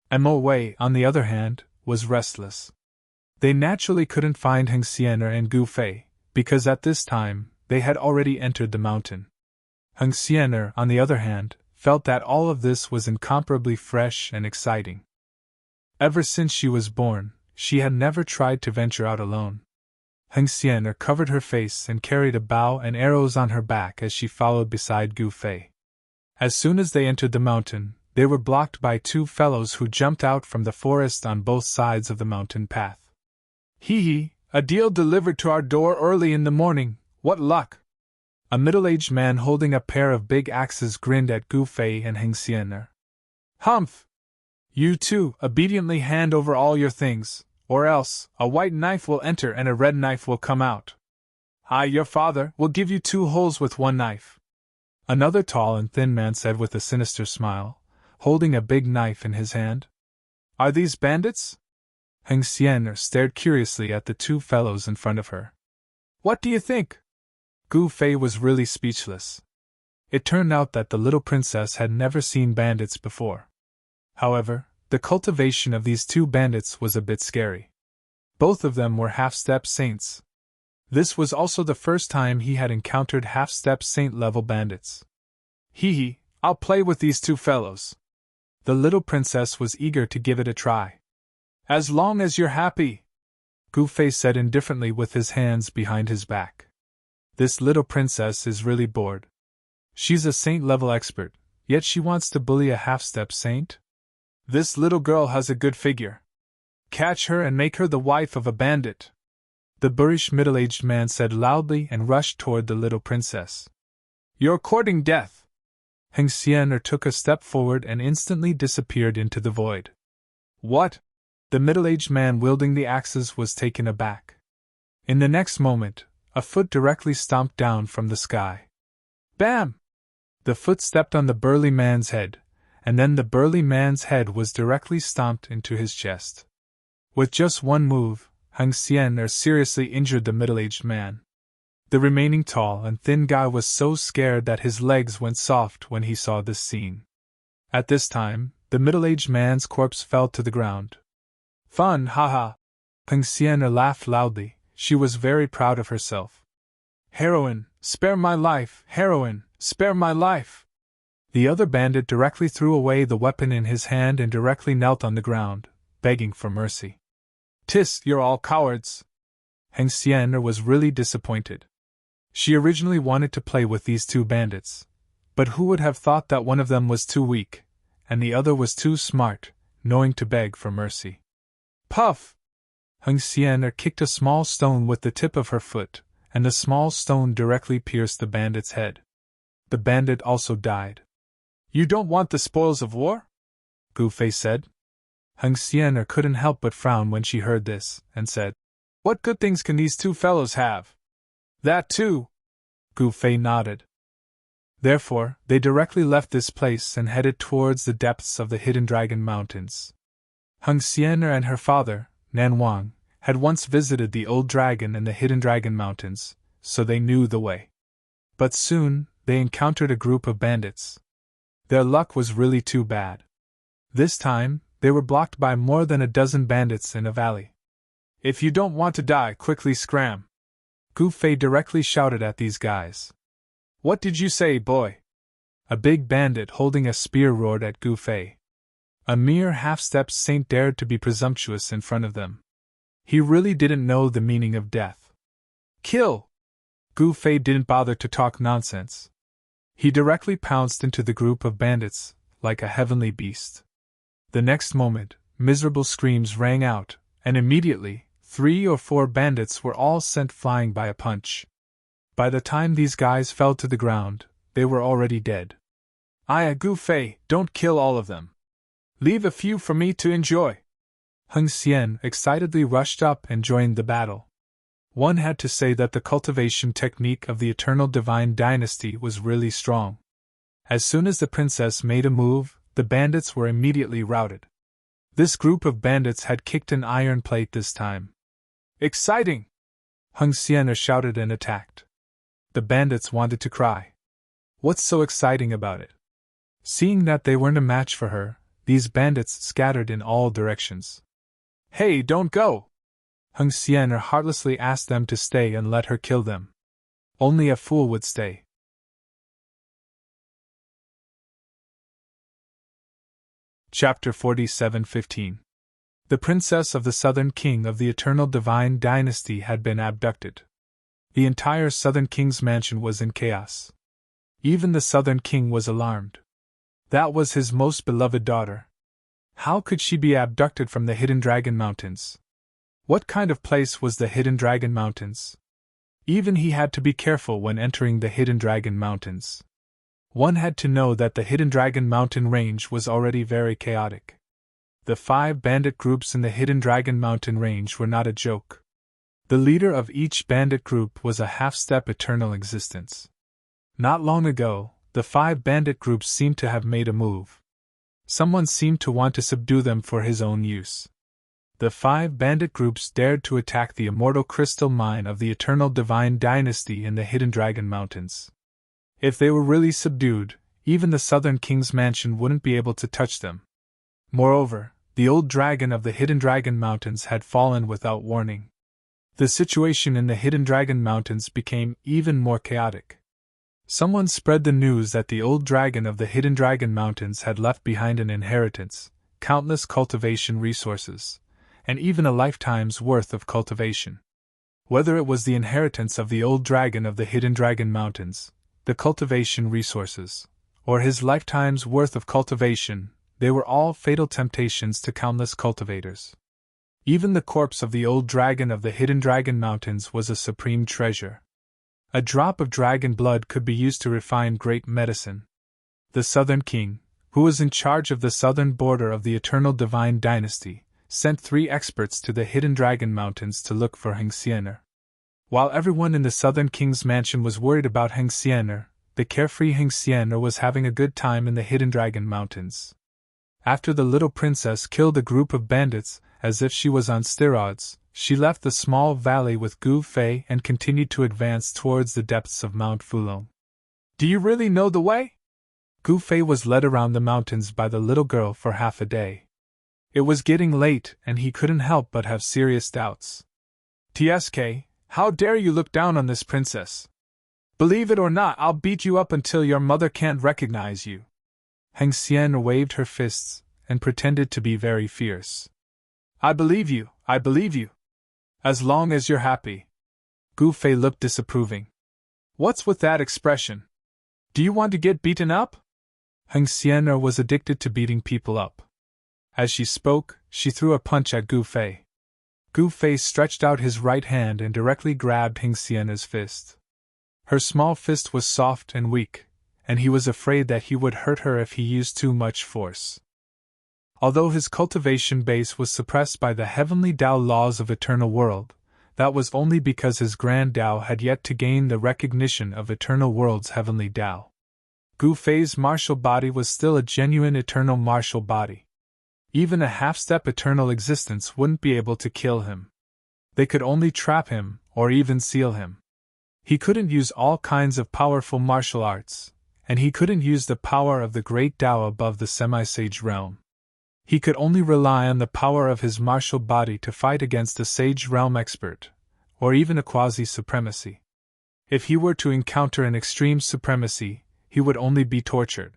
Mo Wei, on the other hand, was restless. They naturally couldn't find Heng Xian'er and Gu Fei, because at this time, they had already entered the mountain. Heng Xian'er, on the other hand, felt that all of this was incomparably fresh and exciting. Ever since she was born, she had never tried to venture out alone. Heng Xian'er covered her face and carried a bow and arrows on her back as she followed beside Gu Fei. As soon as they entered the mountain, they were blocked by two fellows who jumped out from the forest on both sides of the mountain path. Hee, a deal delivered to our door early in the morning, what luck! A middle-aged man holding a pair of big axes grinned at Gu Fei and Heng Xian'er. Humph! You two obediently hand over all your things, or else a white knife will enter and a red knife will come out. I, your father, will give you 2 holes with 1 knife. Another tall and thin man said with a sinister smile, holding a big knife in his hand. Are these bandits? Heng Xian'er stared curiously at the 2 fellows in front of her. What do you think? Gu Fei was really speechless. It turned out that the little princess had never seen bandits before. However, the cultivation of these 2 bandits was a bit scary. Both of them were half-step saints. This was also the first time he had encountered half-step saint-level bandits. Hee, I'll play with these 2 fellows. The little princess was eager to give it a try. As long as you're happy, Gu Fei said indifferently with his hands behind his back. This little princess is really bored. She's a saint-level expert, yet she wants to bully a half-step saint? This little girl has a good figure. Catch her and make her the wife of a bandit. The boorish middle-aged man said loudly and rushed toward the little princess. You're courting death. Heng Xian'er took a step forward and instantly disappeared into the void. What? The middle-aged man wielding the axes was taken aback. In the next moment, a foot directly stomped down from the sky. Bam! The foot stepped on the burly man's head, and then the burly man's head was directly stomped into his chest. With just one move, Heng Xian'er seriously injured the middle-aged man. The remaining tall and thin guy was so scared that his legs went soft when he saw this scene. At this time, the middle-aged man's corpse fell to the ground. Fun, haha! Heng Xian'er laughed loudly. She was very proud of herself. Heroine, spare my life! Heroine, spare my life! The other bandit directly threw away the weapon in his hand and directly knelt on the ground, begging for mercy. Tis, you're all cowards! Heng Xian'er was really disappointed. She originally wanted to play with these 2 bandits, but who would have thought that one of them was too weak, and the other was too smart, knowing to beg for mercy. Puff! Heng Xian'er kicked a small stone with the tip of her foot, and the small stone directly pierced the bandit's head. The bandit also died. You don't want the spoils of war? Gu Fei said. Heng Xian'er couldn't help but frown when she heard this, and said, What good things can these 2 fellows have? That too! Gu Fei nodded. Therefore, they directly left this place and headed towards the depths of the Hidden Dragon Mountains. Heng Xian'er and her father, Nan Wang, had once visited the Old Dragon and the Hidden Dragon Mountains, so they knew the way. But soon, they encountered a group of bandits. Their luck was really too bad. This time, they were blocked by more than a dozen bandits in a valley. If you don't want to die, quickly scram! Gu Fei directly shouted at these guys. What did you say, boy? A big bandit holding a spear roared at Gu Fei. A mere half-step saint dared to be presumptuous in front of them. He really didn't know the meaning of death. Kill! Gu Fei didn't bother to talk nonsense. He directly pounced into the group of bandits, like a heavenly beast. The next moment, miserable screams rang out, and immediately, 3 or 4 bandits were all sent flying by a punch. By the time these guys fell to the ground, they were already dead. Gu Fei, don't kill all of them. Leave a few for me to enjoy. Heng Xian excitedly rushed up and joined the battle. One had to say that the cultivation technique of the Eternal Divine Dynasty was really strong. As soon as the princess made a move, the bandits were immediately routed. This group of bandits had kicked an iron plate this time. Exciting! Heng Xian shouted and attacked. The bandits wanted to cry. What's so exciting about it? Seeing that they weren't a match for her, these bandits scattered in all directions. Hey, don't go! Heng Xian heartlessly asked them to stay and let her kill them. Only a fool would stay. Chapter 47:15. The princess of the Southern King of the Eternal Divine Dynasty had been abducted. The entire Southern King's mansion was in chaos. Even the Southern King was alarmed. That was his most beloved daughter. How could she be abducted from the Hidden Dragon Mountains? What kind of place was the Hidden Dragon Mountains? Even he had to be careful when entering the Hidden Dragon Mountains. One had to know that the Hidden Dragon Mountain range was already very chaotic. The 5 bandit groups in the Hidden Dragon Mountain range were not a joke. The leader of each bandit group was a half-step eternal existence. Not long ago, the 5 bandit groups seemed to have made a move. Someone seemed to want to subdue them for his own use. The 5 bandit groups dared to attack the immortal crystal mine of the Eternal Divine Dynasty in the Hidden Dragon Mountains. If they were really subdued, even the Southern King's mansion wouldn't be able to touch them. Moreover, the old dragon of the Hidden Dragon Mountains had fallen without warning. The situation in the Hidden Dragon Mountains became even more chaotic. Someone spread the news that the old dragon of the Hidden Dragon Mountains had left behind an inheritance, countless cultivation resources, and even a lifetime's worth of cultivation. Whether it was the inheritance of the old dragon of the Hidden Dragon Mountains, the cultivation resources, or his lifetime's worth of cultivation, they were all fatal temptations to countless cultivators. Even the corpse of the old dragon of the Hidden Dragon Mountains was a supreme treasure. A drop of dragon blood could be used to refine great medicine. The Southern King, who was in charge of the southern border of the Eternal Divine Dynasty, sent 3 experts to the Hidden Dragon Mountains to look for Heng Xian. While everyone in the Southern King's mansion was worried about Heng Xian, the carefree Heng Xian was having a good time in the Hidden Dragon Mountains. After the little princess killed a group of bandits, as if she was on steroids, she left the small valley with Gu Fei and continued to advance towards the depths of Mount Fulong. Do you really know the way? Gu Fei was led around the mountains by the little girl for half a day. It was getting late and he couldn't help but have serious doubts. TSK, how dare you look down on this princess? Believe it or not, I'll beat you up until your mother can't recognize you. Heng Xian waved her fists and pretended to be very fierce. I believe you, I believe you. As long as you're happy. Gu Fei looked disapproving. What's with that expression? Do you want to get beaten up? Heng Xian was addicted to beating people up. As she spoke, she threw a punch at Gu Fei. Gu Fei stretched out his right hand and directly grabbed Heng Xian's fist. Her small fist was soft and weak, and he was afraid that he would hurt her if he used too much force. Although his cultivation base was suppressed by the heavenly Tao laws of Eternal World, that was only because his grand Tao had yet to gain the recognition of Eternal World's heavenly Tao. Gu Fei's martial body was still a genuine eternal martial body. Even a half-step eternal existence wouldn't be able to kill him. They could only trap him, or even seal him. He couldn't use all kinds of powerful martial arts, and he couldn't use the power of the great Tao above the semi-sage realm. He could only rely on the power of his martial body to fight against a sage realm expert, or even a quasi-supremacy. If he were to encounter an extreme supremacy, he would only be tortured.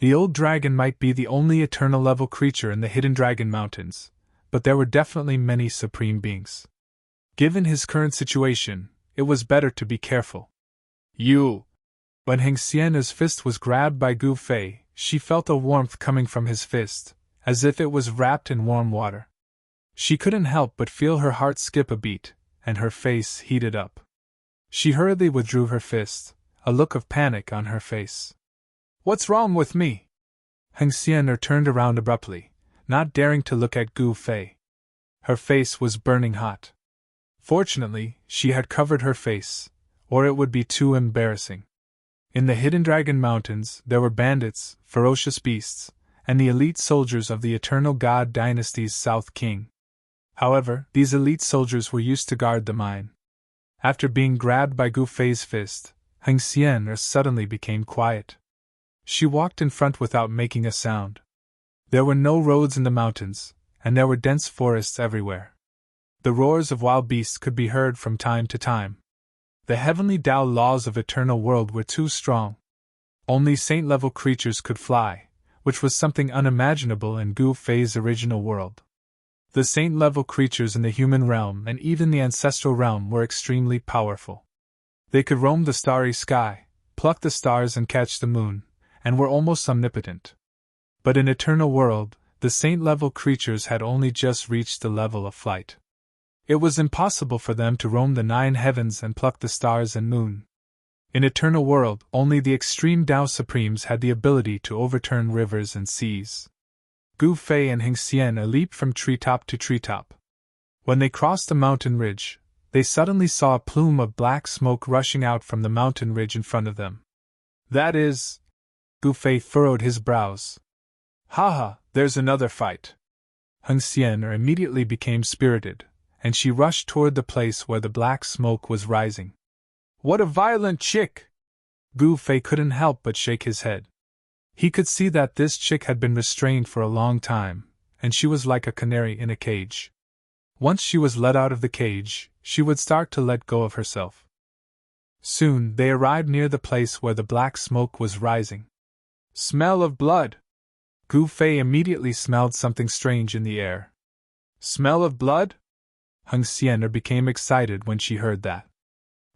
The old dragon might be the only eternal-level creature in the Hidden Dragon Mountains, but there were definitely many supreme beings. Given his current situation, it was better to be careful. You! When Heng Xian's fist was grabbed by Gu Fei, she felt a warmth coming from his fist, as if it was wrapped in warm water. She couldn't help but feel her heart skip a beat, and her face heated up. She hurriedly withdrew her fist, a look of panic on her face. "What's wrong with me?" Heng Xian'er turned around abruptly, not daring to look at Gu Fei. Her face was burning hot. Fortunately, she had covered her face, or it would be too embarrassing. In the Hidden Dragon Mountains, there were bandits, ferocious beasts, and the elite soldiers of the Eternal God Dynasty's South King. However, these elite soldiers were used to guard the mine. After being grabbed by Gu Fei's fist, Heng Xian'er suddenly became quiet. She walked in front without making a sound. There were no roads in the mountains, and there were dense forests everywhere. The roars of wild beasts could be heard from time to time. The heavenly Tao laws of eternal world were too strong. Only saint-level creatures could fly, which was something unimaginable in Gu Fei's original world. The saint-level creatures in the human realm and even the ancestral realm were extremely powerful. They could roam the starry sky, pluck the stars and catch the moon, and were almost omnipotent. But in eternal world, the saint-level creatures had only just reached the level of flight. It was impossible for them to roam the 9 heavens and pluck the stars and moon. In eternal world, only the extreme Tao Supremes had the ability to overturn rivers and seas. Gu Fei and Heng Xian'er leaped from treetop to treetop. When they crossed the mountain ridge, they suddenly saw a plume of black smoke rushing out from the mountain ridge in front of them. "That is..." Gu Fei furrowed his brows. "Haha, there's another fight." Heng Xian'er immediately became spirited, and she rushed toward the place where the black smoke was rising. "What a violent chick!" Gu Fei couldn't help but shake his head. He could see that this chick had been restrained for a long time, and she was like a canary in a cage. Once she was let out of the cage, she would start to let go of herself. Soon they arrived near the place where the black smoke was rising. "Smell of blood!" Gu Fei immediately smelled something strange in the air. "Smell of blood?" Heng Xian'er became excited when she heard that.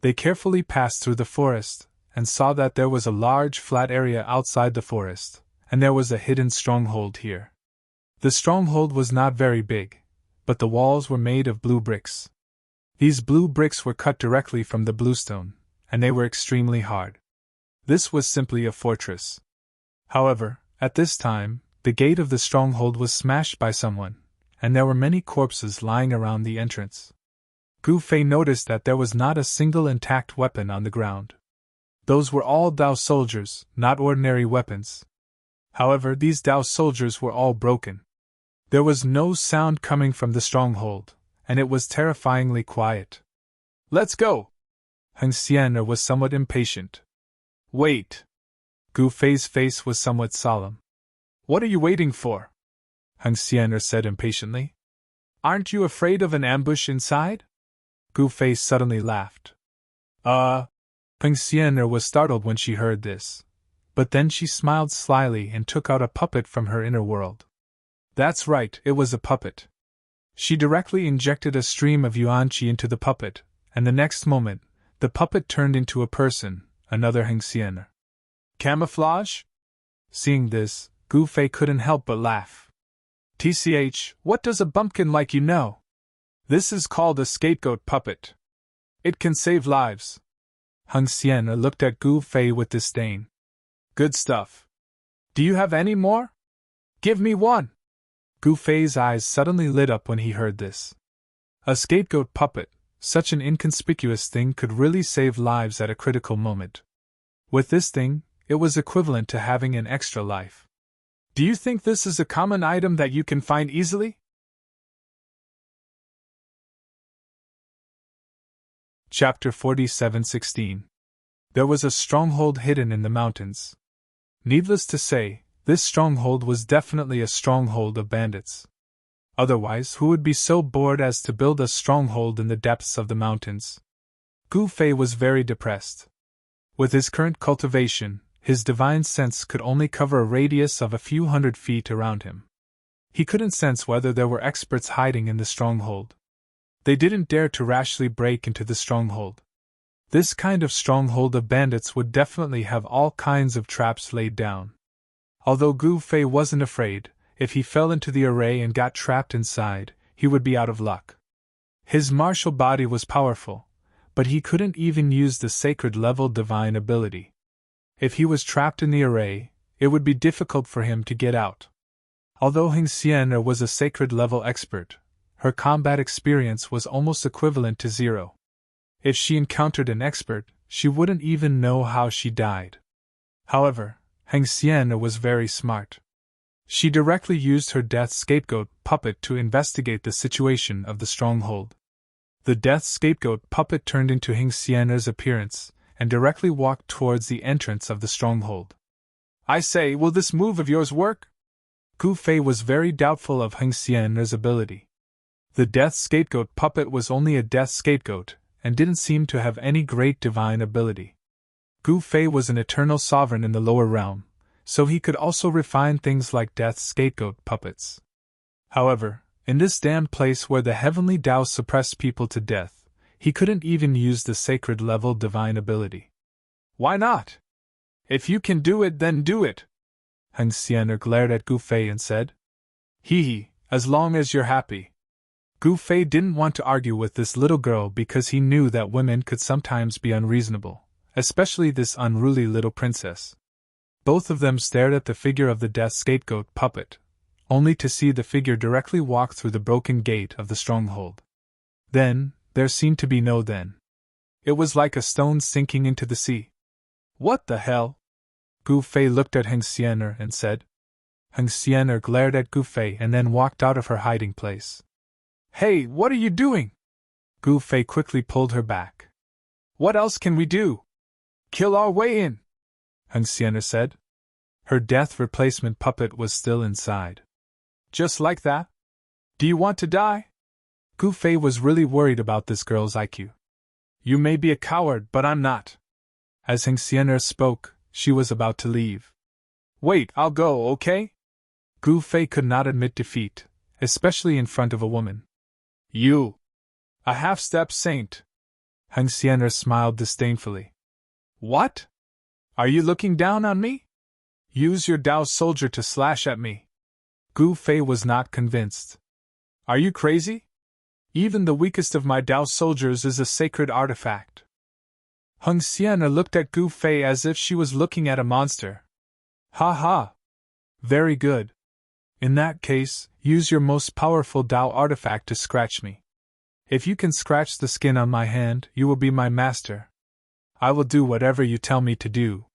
They carefully passed through the forest, and saw that there was a large flat area outside the forest, and there was a hidden stronghold here. The stronghold was not very big, but the walls were made of blue bricks. These blue bricks were cut directly from the bluestone, and they were extremely hard. This was simply a fortress. However, at this time, the gate of the stronghold was smashed by someone, and there were many corpses lying around the entrance. Gu Fei noticed that there was not a single intact weapon on the ground. Those were all Tao soldiers, not ordinary weapons. However, these Tao soldiers were all broken. There was no sound coming from the stronghold, and it was terrifyingly quiet. "Let's go!" Heng Xian'er was somewhat impatient. "Wait!" Gu Fei's face was somewhat solemn. "What are you waiting for?" Heng Xian'er said impatiently. "Aren't you afraid of an ambush inside?" Gu Fei suddenly laughed. Heng Xian'er was startled when she heard this, but then she smiled slyly and took out a puppet from her inner world. That's right, it was a puppet. She directly injected a stream of yuan qi into the puppet, and the next moment, the puppet turned into a person, another Heng Xian'er. "Camouflage?" Seeing this, Gu Fei couldn't help but laugh. "TCH, what does a bumpkin like you know? This is called a scapegoat puppet. It can save lives." Heng Xian'er looked at Gu Fei with disdain. "Good stuff. Do you have any more? Give me one!" Gu Fei's eyes suddenly lit up when he heard this. A scapegoat puppet, such an inconspicuous thing, could really save lives at a critical moment. With this thing, it was equivalent to having an extra life. "Do you think this is a common item that you can find easily?" Chapter 47:16. There was a stronghold hidden in the mountains. Needless to say, this stronghold was definitely a stronghold of bandits. Otherwise, who would be so bored as to build a stronghold in the depths of the mountains? Gu Fei was very depressed. With his current cultivation, his divine sense could only cover a radius of a few hundred feet around him. He couldn't sense whether there were experts hiding in the stronghold. They didn't dare to rashly break into the stronghold. This kind of stronghold of bandits would definitely have all kinds of traps laid down. Although Gu Fei wasn't afraid, if he fell into the array and got trapped inside, he would be out of luck. His martial body was powerful, but he couldn't even use the sacred level divine ability. If he was trapped in the array, it would be difficult for him to get out. Although Heng Xian'er was a sacred level expert, her combat experience was almost equivalent to 0. If she encountered an expert, she wouldn't even know how she died. However, Heng Xian'er was very smart. She directly used her death scapegoat puppet to investigate the situation of the stronghold. The death scapegoat puppet turned into Heng Xian'er's appearance and directly walked towards the entrance of the stronghold. "I say, will this move of yours work?" Gu Fei was very doubtful of Heng Xian'er's ability. The death scapegoat puppet was only a death scapegoat and didn't seem to have any great divine ability. Gu Fei was an eternal sovereign in the lower realm, so he could also refine things like death scapegoat puppets. However, in this damned place where the heavenly Tao suppressed people to death, he couldn't even use the sacred level divine ability. "Why not? If you can do it, then do it." Heng Xian'er glared at Gu Fei and said. "Hee, as long as you're happy." Gu Fei didn't want to argue with this little girl because he knew that women could sometimes be unreasonable, especially this unruly little princess. Both of them stared at the figure of the death scapegoat puppet, only to see the figure directly walk through the broken gate of the stronghold. Then, there seemed to be no then. It was like a stone sinking into the sea. "What the hell?" Gu Fei looked at Heng Xian'er and said. Heng Xian'er glared at Gu Fei and then walked out of her hiding place. "Hey, what are you doing?" Gu Fei quickly pulled her back. "What else can we do? Kill our way in," Heng Xian'er said. Her death replacement puppet was still inside. "Just like that? Do you want to die?" Gu Fei was really worried about this girl's IQ. "You may be a coward, but I'm not." As Heng Xian'er spoke, she was about to leave. "Wait, I'll go, okay?" Gu Fei could not admit defeat, especially in front of a woman. "You! A half-step saint!" Heng Xian'er smiled disdainfully. "What? Are you looking down on me? Use your Tao soldier to slash at me." Gu Fei was not convinced. "Are you crazy? Even the weakest of my Tao soldiers is a sacred artifact." Heng Xian'er looked at Gu Fei as if she was looking at a monster. "Ha ha! Very good. In that case, use your most powerful Tao artifact to scratch me. If you can scratch the skin on my hand, you will be my master. I will do whatever you tell me to do.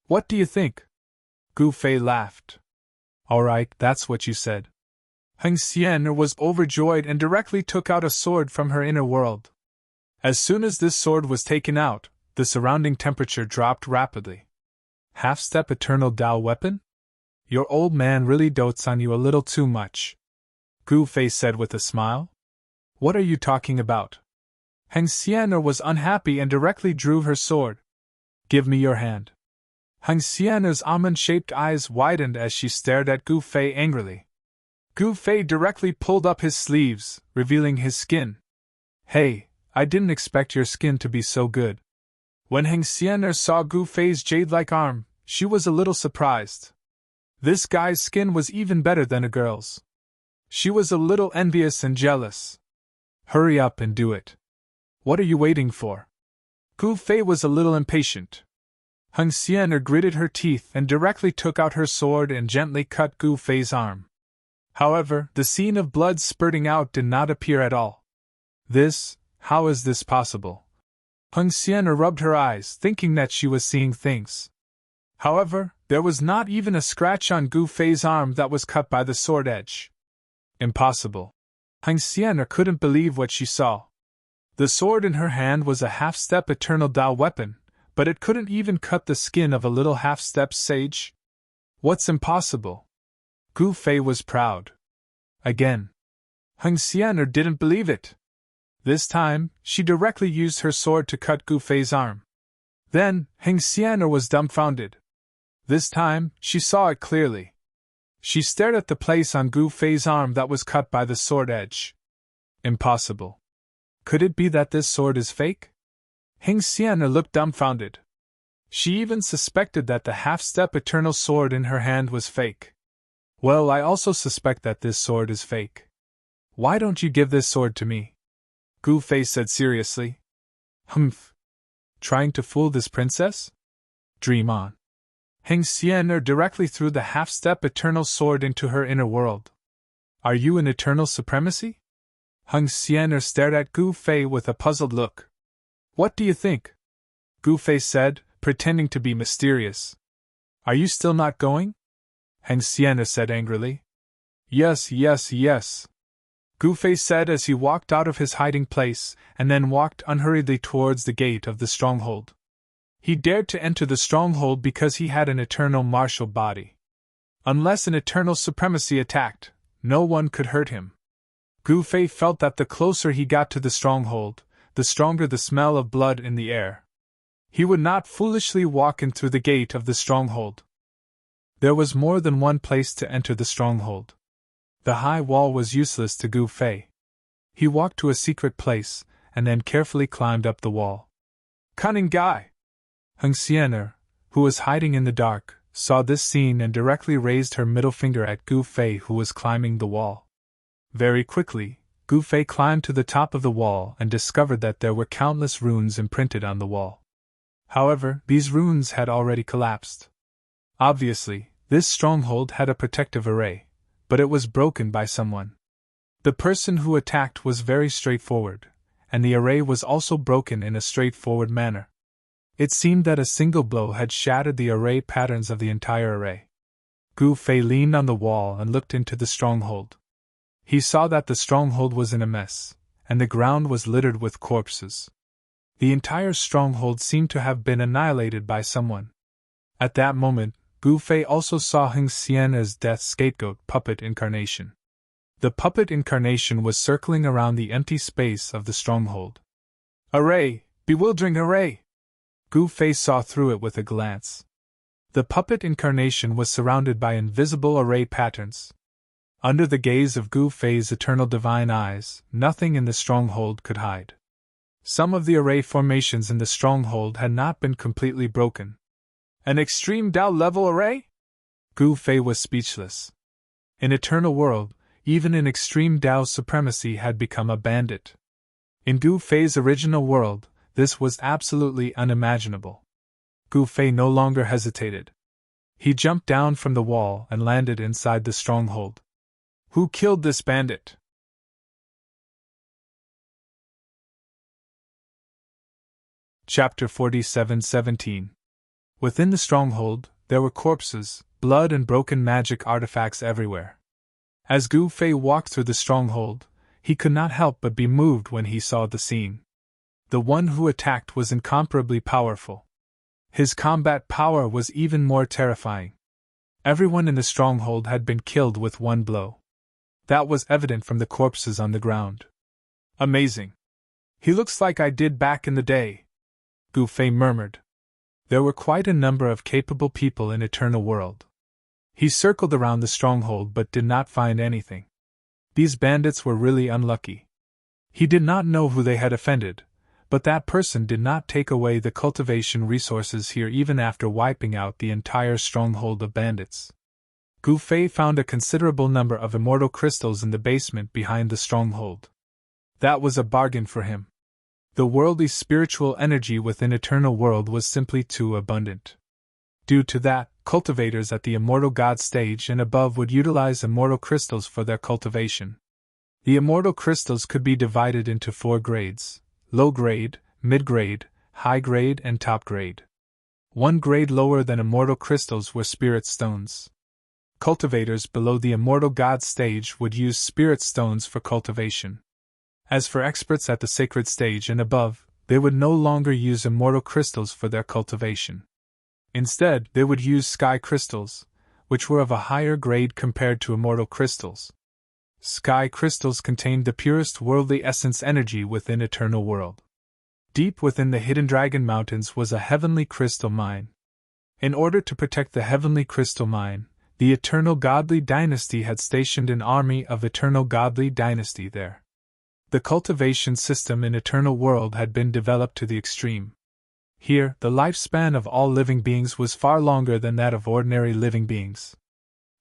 What do you think?" Gu Fei laughed. "All right, that's what you said." Heng Xian'er was overjoyed and directly took out a sword from her inner world. As soon as this sword was taken out, the surrounding temperature dropped rapidly. "Half-step eternal Tao weapon? Your old man really dotes on you a little too much," Gu Fei said with a smile. "What are you talking about?" Heng Xian'er was unhappy and directly drew her sword. "Give me your hand." Heng Xian'er's almond-shaped eyes widened as she stared at Gu Fei angrily. Gu Fei directly pulled up his sleeves, revealing his skin. "Hey, I didn't expect your skin to be so good." When Heng Xian'er saw Gu Fei's jade-like arm, she was a little surprised. This guy's skin was even better than a girl's. She was a little envious and jealous. "Hurry up and do it. What are you waiting for?" Gu Fei was a little impatient. Heng Xian'er gritted her teeth and directly took out her sword and gently cut Gu Fei's arm. However, the scene of blood spurting out did not appear at all. How is this possible? Heng Xian'er rubbed her eyes, thinking that she was seeing things. However, there was not even a scratch on Gu Fei's arm that was cut by the sword edge. Impossible. Heng Xian'er couldn't believe what she saw. The sword in her hand was a half-step eternal Tao weapon, but it couldn't even cut the skin of a little half-step sage. What's impossible? Gu Fei was proud. Again. Heng Xian'er didn't believe it. This time, she directly used her sword to cut Gu Fei's arm. Then, Heng Xian'er was dumbfounded. This time, she saw it clearly. She stared at the place on Gu Fei's arm that was cut by the sword edge. Impossible. Could it be that this sword is fake? Heng Xian'er looked dumbfounded. She even suspected that the half-step eternal sword in her hand was fake. Well, I also suspect that this sword is fake. Why don't you give this sword to me? Gu Fei said seriously. Humph. Trying to fool this princess? Dream on. Heng Xian'er directly threw the half-step eternal sword into her inner world. Are you in eternal supremacy? Heng Xian'er stared at Gu Fei with a puzzled look. What do you think? Gu Fei said, pretending to be mysterious. Are you still not going? Heng Xian'er said angrily. Yes, yes, yes. Gu Fei said as he walked out of his hiding place, and then walked unhurriedly towards the gate of the stronghold. He dared to enter the stronghold because he had an eternal martial body. Unless an eternal supremacy attacked, no one could hurt him. Gu Fei felt that the closer he got to the stronghold, the stronger the smell of blood in the air. He would not foolishly walk in through the gate of the stronghold. There was more than one place to enter the stronghold. The high wall was useless to Gu Fei. He walked to a secret place, and then carefully climbed up the wall. Cunning guy! Heng Xian'er, who was hiding in the dark, saw this scene and directly raised her middle finger at Gu Fei, who was climbing the wall. Very quickly, Gu Fei climbed to the top of the wall and discovered that there were countless runes imprinted on the wall. However, these runes had already collapsed. Obviously, this stronghold had a protective array, but it was broken by someone. The person who attacked was very straightforward, and the array was also broken in a straightforward manner. It seemed that a single blow had shattered the array patterns of the entire array. Gu Fei leaned on the wall and looked into the stronghold. He saw that the stronghold was in a mess, and the ground was littered with corpses. The entire stronghold seemed to have been annihilated by someone. At that moment, Gu Fei also saw Heng Xian'er's death scapegoat puppet incarnation. The puppet incarnation was circling around the empty space of the stronghold. Array! Bewildering array! Gu Fei saw through it with a glance. The puppet incarnation was surrounded by invisible array patterns. Under the gaze of Gu Fei's eternal divine eyes, nothing in the stronghold could hide. Some of the array formations in the stronghold had not been completely broken. An extreme Dao level array? Gu Fei was speechless. In Eternal World, even an extreme Dao supremacy had become a bandit. In Gu Fei's original world, this was absolutely unimaginable. Gu Fei no longer hesitated. He jumped down from the wall and landed inside the stronghold. Who killed this bandit? Chapter 47:17. Within the stronghold, there were corpses, blood and broken magic artifacts everywhere. As Gu Fei walked through the stronghold, he could not help but be moved when he saw the scene. The one who attacked was incomparably powerful. His combat power was even more terrifying. Everyone in the stronghold had been killed with one blow. That was evident from the corpses on the ground. Amazing. He looks like I did back in the day, Gu Fei murmured. There were quite a number of capable people in Eternal World. He circled around the stronghold but did not find anything. These bandits were really unlucky. He did not know who they had offended, but that person did not take away the cultivation resources here even after wiping out the entire stronghold of bandits. Gu Fei found a considerable number of immortal crystals in the basement behind the stronghold. That was a bargain for him. The worldly spiritual energy within Eternal World was simply too abundant. Due to that, cultivators at the Immortal God stage and above would utilize immortal crystals for their cultivation. The immortal crystals could be divided into 4 grades: low grade, mid grade, high grade, and top grade. 1 grade lower than immortal crystals were spirit stones. Cultivators below the Immortal God stage would use spirit stones for cultivation. As for experts at the sacred stage and above, they would no longer use immortal crystals for their cultivation. Instead, they would use sky crystals, which were of a higher grade compared to immortal crystals. Sky crystals contained the purest worldly essence energy within Eternal World. Deep within the Hidden Dragon Mountains was a heavenly crystal mine. In order to protect the heavenly crystal mine, the Eternal Godly Dynasty had stationed an army of Eternal Godly Dynasty there. The cultivation system in Eternal World had been developed to the extreme. Here, the lifespan of all living beings was far longer than that of ordinary living beings.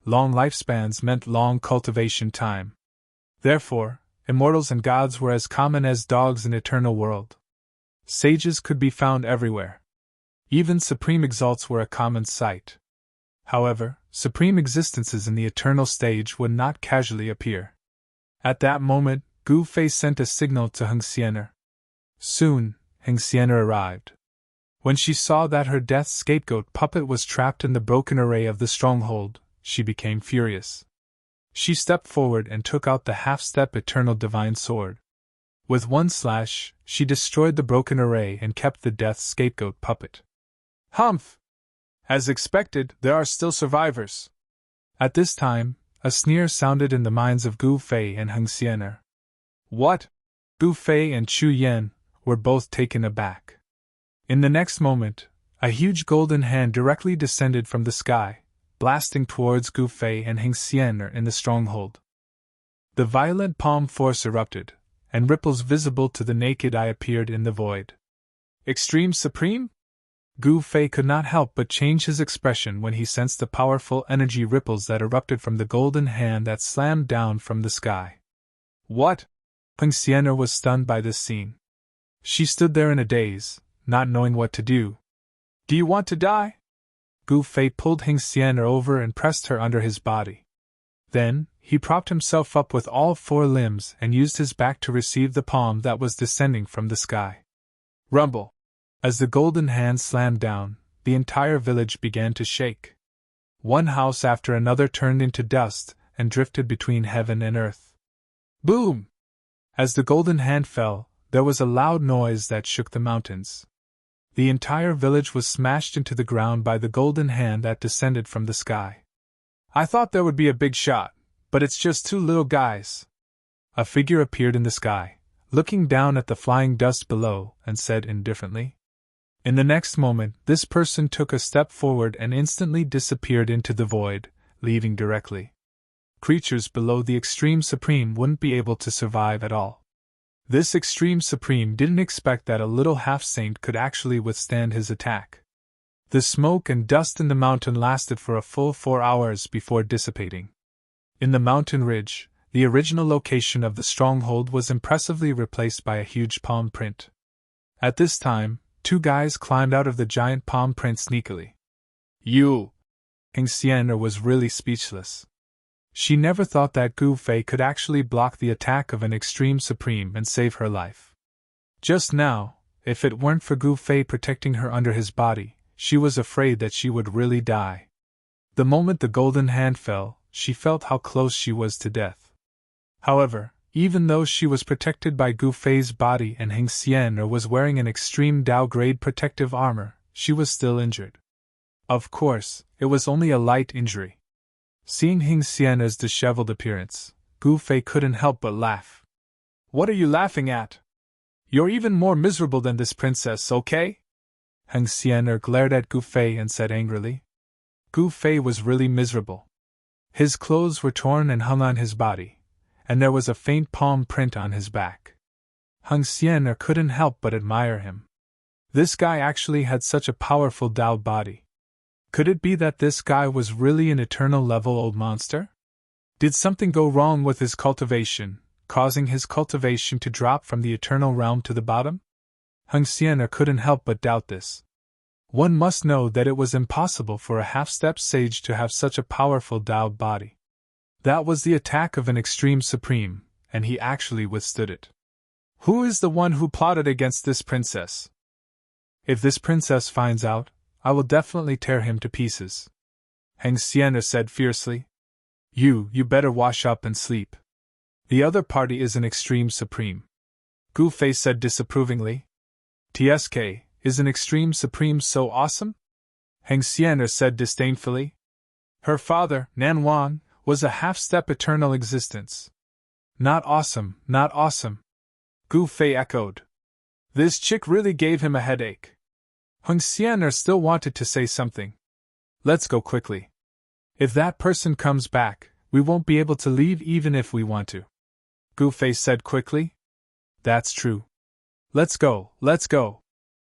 long lifespans meant long cultivation time. Therefore, immortals and gods were as common as dogs in eternal world. Sages could be found everywhere. Even supreme exalts were a common sight. However, supreme existences in the eternal stage would not casually appear. At that moment, Gu Fei sent a signal to Heng Xian'er. Soon, Heng Xian'er arrived. When she saw that her death scapegoat puppet was trapped in the broken array of the stronghold, she became furious. She stepped forward and took out the half-step eternal divine sword. With one slash, she destroyed the broken array and kept the death scapegoat puppet. Humph! As expected, there are still survivors. At this time, a sneer sounded in the minds of Gu Fei and Heng Xian'er. What? Gu Fei and Chu Yan were both taken aback. In the next moment, a huge golden hand directly descended from the sky, blasting towards Gu Fei and Heng Xian'er in the stronghold. The violent palm force erupted, and ripples visible to the naked eye appeared in the void. Extreme Supreme? Gu Fei could not help but change his expression when he sensed the powerful energy ripples that erupted from the golden hand that slammed down from the sky. What? Heng Xian'er was stunned by this scene. She stood there in a daze, not knowing what to do. Do you want to die? Gu Fei pulled Heng Xian'er over and pressed her under his body. Then, he propped himself up with all four limbs and used his back to receive the palm that was descending from the sky. Rumble! As the golden hand slammed down, the entire village began to shake. One house after another turned into dust and drifted between heaven and earth. Boom! As the golden hand fell, there was a loud noise that shook the mountains. The entire village was smashed into the ground by the golden hand that descended from the sky. I thought there would be a big shot, but it's just two little guys. A figure appeared in the sky, looking down at the flying dust below, and said indifferently. In the next moment, this person took a step forward and instantly disappeared into the void, leaving directly. Creatures below the Extreme Supreme wouldn't be able to survive at all. This Extreme Supreme didn't expect that a little half-saint could actually withstand his attack. The smoke and dust in the mountain lasted for a full 4 hours before dissipating. In the mountain ridge, the original location of the stronghold was impressively replaced by a huge palm print. At this time, 2 guys climbed out of the giant palm print sneakily. You! Heng Xian'er was really speechless. She never thought that Gu Fei could actually block the attack of an Extreme Supreme and save her life. Just now, if it weren't for Gu Fei protecting her under his body, she was afraid that she would really die. The moment the golden hand fell, she felt how close she was to death. However, even though she was protected by Gu Fei's body and Heng Xian'er was wearing an extreme Dao-grade protective armor, she was still injured. Of course, it was only a light injury. Seeing Heng Xian'er's disheveled appearance, Gu Fei couldn't help but laugh. What are you laughing at? You're even more miserable than this princess, okay? Heng Xian'er glared at Gu Fei and said angrily. Gu Fei was really miserable. His clothes were torn and hung on his body, and there was a faint palm print on his back. Heng Xian'er couldn't help but admire him. This guy actually had such a powerful Dao body. Could it be that this guy was really an eternal-level old monster? Did something go wrong with his cultivation, causing his cultivation to drop from the eternal realm to the bottom? Heng Xian'er couldn't help but doubt this. One must know that it was impossible for a half-step sage to have such a powerful Dao body. That was the attack of an Extreme Supreme, and he actually withstood it. Who is the one who plotted against this princess? If this princess finds out, I will definitely tear him to pieces. Heng Xian'er said fiercely. You better wash up and sleep. The other party is an Extreme Supreme. Gu Fei said disapprovingly. TSK, is an Extreme Supreme so awesome? Heng Xian'er said disdainfully. Her father, Nan Wan, was a half-step eternal existence. Not awesome, not awesome. Gu Fei echoed. This chick really gave him a headache. Heng Xian'er still wanted to say something. Let's go quickly. If that person comes back, we won't be able to leave even if we want to. Gu Fei said quickly. That's true. Let's go, let's go.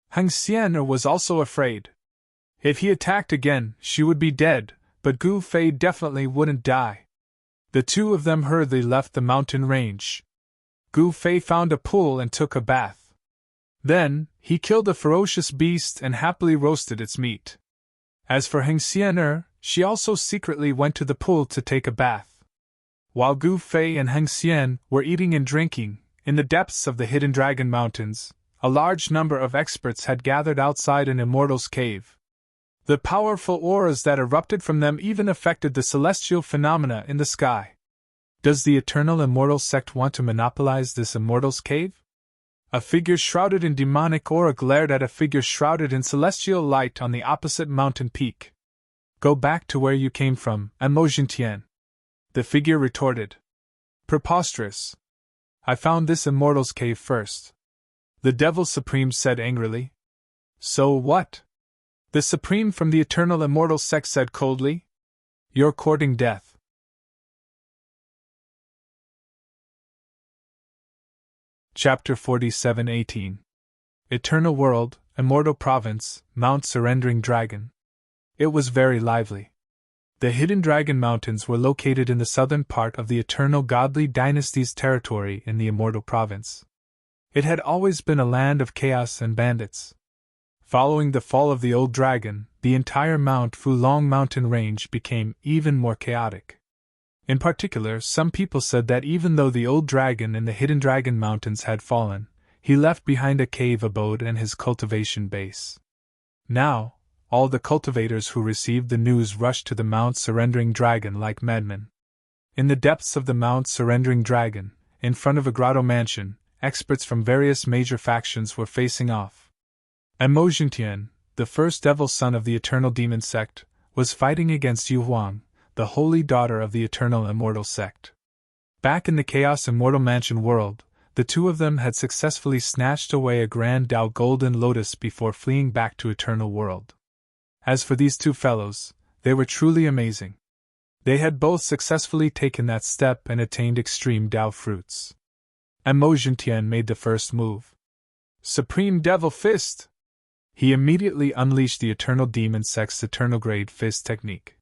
Heng Xian'er was also afraid. If he attacked again, she would be dead, but Gu Fei definitely wouldn't die. The two of them hurriedly left the mountain range. Gu Fei found a pool and took a bath. Then, he killed a ferocious beast and happily roasted its meat. As for Heng Xian, she also secretly went to the pool to take a bath. While Gu Fei and Heng Xian were eating and drinking, in the depths of the Hidden Dragon Mountains, a large number of experts had gathered outside an immortal's cave. The powerful auras that erupted from them even affected the celestial phenomena in the sky. Does the Eternal Immortal Sect want to monopolize this immortal's cave? A figure shrouded in demonic aura glared at a figure shrouded in celestial light on the opposite mountain peak. Go back to where you came from, Emojintian. The figure retorted. Preposterous. I found this immortal's cave first. The Devil Supreme said angrily. So what? The Supreme from the Eternal Immortal Sect said coldly. You're courting death. Chapter 47:18. Eternal World, Immortal Province, Mount Surrendering Dragon. It was very lively. The Hidden Dragon Mountains were located in the southern part of the Eternal Godly Dynasty's territory in the Immortal Province. It had always been a land of chaos and bandits. Following the fall of the old dragon, the entire Mount Fulong mountain range became even more chaotic. In particular, some people said that even though the old dragon in the Hidden Dragon Mountains had fallen, he left behind a cave abode and his cultivation base. Now, all the cultivators who received the news rushed to the Mount Surrendering Dragon like madmen. In the depths of the Mount Surrendering Dragon, in front of a grotto mansion, experts from various major factions were facing off. Emojintian, the first devil son of the Eternal Demon Sect, was fighting against Yu Huang, the holy daughter of the Eternal Immortal Sect. Back in the Chaos Immortal Mansion world, the two of them had successfully snatched away a Grand Dao Golden Lotus before fleeing back to Eternal World. As for these two fellows, they were truly amazing. They had both successfully taken that step and attained extreme Dao fruits. Emojintian made the first move. Supreme Devil Fist! He immediately unleashed the Eternal Demon Sect's Eternal Grade Fist technique.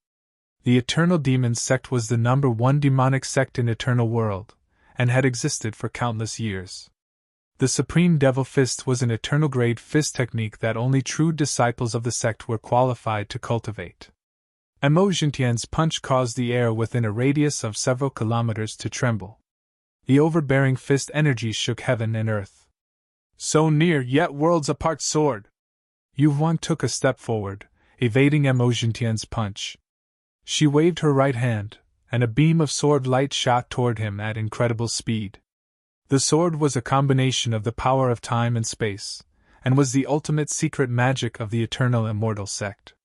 The Eternal Demon Sect was the #1 demonic sect in Eternal World, and had existed for countless years. The Supreme Devil Fist was an Eternal Grade Fist technique that only true disciples of the sect were qualified to cultivate. Emojintian's punch caused the air within a radius of several kilometers to tremble. The overbearing fist energy shook heaven and earth. So near yet worlds apart sword! Yu Huang took a step forward, evading Emojintian's punch. She waved her right hand, and a beam of sword light shot toward him at incredible speed. The sword was a combination of the power of time and space, and was the ultimate secret magic of the Eternal Immortal Sect.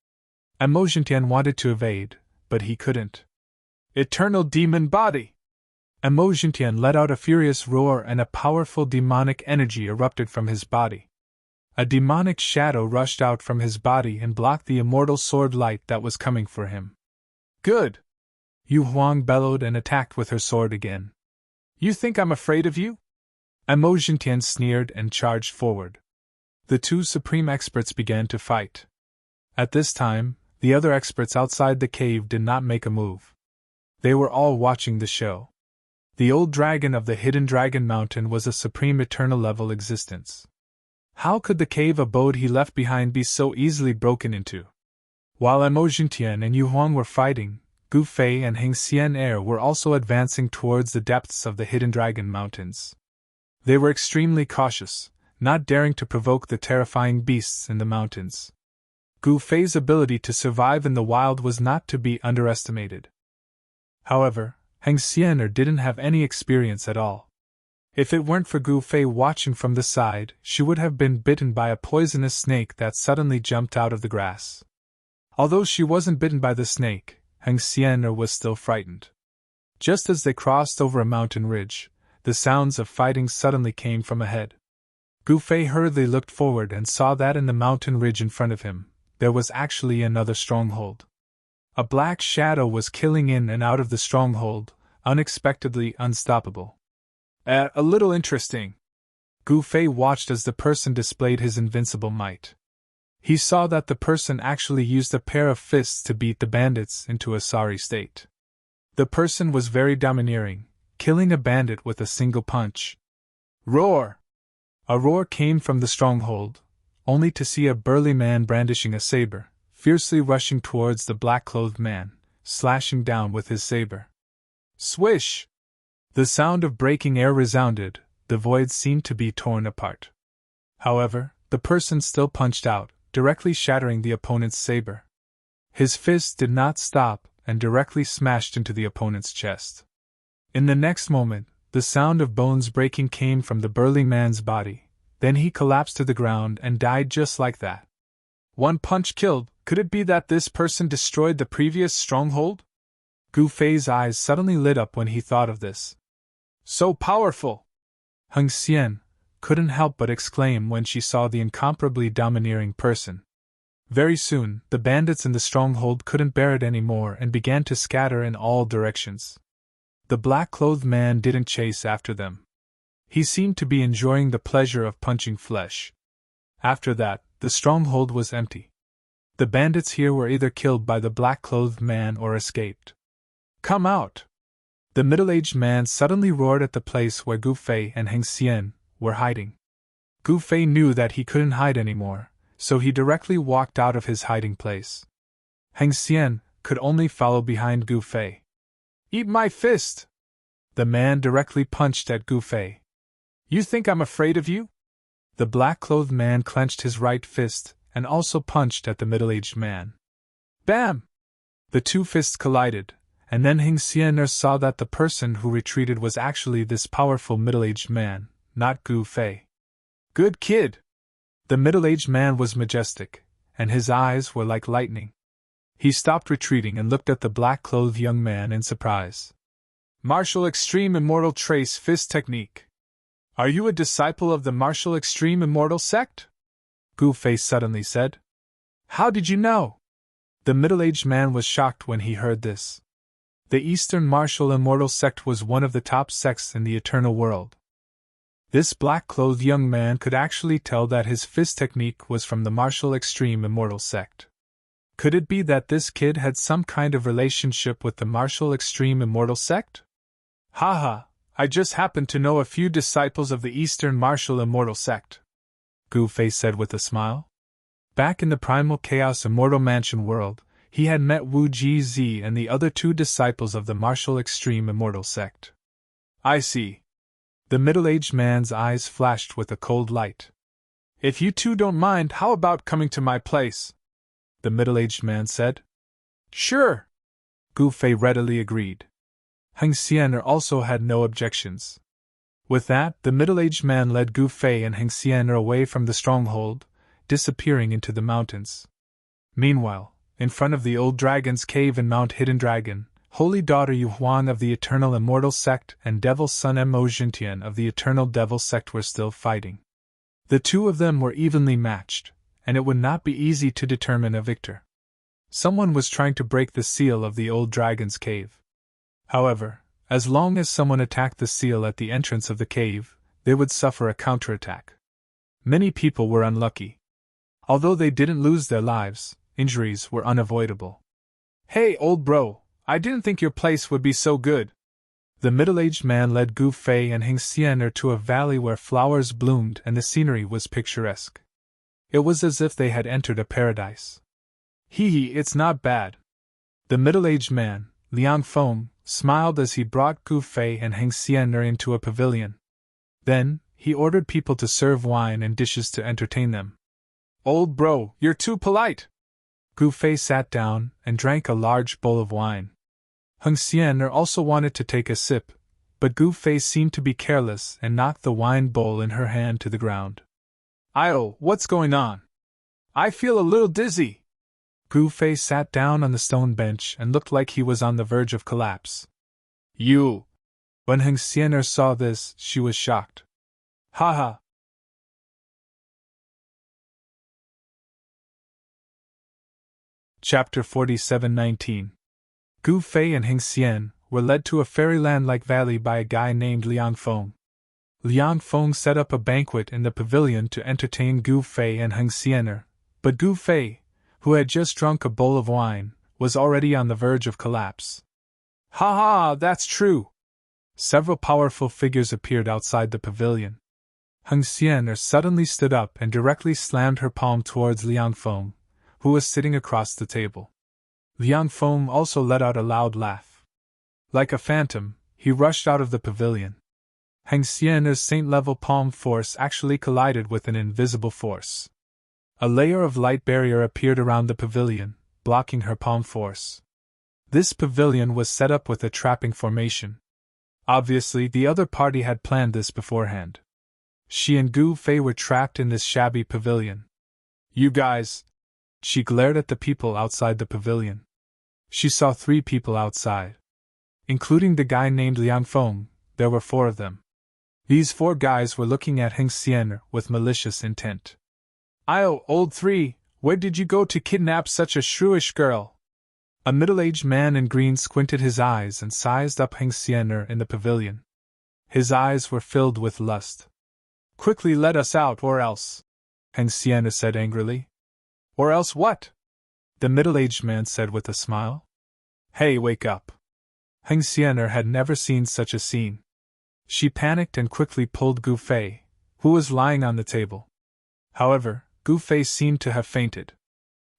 Emojintian wanted to evade, but he couldn't. Eternal Demon Body! Emojintian let out a furious roar and a powerful demonic energy erupted from his body. A demonic shadow rushed out from his body and blocked the immortal sword light that was coming for him. Good! Yu Huang bellowed and attacked with her sword again. You think I'm afraid of you? Emojintian sneered and charged forward. The two supreme experts began to fight. At this time, the other experts outside the cave did not make a move. They were all watching the show. The old dragon of the Hidden Dragon Mountain was a supreme eternal level existence. How could the cave abode he left behind be so easily broken into? While Emojintian and Yu Huang were fighting, Gu Fei and Heng Xian were also advancing towards the depths of the Hidden Dragon Mountains. They were extremely cautious, not daring to provoke the terrifying beasts in the mountains. Gu Fei's ability to survive in the wild was not to be underestimated. However, Heng Xian didn't have any experience at all. If it weren't for Gu Fei watching from the side, she would have been bitten by a poisonous snake that suddenly jumped out of the grass. Although she wasn't bitten by the snake, Heng Xian was still frightened. Just as they crossed over a mountain ridge, the sounds of fighting suddenly came from ahead. Gu Fei hurriedly looked forward and saw that in the mountain ridge in front of him, there was actually another stronghold. A black shadow was killing in and out of the stronghold, unexpectedly unstoppable. A little interesting. Gu Fei watched as the person displayed his invincible might. He saw that the person actually used a pair of fists to beat the bandits into a sorry state. The person was very domineering, killing a bandit with a single punch. Roar! A roar came from the stronghold, only to see a burly man brandishing a saber, fiercely rushing towards the black-clothed man, slashing down with his saber. Swish! The sound of breaking air resounded, the void seemed to be torn apart. However, the person still punched out, directly shattering the opponent's saber. His fist did not stop and directly smashed into the opponent's chest. In the next moment, the sound of bones breaking came from the burly man's body, then he collapsed to the ground and died just like that. One punch killed. Could it be that this person destroyed the previous stronghold? Gu Fei's eyes suddenly lit up when he thought of this. So powerful! Heng Xian couldn't help but exclaim when she saw the incomparably domineering person. Very soon, the bandits in the stronghold couldn't bear it anymore and began to scatter in all directions. The black-clothed man didn't chase after them. He seemed to be enjoying the pleasure of punching flesh. After that, the stronghold was empty. The bandits here were either killed by the black-clothed man or escaped. Come out! The middle-aged man suddenly roared at the place where Gu Fei and Heng Xian were hiding. Gu Fei knew that he couldn't hide anymore, so he directly walked out of his hiding place. Heng Xian could only follow behind Gu Fei. Eat my fist! The man directly punched at Gu Fei. You think I'm afraid of you? The black-clothed man clenched his right fist and also punched at the middle-aged man. Bam! The two fists collided, and then Heng Xian saw that the person who retreated was actually this powerful middle-aged man, not Gu Fei. Good kid! The middle-aged man was majestic, and his eyes were like lightning. He stopped retreating and looked at the black-clothed young man in surprise. Martial Extreme Immortal Trace Fist Technique. Are you a disciple of the Martial Extreme Immortal Sect? Gu Fei suddenly said. How did you know? The middle-aged man was shocked when he heard this. The Eastern Martial Immortal Sect was one of the top sects in the Eternal World. This black-clothed young man could actually tell that his fist technique was from the Martial Extreme Immortal Sect. Could it be that this kid had some kind of relationship with the Martial Extreme Immortal Sect? Haha, I just happen to know a few disciples of the Eastern Martial Immortal Sect, Gu Fei said with a smile. Back in the Primal Chaos Immortal Mansion world, he had met Wu Ji and the other two disciples of the Martial Extreme Immortal Sect. I see. The middle-aged man's eyes flashed with a cold light. If you two don't mind, how about coming to my place? The middle-aged man said. Sure! Gu Fei readily agreed. Heng Xian also had no objections. With that, the middle-aged man led Gu Fei and Heng Xian away from the stronghold, disappearing into the mountains. Meanwhile, in front of the old dragon's cave in Mount Hidden Dragon, Holy Daughter Yu Huang of the Eternal Immortal Sect and Devil Son Mo Jintian of the Eternal Devil Sect were still fighting. The two of them were evenly matched, and it would not be easy to determine a victor. Someone was trying to break the seal of the old dragon's cave. However, as long as someone attacked the seal at the entrance of the cave, they would suffer a counterattack. Many people were unlucky. Although they didn't lose their lives, injuries were unavoidable. Hey, old bro, I didn't think your place would be so good. The middle-aged man led Gu Fei and Heng Xian to a valley where flowers bloomed and the scenery was picturesque. It was as if they had entered a paradise. Hee, it's not bad. The middle-aged man, Liang Feng, smiled as he brought Gu Fei and Heng Xian into a pavilion. Then, he ordered people to serve wine and dishes to entertain them. Old bro, you're too polite! Gu Fei sat down and drank a large bowl of wine. Heng Xian also wanted to take a sip, but Gu Fei seemed to be careless and knocked the wine bowl in her hand to the ground. Io, what's going on? I feel a little dizzy. Gu Fei sat down on the stone bench and looked like he was on the verge of collapse. You! When Heng Xian saw this, she was shocked. Haha! Chapter 47:19. Gu Fei and Heng Xian were led to a fairyland-like valley by a guy named Liang Feng. Liang Feng set up a banquet in the pavilion to entertain Gu Fei and Heng Xian. But Gu Fei, who had just drunk a bowl of wine, was already on the verge of collapse. Ha ha, that's true! Several powerful figures appeared outside the pavilion. Heng Xian'er suddenly stood up and directly slammed her palm towards Liang Feng, who was sitting across the table. Liang Feng also let out a loud laugh. Like a phantom, he rushed out of the pavilion. Heng Xian'er's saint-level palm force actually collided with an invisible force. A layer of light barrier appeared around the pavilion, blocking her palm force. This pavilion was set up with a trapping formation. Obviously, the other party had planned this beforehand. She and Gu Fei were trapped in this shabby pavilion. You guys! She glared at the people outside the pavilion. She saw 3 people outside. Including the guy named Liang Feng, there were 4 of them. These 4 guys were looking at Heng Xian'er with malicious intent. Old 3, where did you go to kidnap such a shrewish girl? A middle-aged man in green squinted his eyes and sized up Heng Xian'er in the pavilion. His eyes were filled with lust. Quickly let us out or else, Heng Xian'er said angrily. Or else what? The middle-aged man said with a smile. Hey, wake up. Heng Xian'er had never seen such a scene. She panicked and quickly pulled Gu Fei, who was lying on the table. However, Gu Fei seemed to have fainted.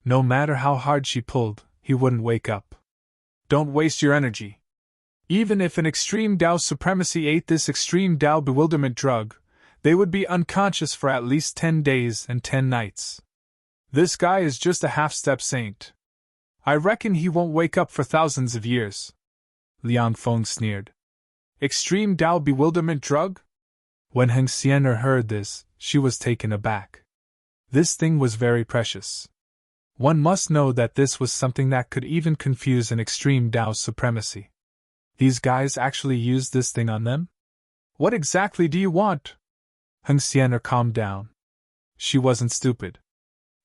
No matter how hard she pulled, he wouldn't wake up. Don't waste your energy. Even if an extreme Dao supremacy ate this extreme Dao bewilderment drug, they would be unconscious for at least 10 days and 10 nights. This guy is just a half-step saint. I reckon he won't wake up for thousands of years. Liang Feng sneered. Extreme Dao bewilderment drug? When Heng Xian'er heard this, she was taken aback. This thing was very precious. One must know that this was something that could even confuse an extreme Dao supremacy. These guys actually used this thing on them? What exactly do you want? Heng Xian'er calmed down. She wasn't stupid.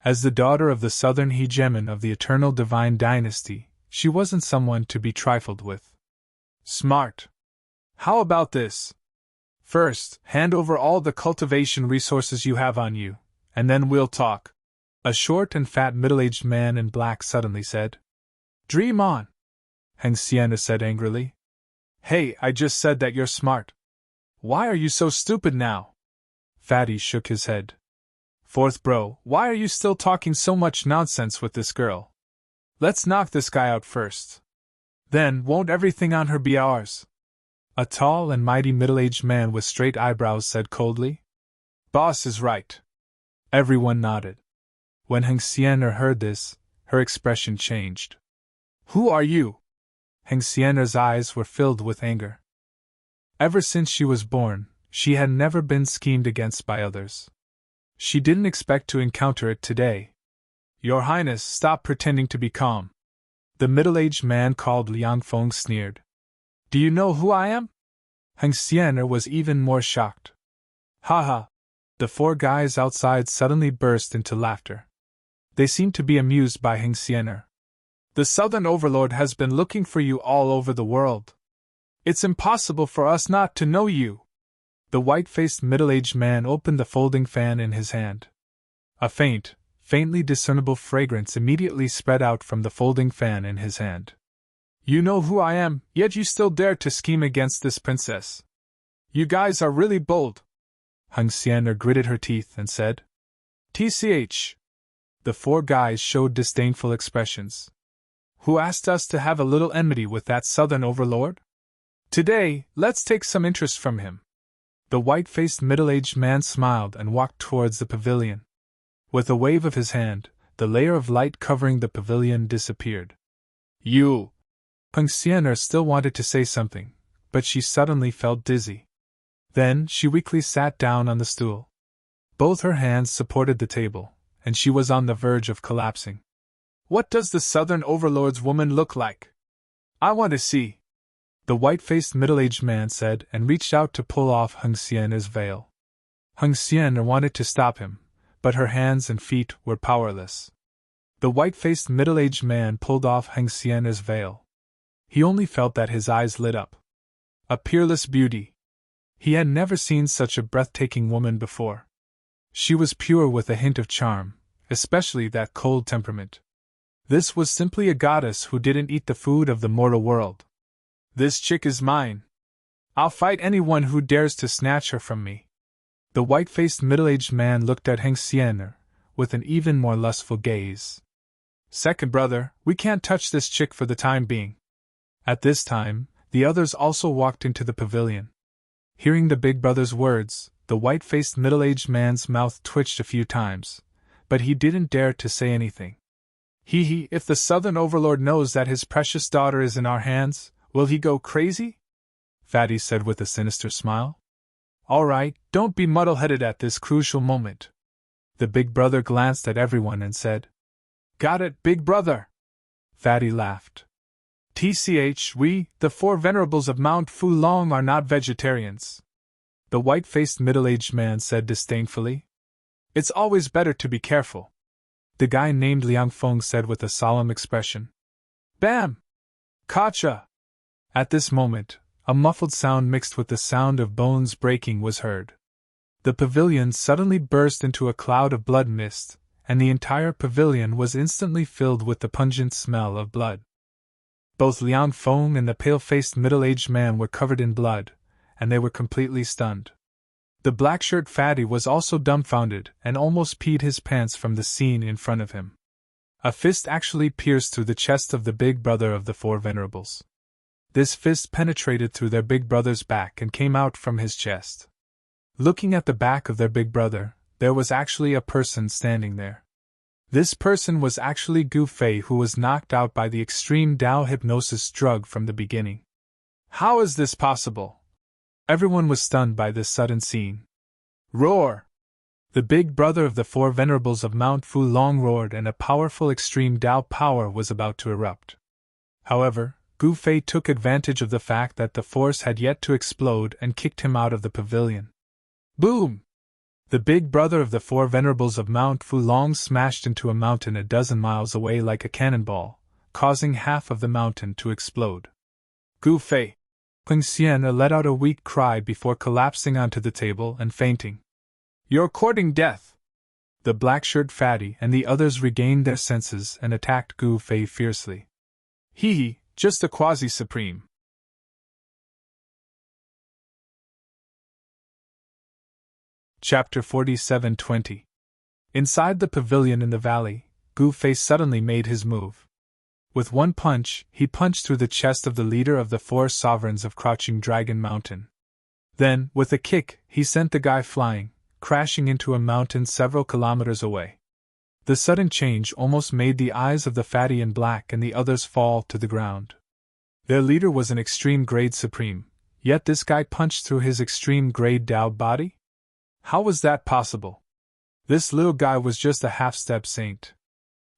As the daughter of the southern hegemon of the eternal divine dynasty, she wasn't someone to be trifled with. Smart. How about this? First, hand over all the cultivation resources you have on you, and then we'll talk. A short and fat middle-aged man in black suddenly said. Dream on, Heng Xian'er said angrily. Hey, I just said that you're smart. Why are you so stupid now? Fatty shook his head. Fourth bro, why are you still talking so much nonsense with this girl? Let's knock this guy out first. Then, won't everything on her be ours? A tall and mighty middle-aged man with straight eyebrows said coldly. Boss is right. Everyone nodded. When Heng Xian'er heard this, her expression changed. Who are you? Heng Xian'er's eyes were filled with anger. Ever since she was born, she had never been schemed against by others. She didn't expect to encounter it today. Your Highness, stop pretending to be calm. The middle-aged man called Liang Feng sneered. Do you know who I am? Heng Xian'er was even more shocked. Ha ha! The 4 guys outside suddenly burst into laughter. They seemed to be amused by Heng Xian'er. The Southern Overlord has been looking for you all over the world. It's impossible for us not to know you. The white-faced middle-aged man opened the folding fan in his hand. A faintly discernible fragrance immediately spread out from the folding fan in his hand. You know who I am, yet you still dare to scheme against this princess. You guys are really bold. Heng Xian'er gritted her teeth and said. TCH. The 4 guys showed disdainful expressions. Who asked us to have a little enmity with that Southern Overlord? Today, let's take some interest from him. The white-faced middle-aged man smiled and walked towards the pavilion. With a wave of his hand, the layer of light covering the pavilion disappeared. You! Heng Xian'er still wanted to say something, but she suddenly felt dizzy. Then she weakly sat down on the stool. Both her hands supported the table, and she was on the verge of collapsing. What does the Southern Overlord's woman look like? I want to see. The white-faced middle-aged man said and reached out to pull off Heng Xian'er's veil. Heng Xian'er wanted to stop him, but her hands and feet were powerless. The white-faced middle-aged man pulled off Heng Xian'er's veil. He only felt that his eyes lit up. A peerless beauty. He had never seen such a breathtaking woman before. She was pure with a hint of charm, especially that cold temperament. This was simply a goddess who didn't eat the food of the mortal world. This chick is mine. I'll fight anyone who dares to snatch her from me. The white-faced middle-aged man looked at Heng Xian with an even more lustful gaze. Second brother, we can't touch this chick for the time being. At this time, the others also walked into the pavilion. Hearing the big brother's words, the white-faced middle-aged man's mouth twitched a few times, but he didn't dare to say anything. If the southern overlord knows that his precious daughter is in our hands, will he go crazy? Fatty said with a sinister smile. All right, don't be muddle-headed at this crucial moment. The big brother glanced at everyone and said, Got it, big brother. Fatty laughed. We, the 4 venerables of Mount Fulong, are not vegetarians. The white-faced middle-aged man said disdainfully. It's always better to be careful. The guy named Liang Feng said with a solemn expression. Bam! Gotcha! At this moment, a muffled sound mixed with the sound of bones breaking was heard. The pavilion suddenly burst into a cloud of blood mist, and the entire pavilion was instantly filled with the pungent smell of blood. Both Liang Feng and the pale-faced middle-aged man were covered in blood, and they were completely stunned. The black-shirt fatty was also dumbfounded and almost peed his pants from the scene in front of him. A fist actually pierced through the chest of the big brother of the 4 venerables. This fist penetrated through their big brother's back and came out from his chest. Looking at the back of their big brother, there was actually a person standing there. This person was actually Gu Fei, who was knocked out by the extreme Dao hypnosis drug from the beginning. How is this possible? Everyone was stunned by this sudden scene. Roar! The big brother of the 4 venerables of Mount Fulong roared, and a powerful extreme Dao power was about to erupt. However, Gu Fei took advantage of the fact that the force had yet to explode and kicked him out of the pavilion. Boom! The big brother of the 4 venerables of Mount Fulong smashed into a mountain a dozen miles away like a cannonball, causing half of the mountain to explode. Gu Fei! Heng Xian let out a weak cry before collapsing onto the table and fainting. You're courting death! The black-shirt fatty and the others regained their senses and attacked Gu Fei fiercely. Just a quasi-supreme. Chapter 47:20. Inside the pavilion in the valley, Gu Fei suddenly made his move. With one punch, he punched through the chest of the leader of the 4 sovereigns of Crouching Dragon Mountain. Then, with a kick, he sent the guy flying, crashing into a mountain several kilometers away. The sudden change almost made the eyes of the fatty in black and the others fall to the ground. Their leader was an extreme grade supreme, yet this guy punched through his extreme grade Dao body? How was that possible? This little guy was just a half-step saint.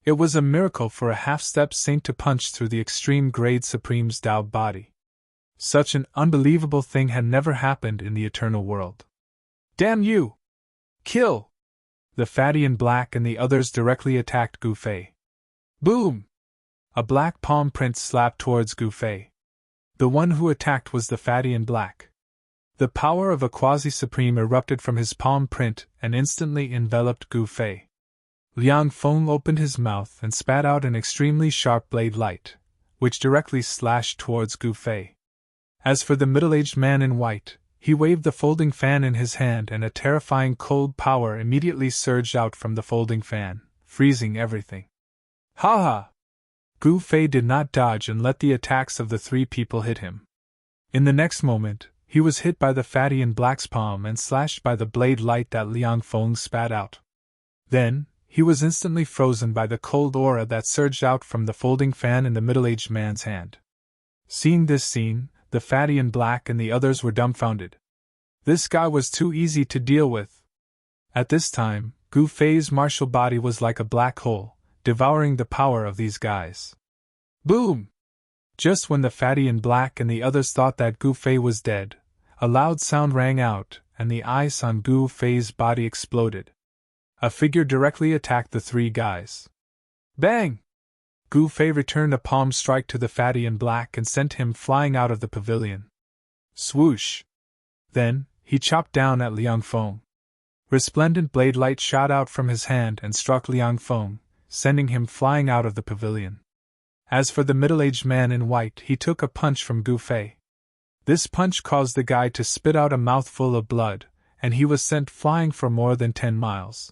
It was a miracle for a half-step saint to punch through the extreme grade supreme's Dao body. Such an unbelievable thing had never happened in the eternal world. Damn you! Kill! The fatty in black and the others directly attacked Gu Fei. Boom! A black palm print slapped towards Gu Fei. The one who attacked was the fatty in black. The power of a quasi-supreme erupted from his palm print and instantly enveloped Gu Fei. Liang Feng opened his mouth and spat out an extremely sharp blade light, which directly slashed towards Gu Fei. As for the middle-aged man in white, he waved the folding fan in his hand and a terrifying cold power immediately surged out from the folding fan, freezing everything. Ha ha! Gu Fei did not dodge and let the attacks of the 3 people hit him. In the next moment, he was hit by the fatty in black's palm and slashed by the blade light that Liang Feng spat out. Then, he was instantly frozen by the cold aura that surged out from the folding fan in the middle-aged man's hand. Seeing this scene, the fatty in black and the others were dumbfounded. This guy was too easy to deal with. At this time, Gu Fei's martial body was like a black hole, devouring the power of these guys. Boom! Just when the fatty in black and the others thought that Gu Fei was dead, a loud sound rang out, and the ice on Gu Fei's body exploded. A figure directly attacked the 3 guys. Bang! Gu Fei returned a palm strike to the fatty in black and sent him flying out of the pavilion. Swoosh! Then, he chopped down at Liang Feng. Resplendent blade light shot out from his hand and struck Liang Feng, sending him flying out of the pavilion. As for the middle-aged man in white, he took a punch from Gu Fei. This punch caused the guy to spit out a mouthful of blood, and he was sent flying for more than 10 miles.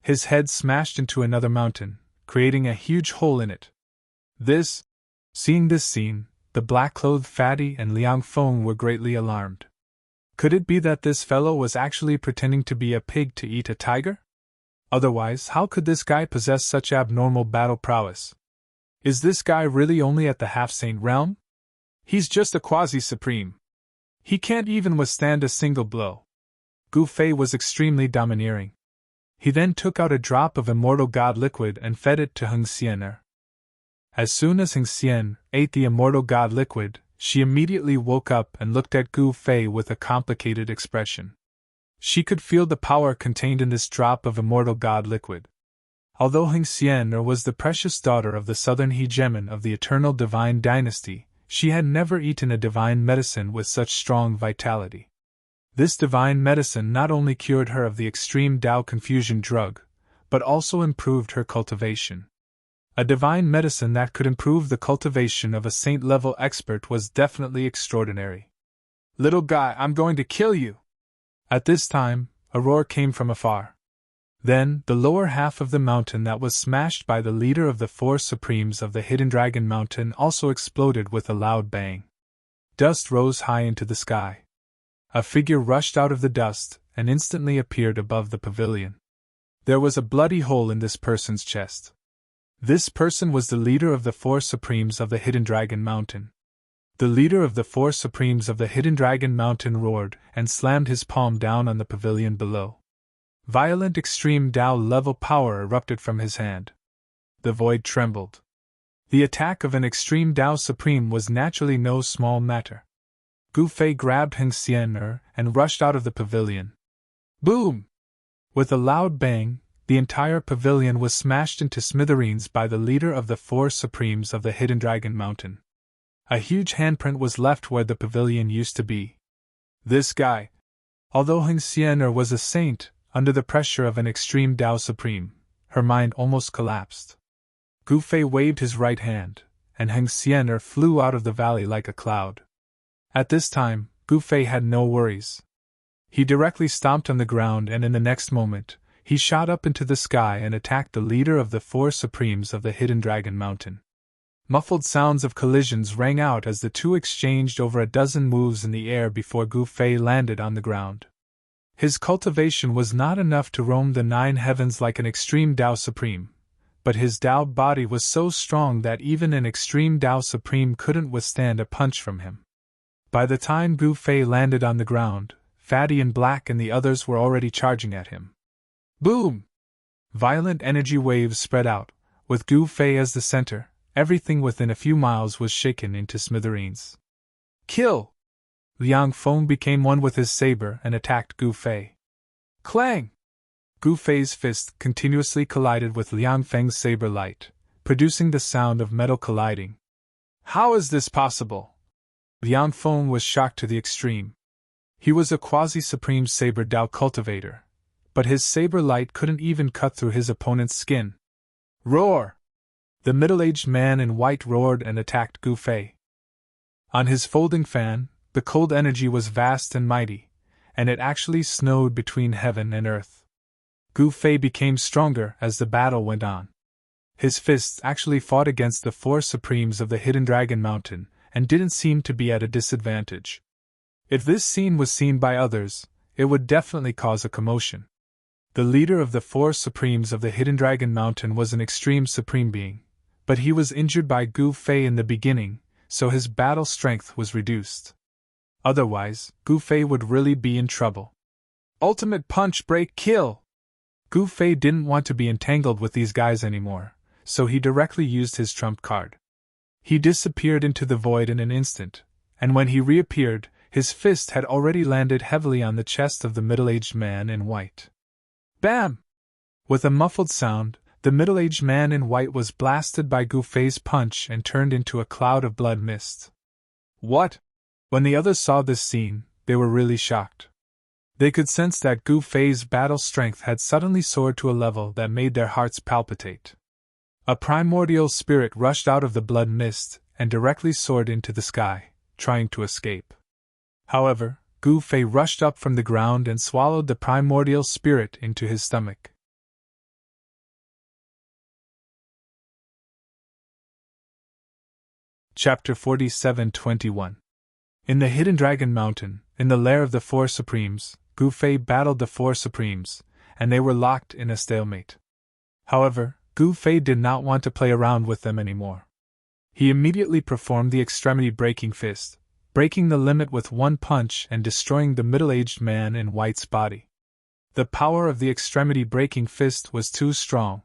His head smashed into another mountain, creating a huge hole in it. Seeing this scene, the black-clothed fatty and Liang Feng were greatly alarmed. Could it be that this fellow was actually pretending to be a pig to eat a tiger? Otherwise, how could this guy possess such abnormal battle prowess? Is this guy really only at the half-saint realm? He's just a quasi-supreme. He can't even withstand a single blow. Gu Fei was extremely domineering. He then took out a drop of immortal god liquid and fed it to Heng Xian. As soon as Heng Xian ate the immortal god liquid, she immediately woke up and looked at Gu Fei with a complicated expression. She could feel the power contained in this drop of immortal god liquid. Although Heng Xian was the precious daughter of the southern hegemon of the eternal divine dynasty, she had never eaten a divine medicine with such strong vitality. This divine medicine not only cured her of the extreme Tao confusion drug, but also improved her cultivation. A divine medicine that could improve the cultivation of a saint-level expert was definitely extraordinary. "Little guy, I'm going to kill you!" At this time, a roar came from afar. Then, the lower half of the mountain that was smashed by the leader of the 4 Supremes of the Hidden Dragon Mountain also exploded with a loud bang. Dust rose high into the sky. A figure rushed out of the dust and instantly appeared above the pavilion. There was a bloody hole in this person's chest. This person was the leader of the 4 Supremes of the Hidden Dragon Mountain. The leader of the 4 Supremes of the Hidden Dragon Mountain roared and slammed his palm down on the pavilion below. Violent extreme Tao-level power erupted from his hand. The void trembled. The attack of an extreme Tao Supreme was naturally no small matter. Gu Fei grabbed Heng Xian and rushed out of the pavilion. Boom! With a loud bang, the entire pavilion was smashed into smithereens by the leader of the 4 Supremes of the Hidden Dragon Mountain. A huge handprint was left where the pavilion used to be. This guy. Although Heng Xian was a saint, under the pressure of an extreme Tao Supreme, her mind almost collapsed. Gu Fei waved his right hand, and Heng Xian flew out of the valley like a cloud. At this time, Gu Fei had no worries. He directly stomped on the ground, and in the next moment, he shot up into the sky and attacked the leader of the 4 Supremes of the Hidden Dragon Mountain. Muffled sounds of collisions rang out as the two exchanged over a dozen moves in the air before Gu Fei landed on the ground. His cultivation was not enough to roam the 9 heavens like an extreme Tao Supreme, but his Tao body was so strong that even an extreme Tao Supreme couldn't withstand a punch from him. By the time Gu Fei landed on the ground, Fatty and Black and the others were already charging at him. Boom! Violent energy waves spread out, with Gu Fei as the center. Everything within a few miles was shaken into smithereens. Kill! Liang Feng became one with his saber and attacked Gu Fei. Clang! Gu Fei's fist continuously collided with Liang Feng's saber light, producing the sound of metal colliding. How is this possible? Liang Feng was shocked to the extreme. He was a quasi-supreme saber Tao cultivator, but his saber light couldn't even cut through his opponent's skin. Roar! The middle-aged man in white roared and attacked Gu Fei. On his folding fan, the cold energy was vast and mighty, and it actually snowed between heaven and earth. Gu Fei became stronger as the battle went on. His fists actually fought against the 4 Supremes of the Hidden Dragon Mountain, and didn't seem to be at a disadvantage. If this scene was seen by others, it would definitely cause a commotion. The leader of the 4 Supremes of the Hidden Dragon Mountain was an extreme supreme being, but he was injured by Gu Fei in the beginning, so his battle strength was reduced. Otherwise, Gu Fei would really be in trouble. Ultimate punch break kill! Gu Fei didn't want to be entangled with these guys anymore, so he directly used his trump card. He disappeared into the void in an instant, and when he reappeared, his fist had already landed heavily on the chest of the middle-aged man in white. Bam! With a muffled sound, the middle-aged man in white was blasted by Gu Fei's punch and turned into a cloud of blood mist. What? When the others saw this scene, they were really shocked. They could sense that Gu Fei's battle strength had suddenly soared to a level that made their hearts palpitate. A primordial spirit rushed out of the blood mist and directly soared into the sky, trying to escape. However, Gu Fei rushed up from the ground and swallowed the primordial spirit into his stomach. Chapter 47:21. In the Hidden Dragon Mountain, in the lair of the Four Supremes, Gu Fei battled the Four Supremes, and they were locked in a stalemate. However, Gu Fei did not want to play around with them anymore. He immediately performed the Extremity Breaking Fist, breaking the limit with one punch and destroying the middle-aged man in white's body. The power of the Extremity Breaking Fist was too strong.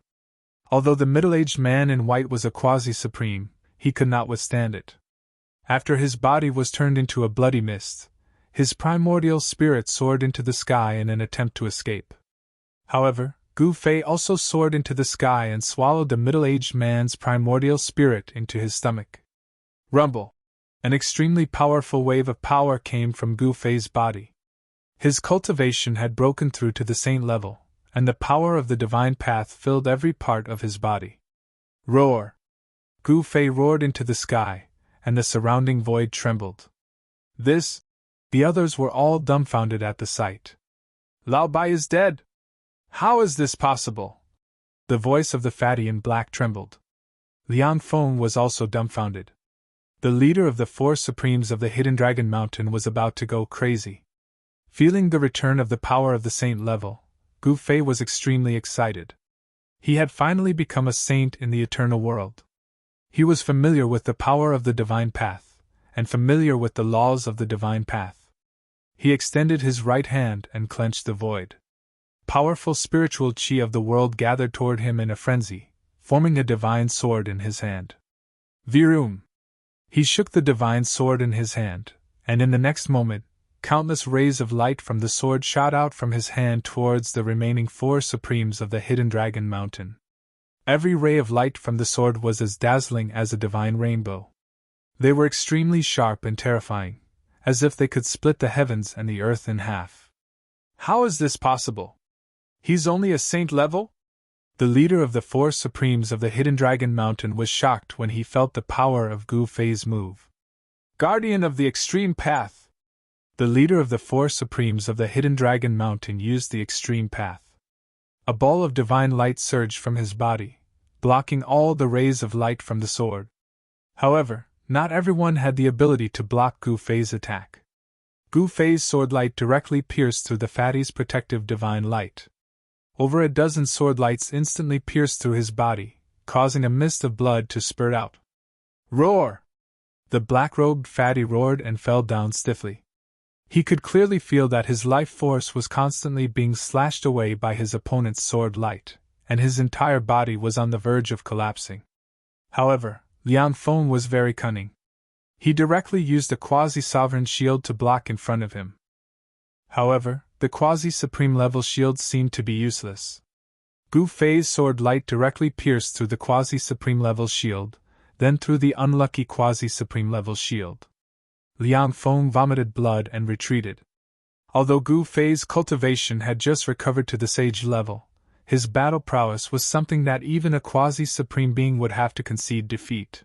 Although the middle-aged man in white was a quasi-supreme, he could not withstand it. After his body was turned into a bloody mist, his primordial spirit soared into the sky in an attempt to escape. However, Gu Fei also soared into the sky and swallowed the middle-aged man's primordial spirit into his stomach. Rumble! An extremely powerful wave of power came from Gu Fei's body. His cultivation had broken through to the saint level, and the power of the divine path filled every part of his body. Roar! Gu Fei roared into the sky, and the surrounding void trembled. The others were all dumbfounded at the sight. Lao Bai is dead! How is this possible? The voice of the fatty in black trembled. Liang Feng was also dumbfounded. The leader of the Four Supremes of the Hidden Dragon Mountain was about to go crazy. Feeling the return of the power of the saint level, Gu Fei was extremely excited. He had finally become a saint in the eternal world. He was familiar with the power of the divine path, and familiar with the laws of the divine path. He extended his right hand and clenched the void. Powerful spiritual chi of the world gathered toward him in a frenzy, forming a divine sword in his hand. Virum! He shook the divine sword in his hand, and in the next moment, countless rays of light from the sword shot out from his hand towards the remaining Four Supremes of the Hidden Dragon Mountain. Every ray of light from the sword was as dazzling as a divine rainbow. They were extremely sharp and terrifying, as if they could split the heavens and the earth in half. How is this possible? He's only a saint level? The leader of the Four Supremes of the Hidden Dragon Mountain was shocked when he felt the power of Gu Fei's move. Guardian of the Extreme Path! The leader of the Four Supremes of the Hidden Dragon Mountain used the Extreme Path. A ball of divine light surged from his body, blocking all the rays of light from the sword. However, not everyone had the ability to block Gu Fei's attack. Gu Fei's sword light directly pierced through the fatty's protective divine light. Over a dozen sword lights instantly pierced through his body, causing a mist of blood to spurt out. Roar! The black-robed fatty roared and fell down stiffly. He could clearly feel that his life force was constantly being slashed away by his opponent's sword light, and his entire body was on the verge of collapsing. However, Liang Feng was very cunning. He directly used a quasi-sovereign shield to block in front of him. However, the quasi-supreme level shield seemed to be useless. Gu Fei's sword light directly pierced through the quasi-supreme level shield, then through the unlucky quasi-supreme level shield. Liang Feng vomited blood and retreated. Although Gu Fei's cultivation had just recovered to the sage level, his battle prowess was something that even a quasi-supreme being would have to concede defeat.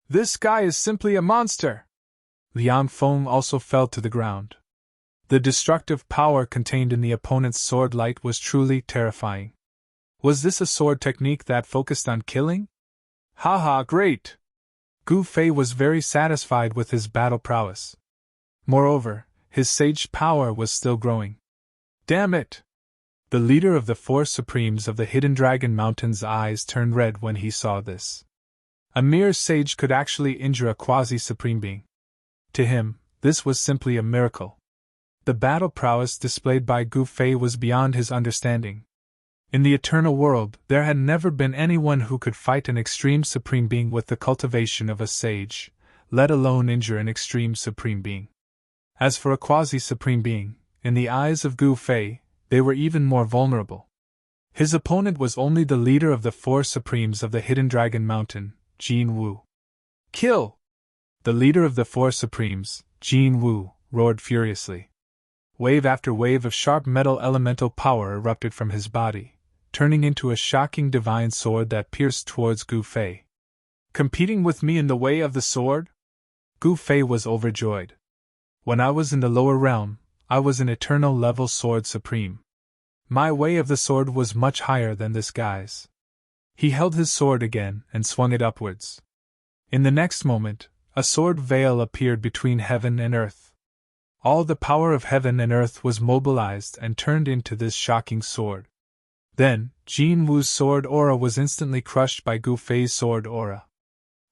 This guy is simply a monster! Liang Feng also fell to the ground. The destructive power contained in the opponent's sword light was truly terrifying. Was this a sword technique that focused on killing? Haha, great! Gu Fei was very satisfied with his battle prowess. Moreover, his sage power was still growing. Damn it! The leader of the Four Supremes of the Hidden Dragon Mountain's eyes turned red when he saw this. A mere sage could actually injure a quasi-supreme being. To him, this was simply a miracle. The battle prowess displayed by Gu Fei was beyond his understanding. In the eternal world, there had never been anyone who could fight an extreme supreme being with the cultivation of a sage, let alone injure an extreme supreme being. As for a quasi-supreme being, in the eyes of Gu Fei, they were even more vulnerable. His opponent was only the leader of the Four Supremes of the Hidden Dragon Mountain, Jin Wu. Kill! The leader of the Four Supremes, Jin Wu, roared furiously. Wave after wave of sharp metal elemental power erupted from his body, turning into a shocking divine sword that pierced towards Gu Fei. Competing with me in the way of the sword? Gu Fei was overjoyed. When I was in the lower realm, I was an eternal level sword supreme. My way of the sword was much higher than this guy's. He held his sword again and swung it upwards. In the next moment, a sword veil appeared between heaven and earth. All the power of heaven and earth was mobilized and turned into this shocking sword. Then, Jin Wu's sword aura was instantly crushed by Gu Fei's sword aura.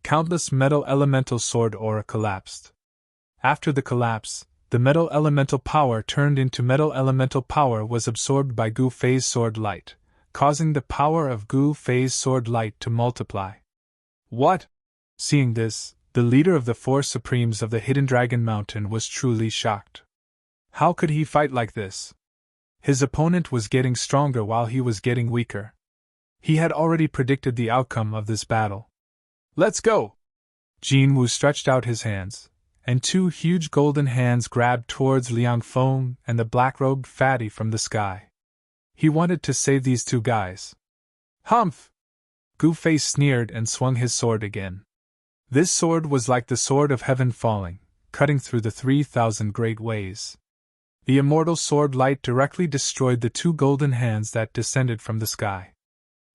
Countless metal elemental sword aura collapsed. After the collapse, the metal elemental power turned into metal elemental power was absorbed by Gu Fei's sword light, causing the power of Gu Fei's sword light to multiply. What? Seeing this, the leader of the four supremes of the Hidden Dragon Mountain was truly shocked. How could he fight like this? His opponent was getting stronger while he was getting weaker. He had already predicted the outcome of this battle. Let's go! Jin Wu stretched out his hands, and two huge golden hands grabbed towards Liang Feng and the black-robed fatty from the sky. He wanted to save these two guys. Humph! Gu Fei sneered and swung his sword again. This sword was like the sword of heaven falling, cutting through the 3,000 great ways. The immortal sword light directly destroyed the two golden hands that descended from the sky.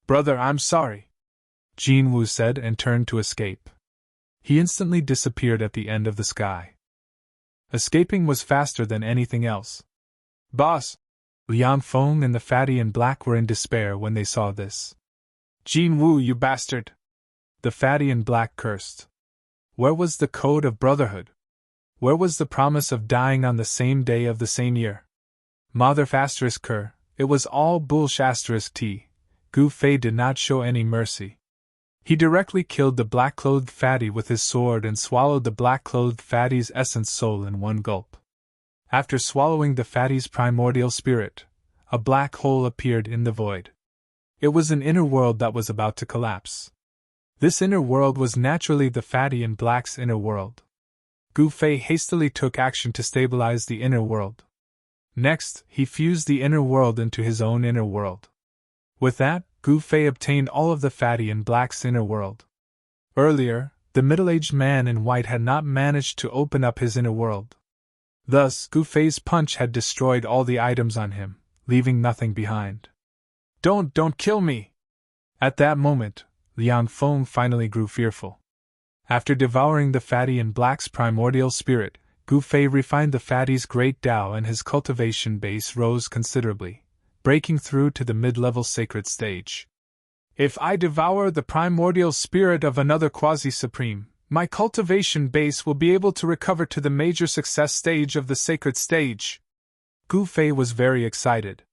Brother, I'm sorry, Jin Wu said and turned to escape. He instantly disappeared at the end of the sky. Escaping was faster than anything else. Boss! Liang Feng and the fatty in black were in despair when they saw this. Jin Wu, you bastard! The fatty in black cursed. Where was the code of brotherhood? Where was the promise of dying on the same day of the same year? Mother ***, it was all bullsh***. Gu Fei did not show any mercy. He directly killed the black-clothed fatty with his sword and swallowed the black-clothed fatty's essence soul in one gulp. After swallowing the fatty's primordial spirit, a black hole appeared in the void. It was an inner world that was about to collapse. This inner world was naturally the fatty in black's inner world. Gu Fei hastily took action to stabilize the inner world. Next, he fused the inner world into his own inner world. With that, Gu Fei obtained all of the fatty in black's inner world. Earlier, the middle-aged man in white had not managed to open up his inner world. Thus, Gu Fei's punch had destroyed all the items on him, leaving nothing behind. Don't kill me! At that moment, Liang Feng finally grew fearful. After devouring the fatty in black's primordial spirit, Gu Fei refined the fatty's great Tao and his cultivation base rose considerably, breaking through to the mid-level sacred stage. If I devour the primordial spirit of another quasi-supreme, my cultivation base will be able to recover to the major success stage of the sacred stage. Gu Fei was very excited.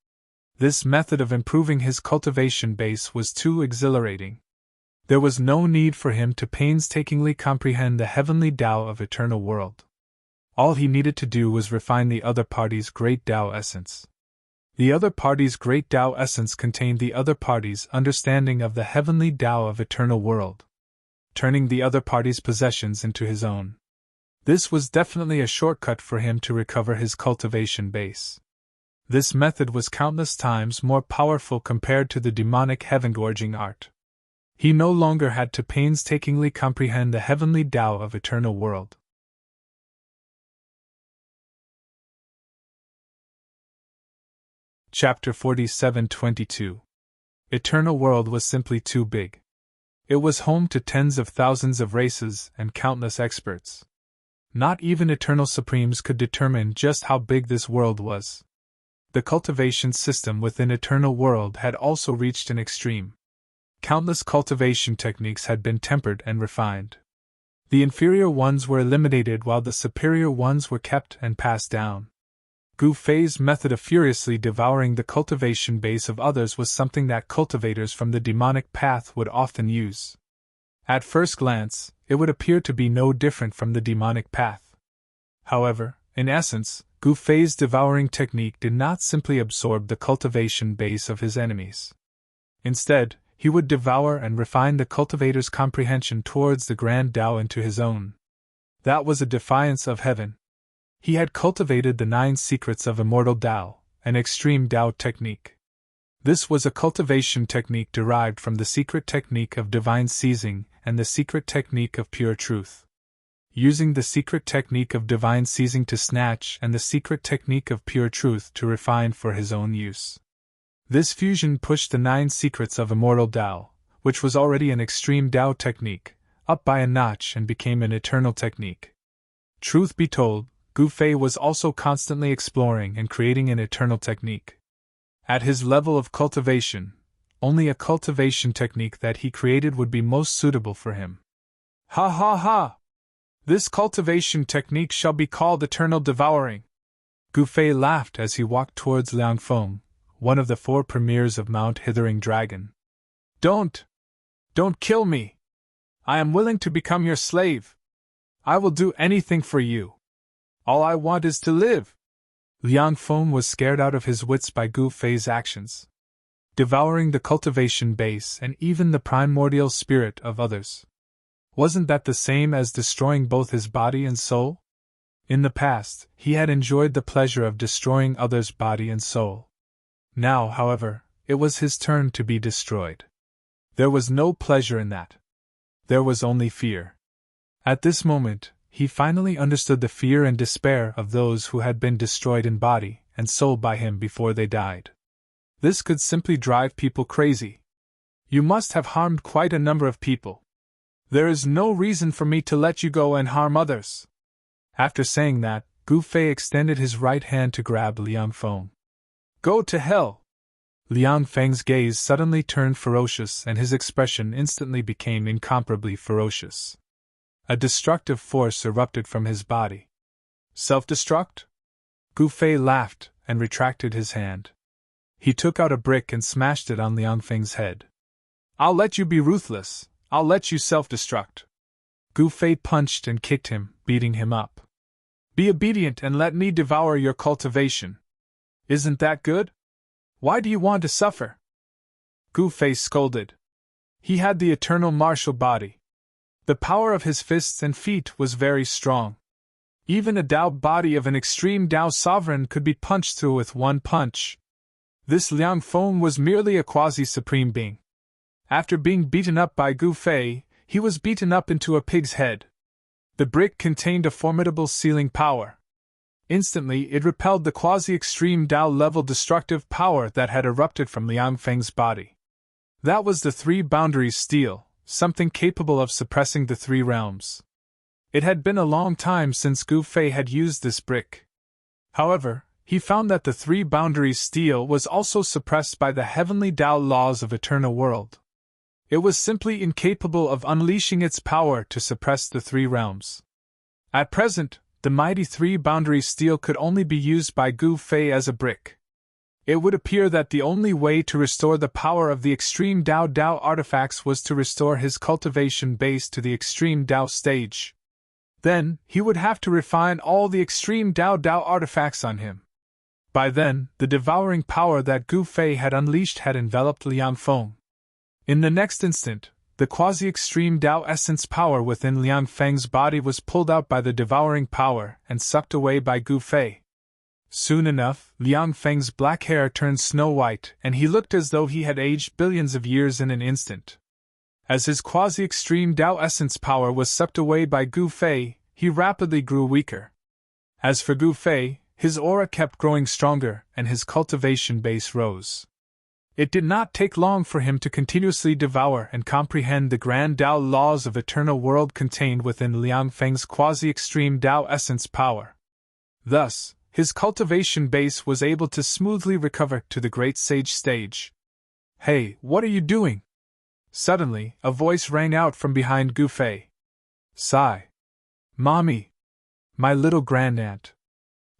This method of improving his cultivation base was too exhilarating. There was no need for him to painstakingly comprehend the heavenly Tao of eternal world. All he needed to do was refine the other party's great Tao essence. The other party's great Tao essence contained the other party's understanding of the heavenly Tao of eternal world, turning the other party's possessions into his own. This was definitely a shortcut for him to recover his cultivation base. This method was countless times more powerful compared to the demonic heaven-gorging art. He no longer had to painstakingly comprehend the heavenly Tao of eternal world. Chapter 47:22. Eternal world was simply too big. It was home to tens of thousands of races and countless experts. Not even eternal supremes could determine just how big this world was. The cultivation system within eternal world had also reached an extreme. Countless cultivation techniques had been tempered and refined. The inferior ones were eliminated while the superior ones were kept and passed down. Gu Fei's method of furiously devouring the cultivation base of others was something that cultivators from the demonic path would often use. At first glance, it would appear to be no different from the demonic path. However, in essence, Gu Fei's devouring technique did not simply absorb the cultivation base of his enemies. Instead, he would devour and refine the cultivator's comprehension towards the grand Tao into his own. That was a defiance of heaven. he had cultivated the 9 secrets of immortal Tao, an extreme Tao technique. This was a cultivation technique derived from the secret technique of divine seizing and the secret technique of pure truth. Using the secret technique of divine seizing to snatch and the secret technique of pure truth to refine for his own use. This fusion pushed the 9 secrets of immortal Tao, which was already an extreme Tao technique, up by a notch and became an eternal technique. Truth be told, Gu Fei was also constantly exploring and creating an eternal technique. At his level of cultivation, only a cultivation technique that he created would be most suitable for him. Ha ha ha! This cultivation technique shall be called eternal devouring. Gu Fei laughed as he walked towards Liang Feng, one of the 4 premiers of Mount Hithering Dragon. Don't kill me! I am willing to become your slave. I will do anything for you. All I want is to live. Liang Feng was scared out of his wits by Gu Fei's actions. Devouring the cultivation base and even the primordial spirit of others. Wasn't that the same as destroying both his body and soul? In the past, he had enjoyed the pleasure of destroying others' body and soul. Now, however, it was his turn to be destroyed. There was no pleasure in that. There was only fear. At this moment, he finally understood the fear and despair of those who had been destroyed in body and soul by him before they died. This could simply drive people crazy. You must have harmed quite a number of people. There is no reason for me to let you go and harm others. After saying that, Gu Fei extended his right hand to grab Liang Feng. Go to hell! Liang Feng's gaze suddenly turned ferocious and his expression instantly became incomparably ferocious. A destructive force erupted from his body. Self-destruct? Gu Fei laughed and retracted his hand. He took out a brick and smashed it on Liang Feng's head. I'll let you be ruthless. I'll let you self-destruct. Gu Fei punched and kicked him, beating him up. Be obedient and let me devour your cultivation. Isn't that good? Why do you want to suffer? Gu Fei scolded. He had the eternal martial body. The power of his fists and feet was very strong. Even a Tao body of an extreme Tao sovereign could be punched through with one punch. This Liang Feng was merely a quasi-supreme being. After being beaten up by Gu Fei, he was beaten up into a pig's head. The brick contained a formidable sealing power. Instantly, it repelled the quasi-extreme Tao-level destructive power that had erupted from Liang Feng's body. That was the 3 boundaries steel, something capable of suppressing the 3 realms. It had been a long time since Gu Fei had used this brick. However, he found that the 3 boundaries steel was also suppressed by the heavenly Tao laws of eternal world. It was simply incapable of unleashing its power to suppress the 3 realms. At present, the mighty 3 boundaries steel could only be used by Gu Fei as a brick. It would appear that the only way to restore the power of the extreme Tao artifacts was to restore his cultivation base to the extreme Tao stage. Then, he would have to refine all the extreme Tao artifacts on him. By then, the devouring power that Gu Fei had unleashed had enveloped Liang Feng. In the next instant, the quasi-extreme Tao essence power within Liang Feng's body was pulled out by the devouring power and sucked away by Gu Fei. Soon enough, Liang Feng's black hair turned snow-white and he looked as though he had aged billions of years in an instant. As his quasi-extreme Tao essence power was sucked away by Gu Fei, he rapidly grew weaker. As for Gu Fei, his aura kept growing stronger and his cultivation base rose. It did not take long for him to continuously devour and comprehend the grand Tao laws of eternal world contained within Liang Feng's quasi-extreme Tao essence power. Thus, his cultivation base was able to smoothly recover to the great sage stage. Hey, what are you doing? Suddenly, a voice rang out from behind Gu Fei. Sigh. Mommy. My little grandaunt.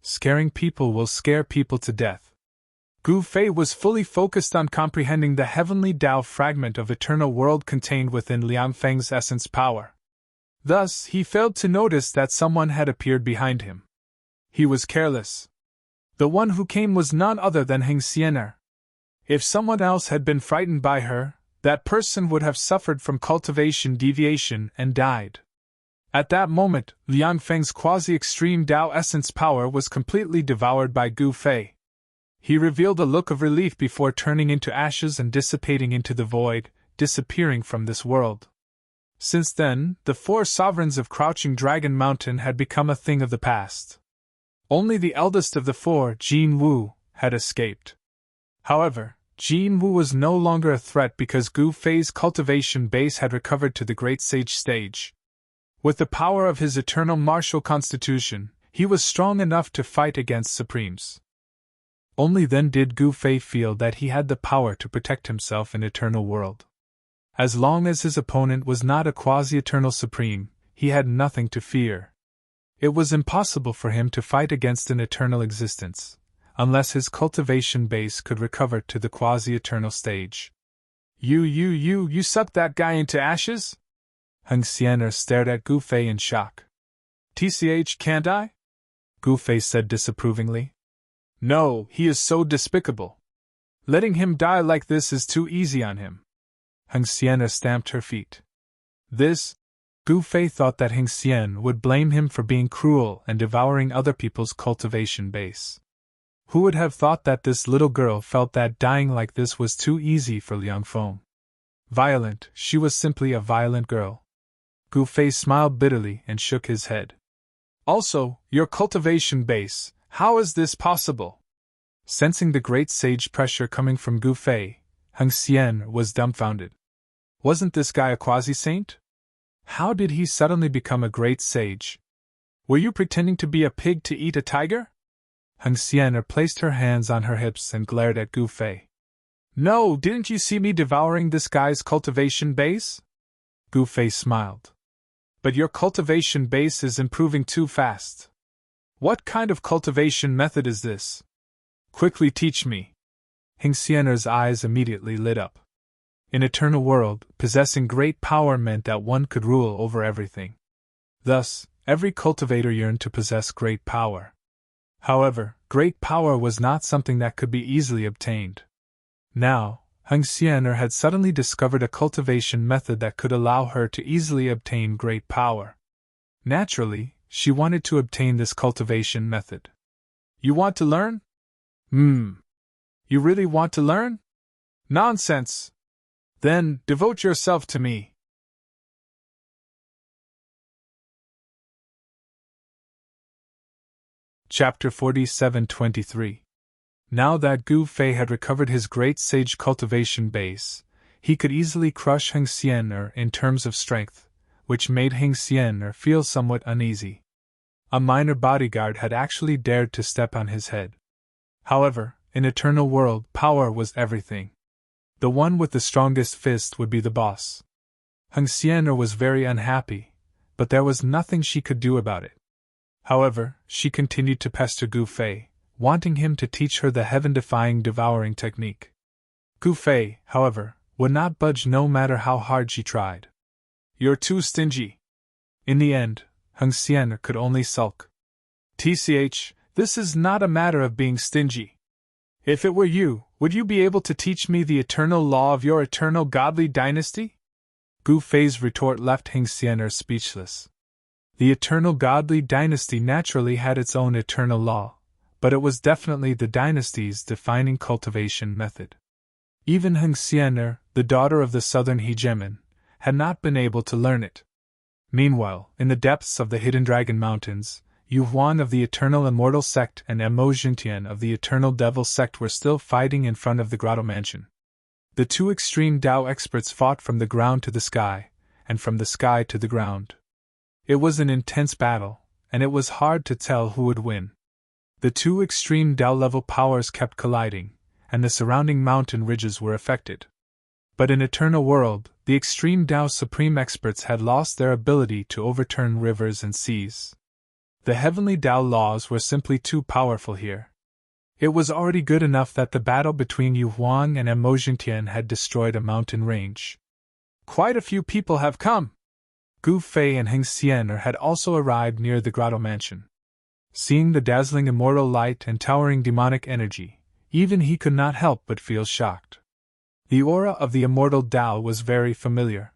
Scaring people will scare people to death. Gu Fei was fully focused on comprehending the heavenly Tao fragment of eternal world contained within Liang Feng's essence power. Thus, he failed to notice that someone had appeared behind him. He was careless. The one who came was none other than Heng Xianer. If someone else had been frightened by her, that person would have suffered from cultivation deviation and died. At that moment, Liang Feng's quasi-extreme Tao essence power was completely devoured by Gu Fei. He revealed a look of relief before turning into ashes and dissipating into the void, disappearing from this world. Since then, the 4 sovereigns of Crouching Dragon Mountain had become a thing of the past. Only the eldest of the 4, Jin Wu, had escaped. However, Jin Wu was no longer a threat because Gu Fei's cultivation base had recovered to the Great Sage stage. With the power of his eternal martial constitution, he was strong enough to fight against Supremes. Only then did Gu Fei feel that he had the power to protect himself in Eternal World. As long as his opponent was not a quasi-eternal Supreme, he had nothing to fear. It was impossible for him to fight against an eternal existence, unless his cultivation base could recover to the quasi-eternal stage. You sucked that guy into ashes? Heng Xian'er stared at Gu Fei in shock. TCH, can't I? Gu Fei said disapprovingly. No, he is so despicable. Letting him die like this is too easy on him. Heng Xian'er stamped her feet. This? Gu Fei thought that Heng Xian would blame him for being cruel and devouring other people's cultivation base. Who would have thought that this little girl felt that dying like this was too easy for Liang Feng? Violent, she was simply a violent girl. Gu Fei smiled bitterly and shook his head. Also, your cultivation base, how is this possible? Sensing the great sage pressure coming from Gu Fei, Heng Xian was dumbfounded. Wasn't this guy a quasi-saint? How did he suddenly become a great sage? Were you pretending to be a pig to eat a tiger? Heng Xian'er placed her hands on her hips and glared at Gu Fei. No, didn't you see me devouring this guy's cultivation base? Gu Fei smiled. But your cultivation base is improving too fast. What kind of cultivation method is this? Quickly teach me. Heng Xian'er's eyes immediately lit up. In Eternal World, possessing great power meant that one could rule over everything. Thus, every cultivator yearned to possess great power. However, great power was not something that could be easily obtained. Now, Heng Xian'er had suddenly discovered a cultivation method that could allow her to easily obtain great power. Naturally, she wanted to obtain this cultivation method. You want to learn? You really want to learn? Nonsense! Then, devote yourself to me. Chapter 47-23. Now that Gu Fei had recovered his great sage cultivation base, he could easily crush Heng Xian'er in terms of strength, which made Heng Xian'er feel somewhat uneasy. A minor bodyguard had actually dared to step on his head. However, in Eternal World, power was everything. The one with the strongest fist would be the boss. Heng Xian'er was very unhappy, but there was nothing she could do about it. However, she continued to pester Gu Fei, wanting him to teach her the heaven-defying devouring technique. Gu Fei, however, would not budge no matter how hard she tried. You're too stingy. In the end, Heng Xian'er could only sulk. TCH, this is not a matter of being stingy. If it were you, would you be able to teach me the eternal law of your eternal godly dynasty? Gu Fei's retort left Heng Xian'er speechless. The eternal godly dynasty naturally had its own eternal law, but it was definitely the dynasty's defining cultivation method. Even Heng Xian'er, the daughter of the southern hegemon, had not been able to learn it. Meanwhile, in the depths of the Hidden Dragon Mountains, Yu Huan of the Eternal Immortal Sect and Mo Xingtian of the Eternal Devil Sect were still fighting in front of the Grotto Mansion. The two extreme Dao experts fought from the ground to the sky, and from the sky to the ground. It was an intense battle, and it was hard to tell who would win. The two extreme Dao-level powers kept colliding, and the surrounding mountain ridges were affected. But in Eternal World, the extreme Dao Supreme experts had lost their ability to overturn rivers and seas. The heavenly Dao laws were simply too powerful here. It was already good enough that the battle between Yu Huang and Mo Xingtian had destroyed a mountain range. Quite a few people have come. Gu Fei and Heng Xian'er had also arrived near the Grotto Mansion. Seeing the dazzling immortal light and towering demonic energy, even he could not help but feel shocked. The aura of the immortal Dao was very familiar.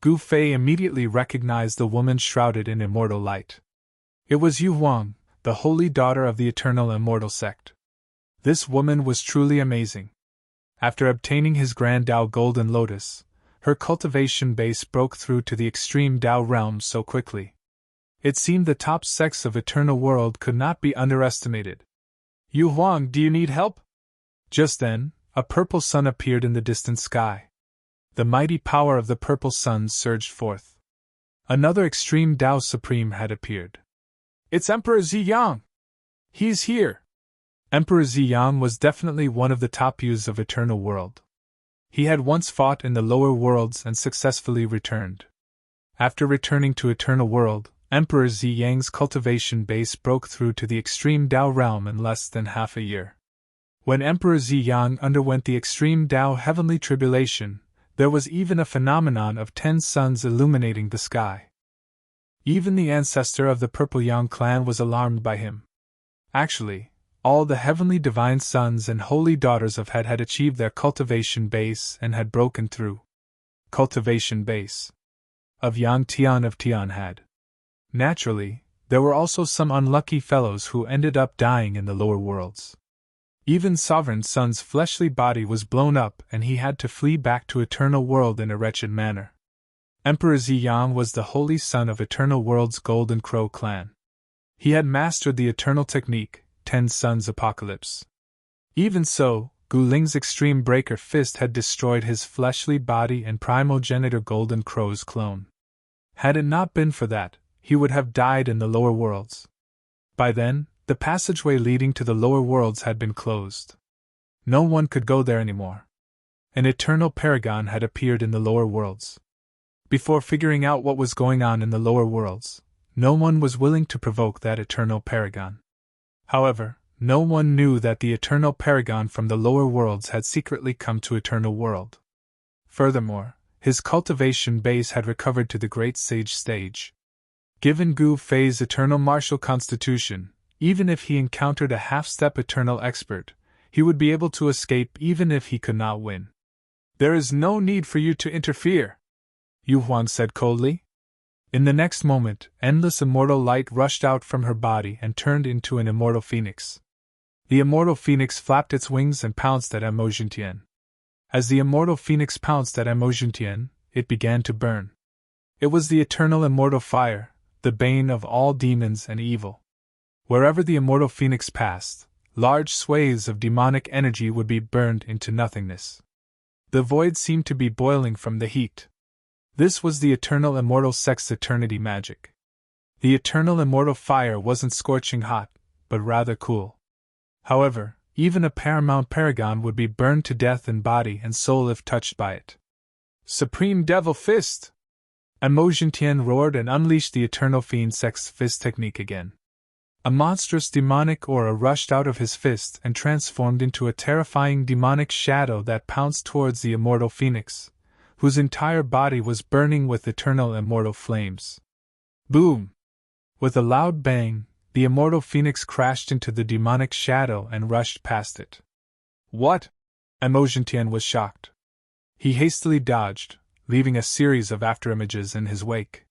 Gu Fei immediately recognized the woman shrouded in immortal light. It was Yu Huang, the holy daughter of the eternal immortal sect. This woman was truly amazing. After obtaining his Grand Tao Golden Lotus, her cultivation base broke through to the extreme Tao realm so quickly. It seemed the top sects of Eternal World could not be underestimated. Yu Huang, do you need help? Just then, a purple sun appeared in the distant sky. The mighty power of the purple sun surged forth. Another extreme Tao Supreme had appeared. It's Emperor Ziyang! He's here! Emperor Ziyang was definitely one of the top youths of Eternal World. He had once fought in the lower worlds and successfully returned. After returning to Eternal World, Emperor Ziyang's cultivation base broke through to the extreme Tao realm in less than half a year. When Emperor Ziyang underwent the extreme Tao heavenly tribulation, there was even a phenomenon of 10 suns illuminating the sky. Even the ancestor of the Purple Yang clan was alarmed by him. Actually, all the heavenly divine sons and holy daughters of had achieved their cultivation base and had broken through. Cultivation base of Yang Tian of Tian had. Naturally, there were also some unlucky fellows who ended up dying in the lower worlds. Even Sovereign Sun's fleshly body was blown up and he had to flee back to Eternal World in a wretched manner. Emperor Ziyang was the holy son of Eternal World's Golden Crow clan. He had mastered the eternal technique, 10 Suns Apocalypse. Even so, Gu Ling's Extreme Breaker Fist had destroyed his fleshly body and primogenitor Golden Crow's clone. Had it not been for that, he would have died in the lower worlds. By then, the passageway leading to the lower worlds had been closed. No one could go there anymore. An eternal paragon had appeared in the lower worlds. Before figuring out what was going on in the lower worlds, no one was willing to provoke that eternal paragon. However, no one knew that the eternal paragon from the lower worlds had secretly come to Eternal World. Furthermore, his cultivation base had recovered to the Great Sage stage. Given Gu Fei's eternal martial constitution, even if he encountered a half-step eternal expert, he would be able to escape even if he could not win. There is no need for you to interfere, Yu Huang said coldly. In the next moment, endless immortal light rushed out from her body and turned into an immortal phoenix. The immortal phoenix flapped its wings and pounced at Emojintian. As the immortal phoenix pounced at Emojintian, it began to burn. It was the eternal immortal fire, the bane of all demons and evil. Wherever the immortal phoenix passed, large swathes of demonic energy would be burned into nothingness. The void seemed to be boiling from the heat. This was the eternal immortal sect's eternity magic. The eternal immortal fire wasn't scorching hot, but rather cool. However, even a paramount paragon would be burned to death in body and soul if touched by it. Supreme Devil Fist! Emojintian roared and unleashed the eternal fiend sect's fist technique again. A monstrous demonic aura rushed out of his fist and transformed into a terrifying demonic shadow that pounced towards the immortal phoenix, whose entire body was burning with eternal immortal flames. Boom! With a loud bang, the immortal phoenix crashed into the demonic shadow and rushed past it. What? Emojintian was shocked. He hastily dodged, leaving a series of afterimages in his wake.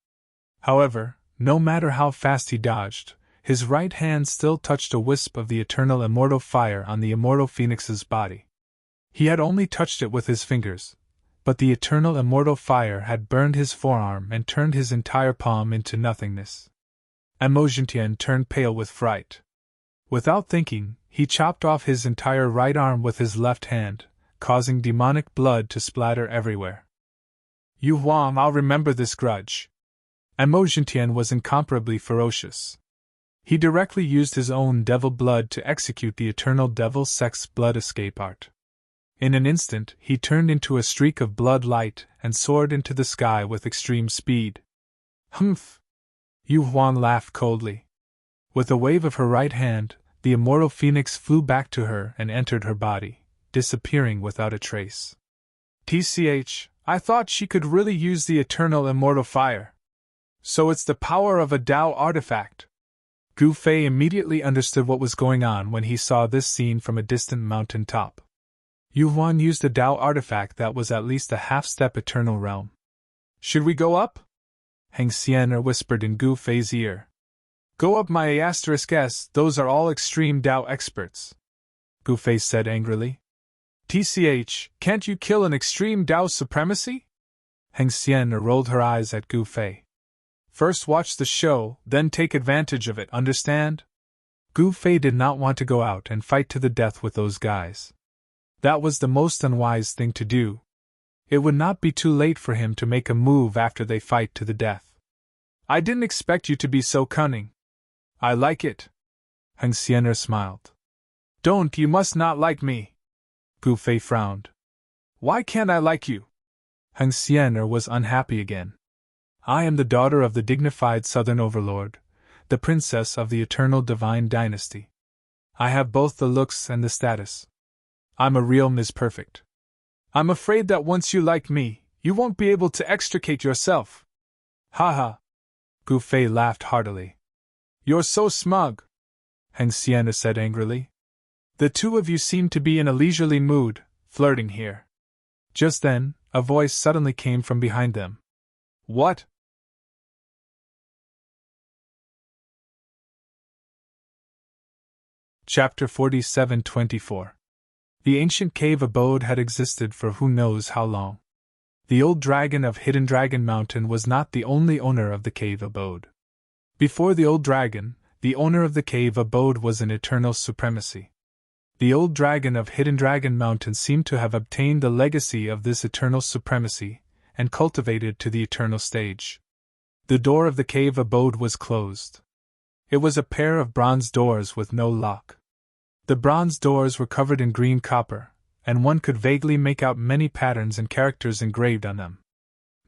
However, no matter how fast he dodged, his right hand still touched a wisp of the eternal immortal fire on the immortal phoenix's body. He had only touched it with his fingers, but the eternal immortal fire had burned his forearm and turned his entire palm into nothingness. Emojintian turned pale with fright. Without thinking, he chopped off his entire right arm with his left hand, causing demonic blood to splatter everywhere. Yu Huang, I'll remember this grudge. Emojintian was incomparably ferocious. He directly used his own devil blood to execute the eternal devil sect's blood escape art. In an instant, he turned into a streak of blood light and soared into the sky with extreme speed. Humph! Yu Huang laughed coldly. With a wave of her right hand, the immortal phoenix flew back to her and entered her body, disappearing without a trace. TCH, I thought she could really use the eternal immortal fire. So it's the power of a Tao artifact. Gu Fei immediately understood what was going on when he saw this scene from a distant mountain top. Yu Huang used a Tao artifact that was at least a half-step eternal realm. Should we go up? Heng Xian'er whispered in Gu Fei's ear. Go up, my *s, those are all extreme Dao experts. Gu Fei said angrily. TCH, can't you kill an extreme Dao supremacy? Heng Xian'er rolled her eyes at Gu Fei. First watch the show, then take advantage of it, understand? Gu Fei did not want to go out and fight to the death with those guys. That was the most unwise thing to do. It would not be too late for him to make a move after they fight to the death. I didn't expect you to be so cunning. I like it. Heng Xian'er smiled. Don't, you must not like me. Gu Fei frowned. Why can't I like you? Heng Xian'er was unhappy again. I am the daughter of the dignified southern overlord, the princess of the eternal divine dynasty. I have both the looks and the status. I'm a real Miss Perfect. I'm afraid that once you like me, you won't be able to extricate yourself. Ha ha. Gu Fei laughed heartily. You're so smug, Heng Xian'er said angrily. The two of you seem to be in a leisurely mood, flirting here. Just then, a voice suddenly came from behind them. What? Chapter 47-24. The ancient cave abode had existed for who knows how long. The old dragon of Hidden Dragon Mountain was not the only owner of the cave abode. Before the old dragon, the owner of the cave abode was in eternal supremacy. The old dragon of Hidden Dragon Mountain seemed to have obtained the legacy of this eternal supremacy, and cultivated to the eternal stage. The door of the cave abode was closed. It was a pair of bronze doors with no lock. The bronze doors were covered in green copper, and one could vaguely make out many patterns and characters engraved on them.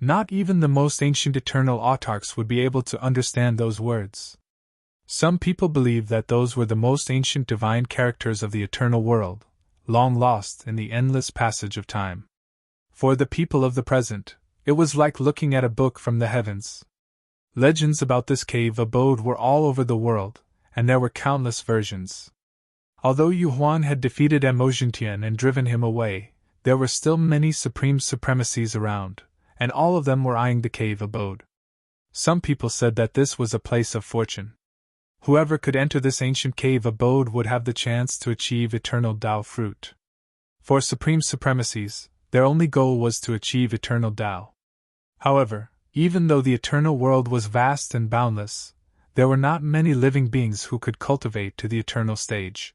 Not even the most ancient eternal autarchs would be able to understand those words. Some people believe that those were the most ancient divine characters of the eternal world, long lost in the endless passage of time. For the people of the present, it was like looking at a book from the heavens. Legends about this cave abode were all over the world, and there were countless versions. Although Yu Huan had defeated Emojintian and driven him away, there were still many supreme supremacies around, and all of them were eyeing the cave abode. Some people said that this was a place of fortune. Whoever could enter this ancient cave abode would have the chance to achieve eternal Dao fruit. For supreme supremacies, their only goal was to achieve eternal Dao. However, even though the eternal world was vast and boundless, there were not many living beings who could cultivate to the eternal stage.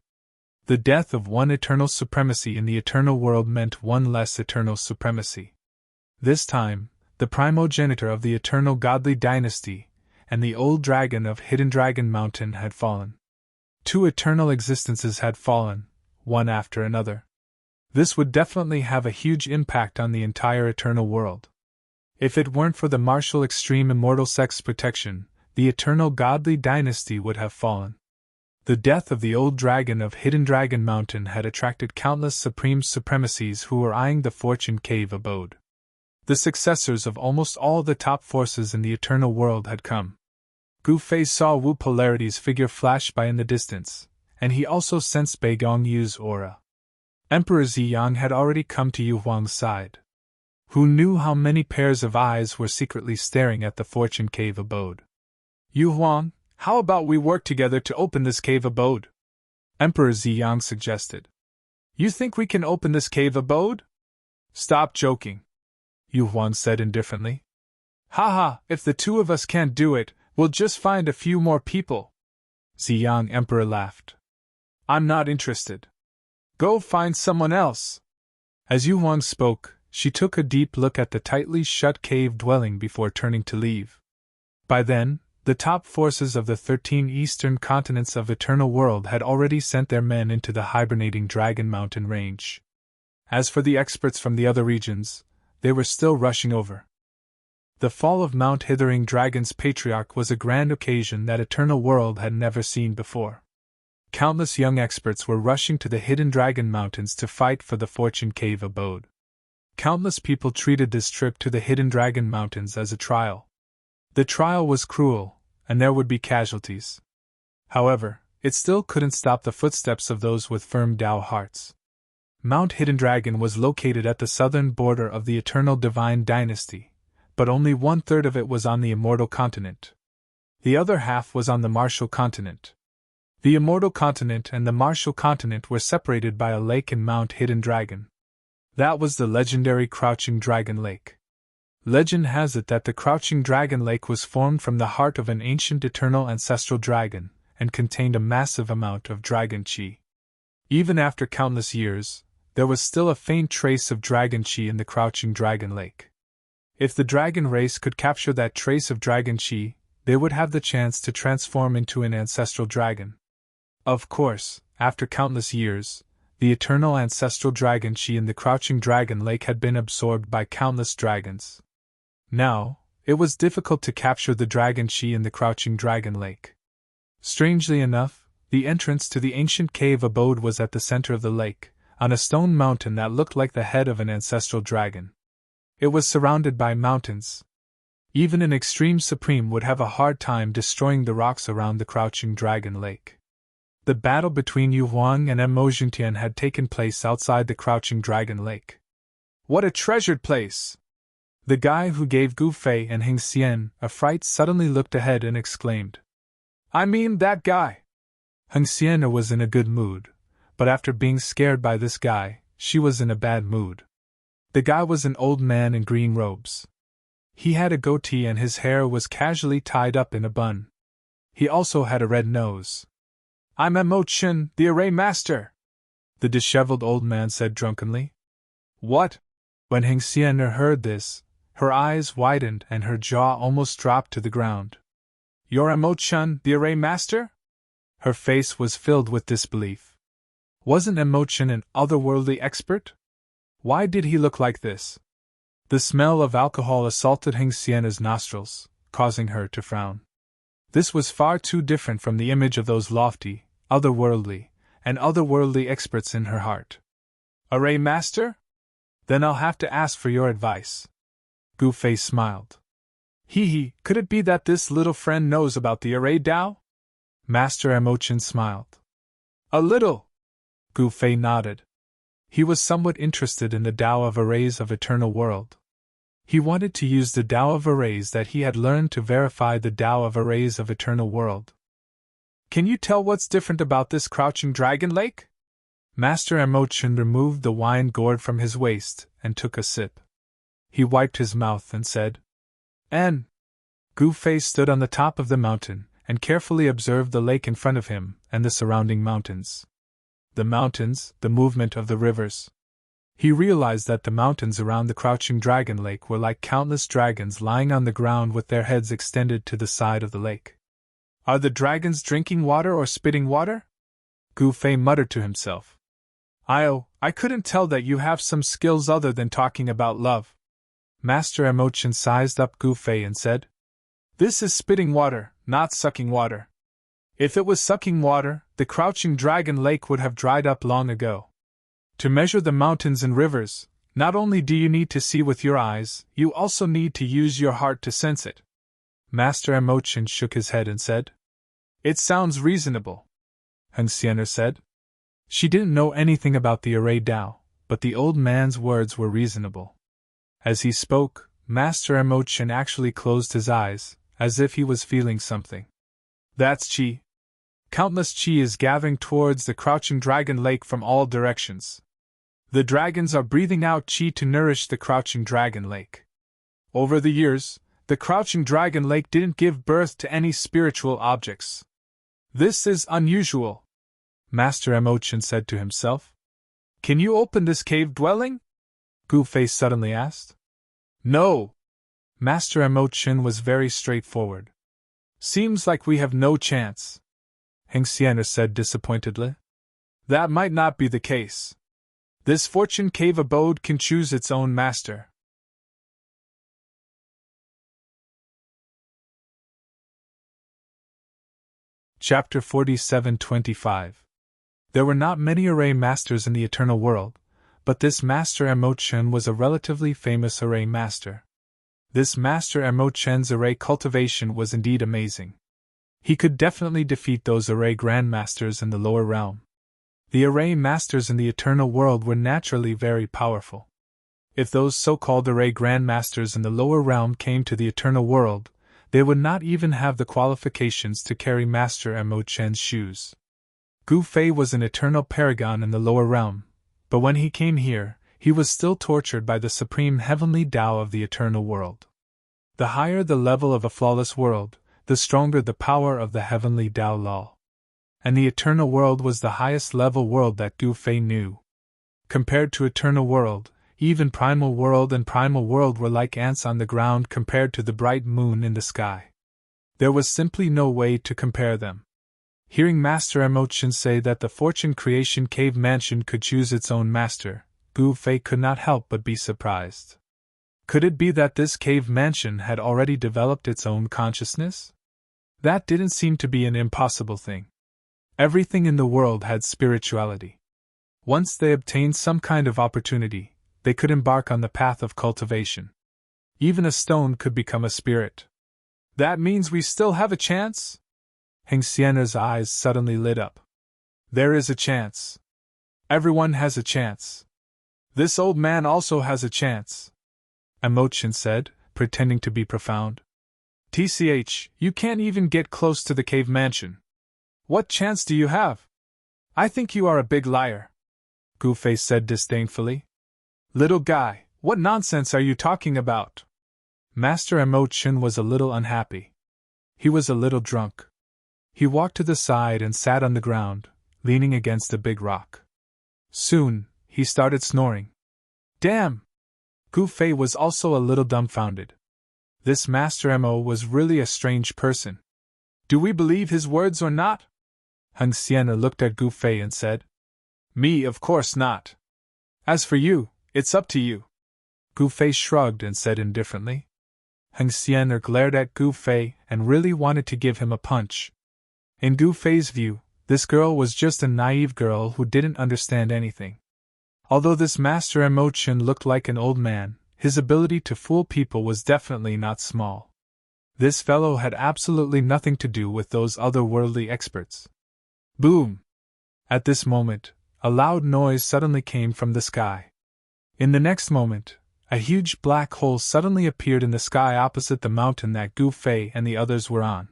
The death of one eternal supremacy in the eternal world meant one less eternal supremacy. This time, the primogenitor of the eternal godly dynasty and the old dragon of Hidden Dragon Mountain had fallen. Two eternal existences had fallen, one after another. This would definitely have a huge impact on the entire eternal world. If it weren't for the martial extreme immortal sex protection, the eternal godly dynasty would have fallen. The death of the old dragon of Hidden Dragon Mountain had attracted countless supreme supremacies who were eyeing the Fortune Cave abode. The successors of almost all the top forces in the eternal world had come. Gu Fei saw Wu Polarity's figure flash by in the distance, and he also sensed Bei Gongyu's aura. Emperor Ziyang had already come to Yu Huang's side. Who knew how many pairs of eyes were secretly staring at the Fortune Cave abode? Yu Huang, how about we work together to open this cave abode? Emperor Ziyang suggested. You think we can open this cave abode? Stop joking, Yu Huang said indifferently. Haha, if the two of us can't do it, we'll just find a few more people. Ziyang Emperor laughed. I'm not interested. Go find someone else. As Yu Huang spoke, she took a deep look at the tightly shut cave dwelling before turning to leave. By then, the top forces of the 13 eastern continents of Eternal World had already sent their men into the hibernating Dragon Mountain range. As for the experts from the other regions, they were still rushing over. The fall of Mount Hithering Dragon's Patriarch was a grand occasion that Eternal World had never seen before. Countless young experts were rushing to the Hidden Dragon Mountains to fight for the Fortune Cave abode. Countless people treated this trip to the Hidden Dragon Mountains as a trial. The trial was cruel, and there would be casualties. However, it still couldn't stop the footsteps of those with firm Dao hearts. Mount Hidden Dragon was located at the southern border of the Eternal Divine Dynasty, but only 1/3 of it was on the immortal continent. The other half was on the martial continent. The immortal continent and the martial continent were separated by a lake and Mount Hidden Dragon. That was the legendary Crouching Dragon Lake. Legend has it that the Crouching Dragon Lake was formed from the heart of an ancient eternal ancestral dragon, and contained a massive amount of dragon chi. Even after countless years, there was still a faint trace of dragon chi in the Crouching Dragon Lake. If the dragon race could capture that trace of dragon chi, they would have the chance to transform into an ancestral dragon. Of course, after countless years, the eternal ancestral dragon chi in the Crouching Dragon Lake had been absorbed by countless dragons. Now, it was difficult to capture the dragon chi in the Crouching Dragon Lake. Strangely enough, the entrance to the ancient cave abode was at the center of the lake, on a stone mountain that looked like the head of an ancestral dragon. It was surrounded by mountains. Even an extreme supreme would have a hard time destroying the rocks around the Crouching Dragon Lake. The battle between Yu Huang and Mo Jingtian had taken place outside the Crouching Dragon Lake. What a treasured place! The guy who gave Gu Fei and Hing Xian a fright suddenly looked ahead and exclaimed, "I mean that guy!" Hing Xian was in a good mood, but after being scared by this guy, she was in a bad mood. The guy was an old man in green robes. He had a goatee and his hair was casually tied up in a bun. He also had a red nose. "I'm Mo Chen, the array master," the disheveled old man said drunkenly. "What?" When Hing Xian heard this, her eyes widened and her jaw almost dropped to the ground. "You're Mo Chen, the array master?" Her face was filled with disbelief. Wasn't Mo Chen an otherworldly expert? Why did he look like this? The smell of alcohol assaulted Hing Xian's nostrils, causing her to frown. This was far too different from the image of those lofty, otherworldly experts in her heart. "Array master? Then I'll have to ask for your advice." Gu Fei smiled. Hee, could it be that this little friend knows about the array Dao? Master Mo Chen smiled. "A little." Gu Fei nodded. He was somewhat interested in the Tao of arrays of eternal world. He wanted to use the Tao of arrays that he had learned to verify the Tao of arrays of eternal world. "Can you tell what's different about this Crouching Dragon Lake?" Master Mo Chen removed the wine gourd from his waist and took a sip. He wiped his mouth and said, "N." Gu Fei stood on the top of the mountain and carefully observed the lake in front of him and the surrounding mountains. The mountains, the movement of the rivers. He realized that the mountains around the Crouching Dragon Lake were like countless dragons lying on the ground with their heads extended to the side of the lake. "Are the dragons drinking water or spitting water?" Gu Fei muttered to himself. I couldn't tell that you have some skills other than talking about love." Master Mo Chen sized up Gu Fei and said, "This is spitting water, not sucking water. If it was sucking water, the Crouching Dragon Lake would have dried up long ago. To measure the mountains and rivers, not only do you need to see with your eyes, you also need to use your heart to sense it." Master Mo Chen shook his head and said, "It sounds reasonable." Hing Xian said. She didn't know anything about the array Tao, but the old man's words were reasonable. As he spoke, Master Mo Chen actually closed his eyes, as if he was feeling something. "That's Qi. Countless Qi is gathering towards the Crouching Dragon Lake from all directions. The dragons are breathing out Qi to nourish the Crouching Dragon Lake. Over the years, the Crouching Dragon Lake didn't give birth to any spiritual objects. This is unusual," Master Mo Chen said to himself. "Can you open this cave dwelling?" Gu Fei suddenly asked. "No." Master Mo Chen was very straightforward. "Seems like we have no chance," Hing Xian said disappointedly. "That might not be the case. This fortune cave abode can choose its own master." Chapter 47-25. There were not many array masters in the eternal world, but this Master Mo Chen was a relatively famous array master. This Master Mo Chen's array cultivation was indeed amazing. He could definitely defeat those array grandmasters in the lower realm. The array masters in the eternal world were naturally very powerful. If those so-called array grandmasters in the lower realm came to the eternal world, they would not even have the qualifications to carry Master Mo Chen's shoes. Gu Fei was an eternal paragon in the lower realm, but when he came here, he was still tortured by the supreme heavenly Tao of the eternal world. The higher the level of a flawless world, the stronger the power of the heavenly Tao law. And the eternal world was the highest level world that Gu Fei knew. Compared to eternal world, even primal world and primal world were like ants on the ground compared to the bright moon in the sky. There was simply no way to compare them. Hearing Master Emochin say that the Fortune Creation Cave Mansion could choose its own master, Gu Fei could not help but be surprised. Could it be that this cave mansion had already developed its own consciousness? That didn't seem to be an impossible thing. Everything in the world had spirituality. Once they obtained some kind of opportunity, they could embark on the path of cultivation. Even a stone could become a spirit. That means we still have a chance? Heng Xian'er's eyes suddenly lit up. There is a chance. Everyone has a chance. This old man also has a chance, Emochin said, pretending to be profound. TCH, you can't even get close to the cave mansion. What chance do you have? I think you are a big liar, Gu Fei said disdainfully. Little guy, what nonsense are you talking about? Master Emochin was a little unhappy. He was a little drunk. He walked to the side and sat on the ground, leaning against a big rock. Soon, he started snoring. Damn! Gu Fei was also a little dumbfounded. This Master Mo was really a strange person. Do we believe his words or not? Heng Xian'er looked at Gu Fei and said. Me, of course not. As for you, it's up to you. Gu Fei shrugged and said indifferently. Heng Xian'er glared at Gu Fei and really wanted to give him a punch. In Gu Fei's view, this girl was just a naive girl who didn't understand anything. Although this Master Emochin looked like an old man, his ability to fool people was definitely not small. This fellow had absolutely nothing to do with those otherworldly experts. Boom! At this moment, a loud noise suddenly came from the sky. In the next moment, a huge black hole suddenly appeared in the sky opposite the mountain that Gu Fei and the others were on.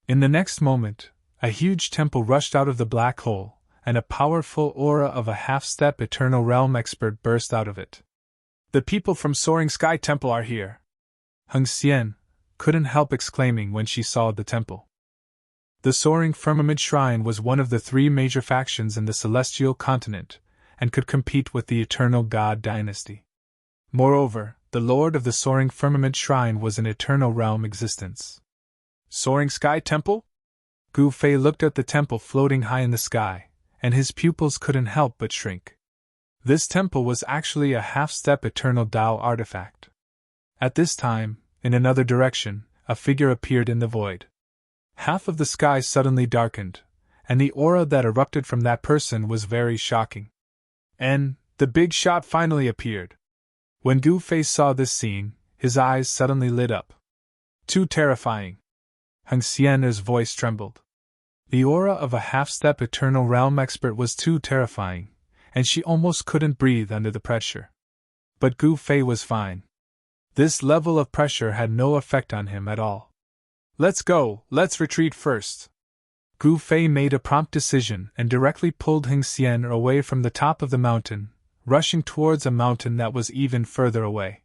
In the next moment, a huge temple rushed out of the black hole, and a powerful aura of a half-step eternal realm expert burst out of it. The people from Soaring Sky Temple are here! Heng Xian couldn't help exclaiming when she saw the temple. The Soaring Firmament Shrine was one of the three major factions in the celestial continent, and could compete with the Eternal God Dynasty. Moreover, the Lord of the Soaring Firmament Shrine was an eternal realm existence. Soaring Sky Temple? Gu Fei looked at the temple floating high in the sky, and his pupils couldn't help but shrink. This temple was actually a half-step eternal Tao artifact. At this time, in another direction, a figure appeared in the void. Half of the sky suddenly darkened, and the aura that erupted from that person was very shocking. And the big shot finally appeared. When Gu Fei saw this scene, his eyes suddenly lit up. Too terrifying. Heng Xian'er's voice trembled. The aura of a half-step eternal realm expert was too terrifying, and she almost couldn't breathe under the pressure. But Gu Fei was fine. This level of pressure had no effect on him at all. Let's go, let's retreat first. Gu Fei made a prompt decision and directly pulled Heng Xian'er away from the top of the mountain, rushing towards a mountain that was even further away.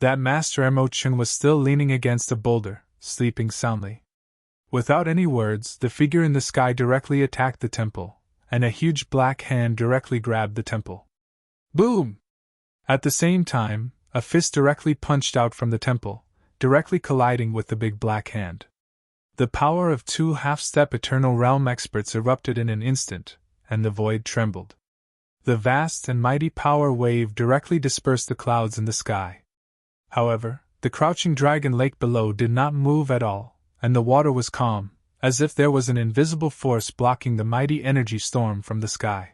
That Master Emochin was still leaning against a boulder, sleeping soundly. Without any words, the figure in the sky directly attacked the temple, and a huge black hand directly grabbed the temple. Boom! At the same time, a fist directly punched out from the temple, directly colliding with the big black hand. The power of two half-step eternal realm experts erupted in an instant, and the void trembled. The vast and mighty power wave directly dispersed the clouds in the sky. However, the crouching dragon lake below did not move at all, and the water was calm, as if there was an invisible force blocking the mighty energy storm from the sky.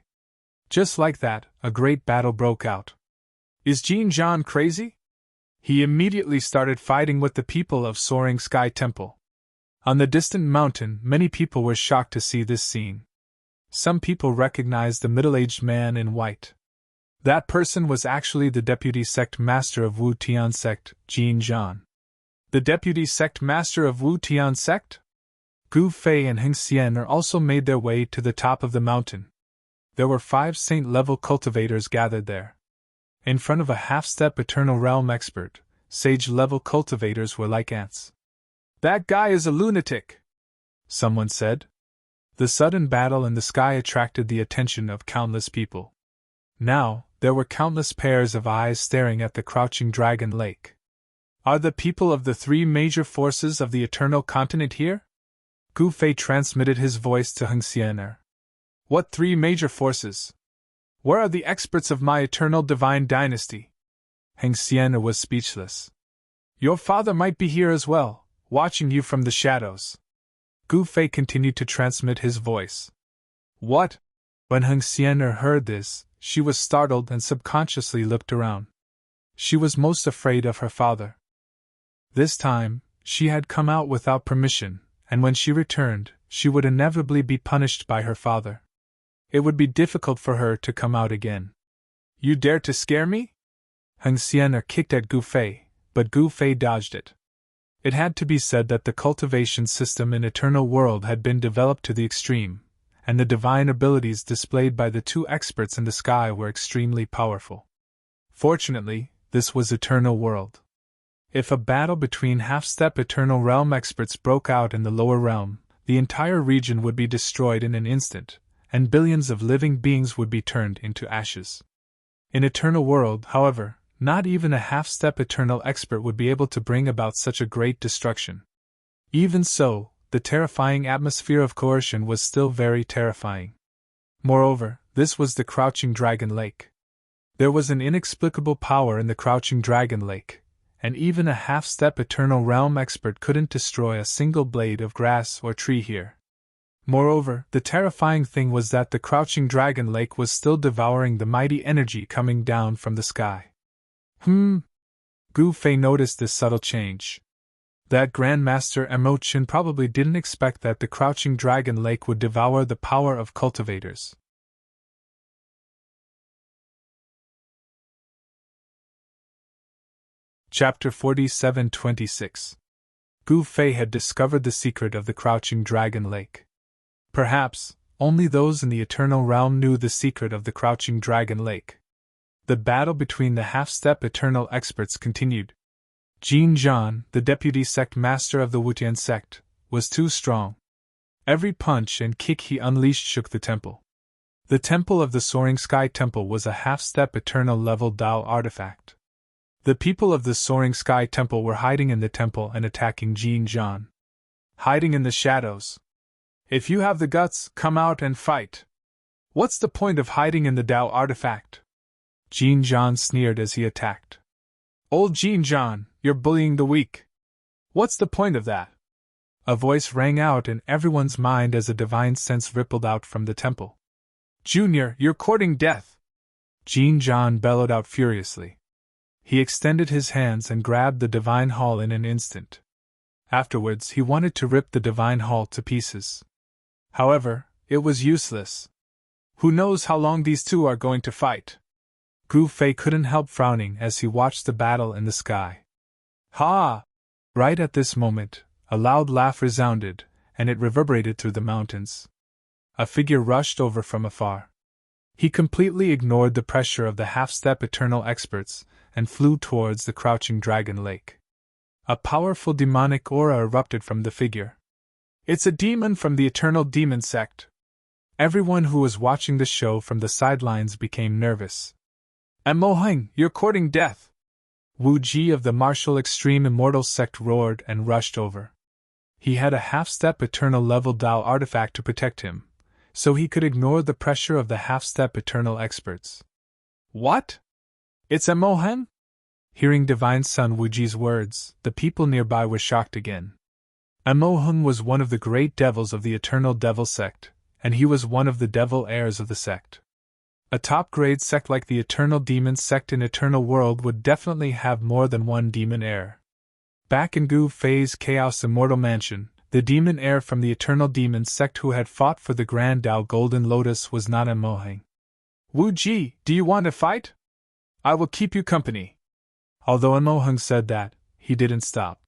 Just like that, a great battle broke out. Is Jin Zhan crazy? He immediately started fighting with the people of Soaring Sky Temple. On the distant mountain, many people were shocked to see this scene. Some people recognized the middle-aged man in white. That person was actually the deputy sect master of Wu Tian sect, Jin Zhan. The deputy sect master of Wu Tian sect? Gu Fei and Heng Xian also made their way to the top of the mountain. There were 5 saint-level cultivators gathered there. In front of a half-step Eternal Realm expert, sage-level cultivators were like ants. "That guy is a lunatic," someone said. The sudden battle in the sky attracted the attention of countless people. Now, there were countless pairs of eyes staring at the crouching dragon lake. "Are the people of the 3 major forces of the Eternal Continent here?" Gu Fei transmitted his voice to Heng Xian. "What 3 major forces? Where are the experts of my eternal divine dynasty?" Heng Xian was speechless. "Your father might be here as well, watching you from the shadows." Gu Fei continued to transmit his voice. "What?" When Heng Xian heard this, she was startled and subconsciously looked around. She was most afraid of her father. This time, she had come out without permission, and when she returned, she would inevitably be punished by her father. It would be difficult for her to come out again. "You dare to scare me?" Heng Xian kicked at Gu Fei, but Gu Fei dodged it. It had to be said that the cultivation system in Eternal World had been developed to the extreme, and the divine abilities displayed by the 2 experts in the sky were extremely powerful. Fortunately, this was Eternal World. If a battle between half-step Eternal Realm experts broke out in the lower realm, the entire region would be destroyed in an instant, and billions of living beings would be turned into ashes. In Eternal World, however, not even a half-step Eternal expert would be able to bring about such a great destruction. Even so, the terrifying atmosphere of coercion was still very terrifying. Moreover, this was the Crouching Dragon Lake. There was an inexplicable power in the Crouching Dragon Lake, and even a half-step Eternal Realm expert couldn't destroy a single blade of grass or tree here. Moreover, the terrifying thing was that the Crouching Dragon Lake was still devouring the mighty energy coming down from the sky. Gu Fei noticed this subtle change. That Grandmaster Emochin probably didn't expect that the Crouching Dragon Lake would devour the power of cultivators. Chapter 47-26. Gu Fei had discovered the secret of the Crouching Dragon Lake. Perhaps, only those in the Eternal Realm knew the secret of the Crouching Dragon Lake. The battle between the half-step Eternal experts continued. Jin Zhan, the deputy sect master of the Wutian sect, was too strong. Every punch and kick he unleashed shook the temple. The temple of the Soaring Sky Temple was a half-step Eternal level Dao artifact. The people of the Soaring Sky Temple were hiding in the temple and attacking Jin Zhan. Hiding in the shadows. "If you have the guts, come out and fight. What's the point of hiding in the Dao artifact?" Jin Zhan sneered as he attacked. "Old Jin Zhan, you're bullying the weak. What's the point of that?" A voice rang out in everyone's mind as a divine sense rippled out from the temple. "Junior, you're courting death!" Jin Zhan bellowed out furiously. He extended his hands and grabbed the divine hall in an instant. Afterwards, he wanted to rip the divine hall to pieces. However, it was useless. Who knows how long these 2 are going to fight? Gu Fei couldn't help frowning as he watched the battle in the sky. "Ha!" Right at this moment, a loud laugh resounded, and it reverberated through the mountains. A figure rushed over from afar. He completely ignored the pressure of the half-step Eternal experts and flew towards the Crouching Dragon Lake. A powerful demonic aura erupted from the figure. "It's a demon from the Eternal Demon sect." Everyone who was watching the show from the sidelines became nervous. "Emoheng, you're courting death!" Wu Ji of the Martial Extreme Immortal sect roared and rushed over. He had a half-step Eternal level Dao artifact to protect him, so he could ignore the pressure of the half-step Eternal experts. "What? It's Emoheng?" Hearing Divine Son Wu Ji's words, the people nearby were shocked again. Emoheng was one of the great devils of the Eternal Devil sect, and he was one of the devil heirs of the sect. A top-grade sect like the Eternal Demon sect in Eternal World would definitely have more than one demon heir. Back in Gu Fei's Chaos Immortal Mansion, the demon heir from the Eternal Demon sect who had fought for the Grand Dao Golden Lotus was not Emoheng. Wu Ji, do you want to fight? I will keep you company. Although Emohung said that, he didn't stop.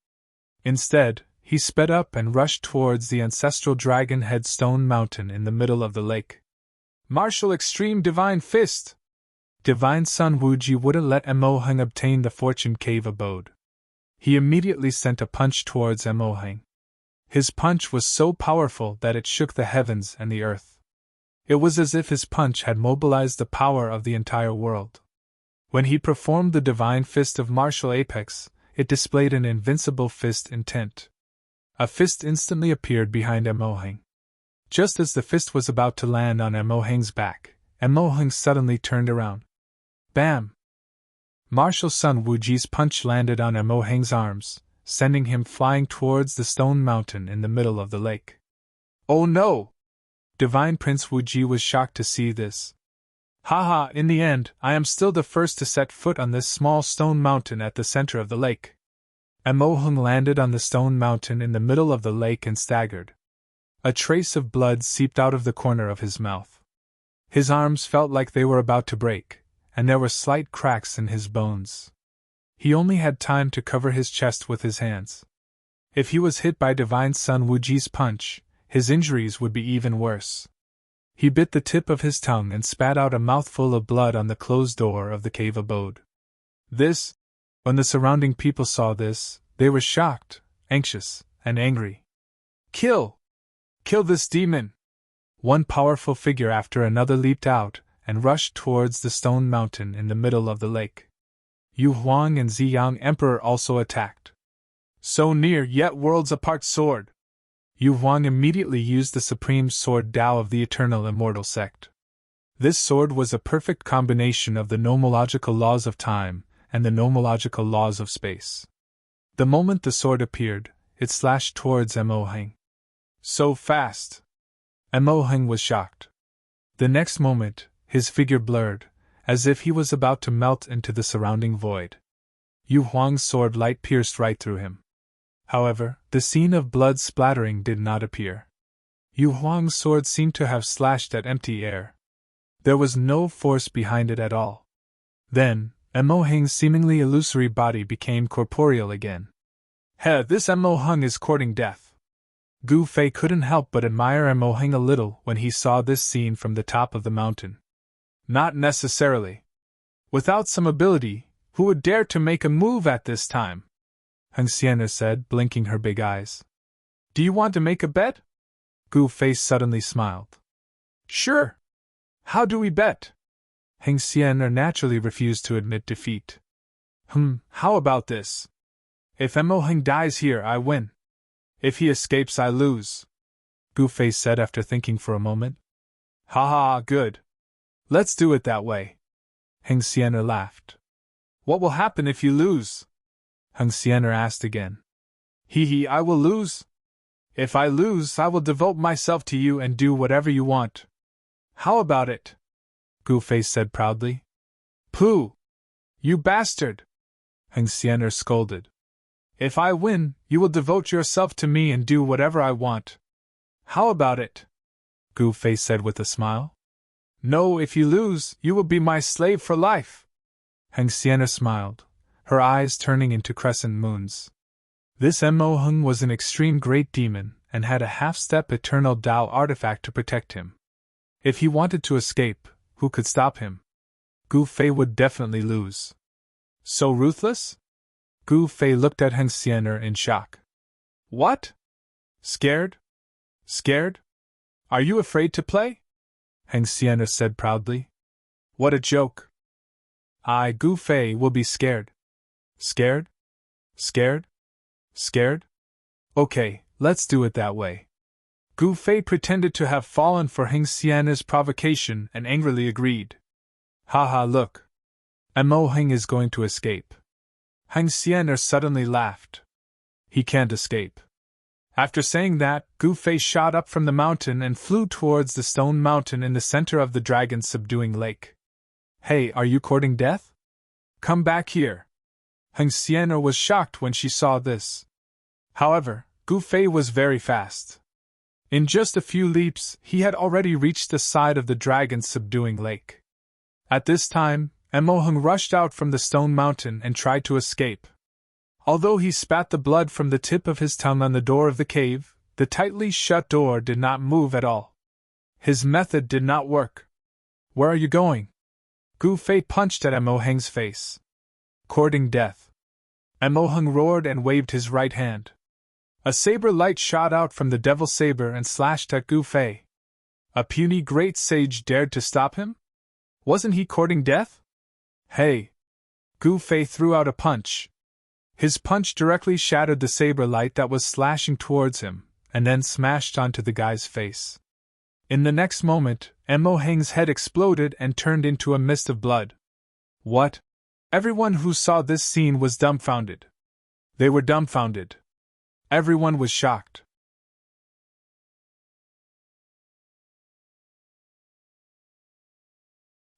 Instead, he sped up and rushed towards the ancestral dragon head stone mountain in the middle of the lake. Martial Extreme Divine Fist! Divine Son Wuji wouldn't let Emohung obtain the Fortune Cave abode. He immediately sent a punch towards Emohung. His punch was so powerful that it shook the heavens and the earth. It was as if his punch had mobilized the power of the entire world. When he performed the Divine Fist of Martial Apex, it displayed an invincible fist intent. A fist instantly appeared behind Emohung. Just as the fist was about to land on Emohung's back, Emohung suddenly turned around. Bam! Martial Son Wuji's punch landed on Emohung's arms, sending him flying towards the stone mountain in the middle of the lake. Oh no! Divine Prince Wuji was shocked to see this. Haha, in the end, I am still the first to set foot on this small stone mountain at the center of the lake. Emohung landed on the stone mountain in the middle of the lake and staggered. A trace of blood seeped out of the corner of his mouth. His arms felt like they were about to break, and there were slight cracks in his bones. He only had time to cover his chest with his hands. If he was hit by Divine Son Wuji's punch, his injuries would be even worse. He bit the tip of his tongue and spat out a mouthful of blood on the closed door of the cave abode. When the surrounding people saw this, they were shocked, anxious, and angry. Kill! Kill this demon! One powerful figure after another leaped out and rushed towards the stone mountain in the middle of the lake. Yu Huang and Ziyang Emperor also attacked. So near yet worlds apart sword! Yu Huang immediately used the supreme sword Tao of the Eternal Immortal Sect. This sword was a perfect combination of the nomological laws of time and the nomological laws of space. The moment the sword appeared, it slashed towards Emohung. So fast! Emohung was shocked. The next moment, his figure blurred, as if he was about to melt into the surrounding void. Yu Huang's sword light pierced right through him. However, the scene of blood splattering did not appear. Yu Huang's sword seemed to have slashed at empty air. There was no force behind it at all. Then, Emohung's seemingly illusory body became corporeal again. This Emohung is courting death. Gu Fei couldn't help but admire Emohung a little when he saw this scene from the top of the mountain. Not necessarily. Without some ability, who would dare to make a move at this time? Heng Xian'er said, blinking her big eyes. Do you want to make a bet? Gu Fei suddenly smiled. Sure. How do we bet? Heng Xian'er naturally refused to admit defeat. How about this? If Emohung dies here, I win. If he escapes, I lose. Gu Fei said after thinking for a moment. Ha, good. Let's do it that way. Heng Xian'er laughed. What will happen if you lose? Heng Xian'er asked again. I will lose. If I lose, I will devote myself to you and do whatever you want. How about it? Gu Fei said proudly. Pooh! You bastard! Heng Xian'er scolded. If I win, you will devote yourself to me and do whatever I want. How about it? Gu Fei said with a smile. No, if you lose, you will be my slave for life. Heng Xian'er smiled, her eyes turning into crescent moons. This Emohung was an extreme great demon and had a half-step eternal Tao artifact to protect him. If he wanted to escape, who could stop him? Gu Fei would definitely lose. So ruthless? Gu Fei looked at Heng Xian'er in shock. What? Scared? Scared? Are you afraid to play? Heng Xian'er said proudly. What a joke. Gu Fei will be scared. Scared? Scared? Scared? Okay, let's do it that way. Gu Fei pretended to have fallen for Heng Xian'er's provocation and angrily agreed. Look. Emohung is going to escape. Heng Xian'er suddenly laughed. He can't escape. After saying that, Gu Fei shot up from the mountain and flew towards the stone mountain in the center of the dragon's subduing lake. Hey, are you courting death? Come back here. Heng Xian'er was shocked when she saw this. However, Gu Fei was very fast. In just a few leaps, he had already reached the side of the dragon's subduing lake. At this time, Emohung rushed out from the stone mountain and tried to escape. Although he spat the blood from the tip of his tongue on the door of the cave, the tightly shut door did not move at all. His method did not work. Where are you going? Gu Fei punched at Emohung's face. Courting death. Emohung roared and waved his right hand. A saber light shot out from the devil saber and slashed at Gu Fei. A puny great sage dared to stop him? Wasn't he courting death? Hey! Gu Fei threw out a punch. His punch directly shattered the saber light that was slashing towards him, and then smashed onto the guy's face. In the next moment, Emohung's head exploded and turned into a mist of blood. What? Everyone who saw this scene was dumbfounded. They were dumbfounded. Everyone was shocked.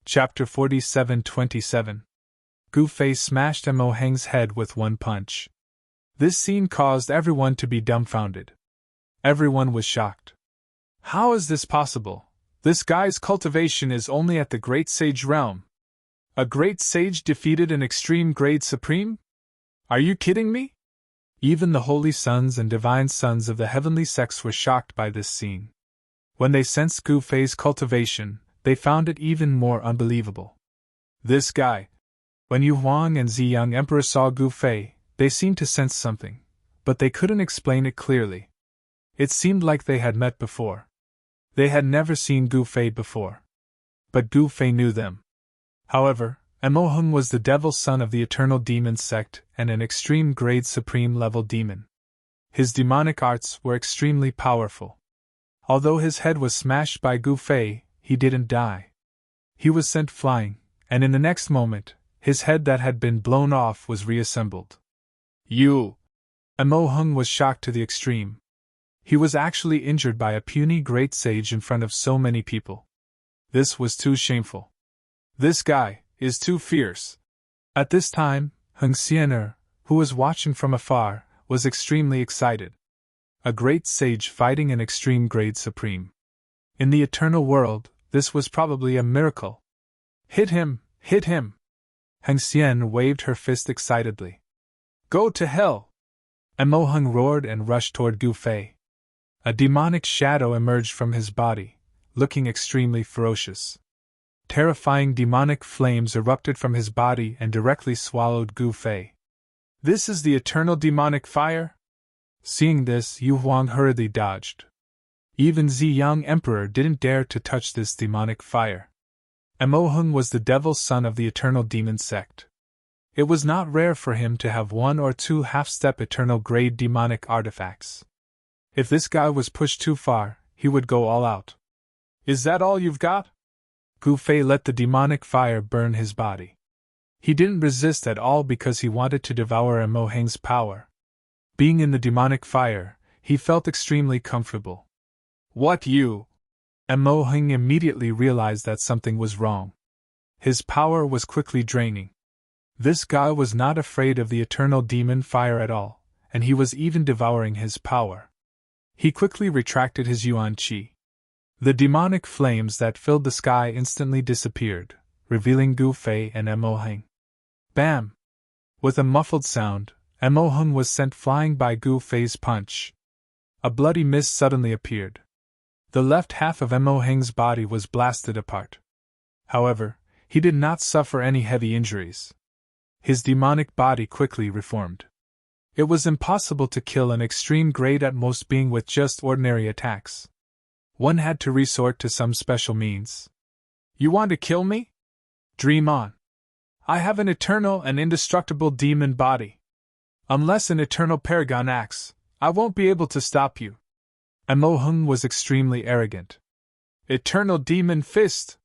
Chapter 47:27. Gu Fei smashed Emohung's head with one punch. This scene caused everyone to be dumbfounded. Everyone was shocked. How is this possible? This guy's cultivation is only at the Great Sage realm. A Great Sage defeated an Extreme Grade Supreme? Are you kidding me? Even the holy sons and divine sons of the heavenly sects were shocked by this scene. When they sensed Gu Fei's cultivation, they found it even more unbelievable. This guy. When Yu Huang and Ziyang Emperor saw Gu Fei, they seemed to sense something, but they couldn't explain it clearly. It seemed like they had met before. They had never seen Gu Fei before. But Gu Fei knew them. However, Emohung was the devil's son of the Eternal Demon sect and an extreme grade supreme level demon. His demonic arts were extremely powerful. Although his head was smashed by Gu Fei, he didn't die. He was sent flying, and in the next moment, his head that had been blown off was reassembled. You! Emohung was shocked to the extreme. He was actually injured by a puny great sage in front of so many people. This was too shameful. This guy is too fierce. At this time, Heng Xianer, who was watching from afar, was extremely excited. A great sage fighting an extreme grade supreme. In the eternal world, this was probably a miracle. Hit him! Hit him! Heng Xian waved her fist excitedly. Go to hell! Emohung roared and rushed toward Gu Fei. A demonic shadow emerged from his body, looking extremely ferocious. Terrifying demonic flames erupted from his body and directly swallowed Gu Fei. This is the eternal demonic fire? Seeing this, Yu Huang hurriedly dodged. Even Ziyang Emperor didn't dare to touch this demonic fire. Emohung was the devil's son of the Eternal Demon sect. It was not rare for him to have one or two half-step eternal grade demonic artifacts. If this guy was pushed too far, he would go all out. Is that all you've got? Gu Fei let the demonic fire burn his body. He didn't resist at all because he wanted to devour Emohung's power. Being in the demonic fire, he felt extremely comfortable. What you? Emohung immediately realized that something was wrong. His power was quickly draining. This guy was not afraid of the eternal demon fire at all, and he was even devouring his power. He quickly retracted his yuan qi. The demonic flames that filled the sky instantly disappeared, revealing Gu Fei and Emohung. Bam! With a muffled sound, Emohung was sent flying by Gu Fei's punch. A bloody mist suddenly appeared. The left half of Emohung's body was blasted apart. However, he did not suffer any heavy injuries. His demonic body quickly reformed. It was impossible to kill an extreme grade at most being with just ordinary attacks. One had to resort to some special means. You want to kill me? Dream on. I have an eternal and indestructible demon body. Unless an eternal paragon acts, I won't be able to stop you. Emohung was extremely arrogant. Eternal demon fist!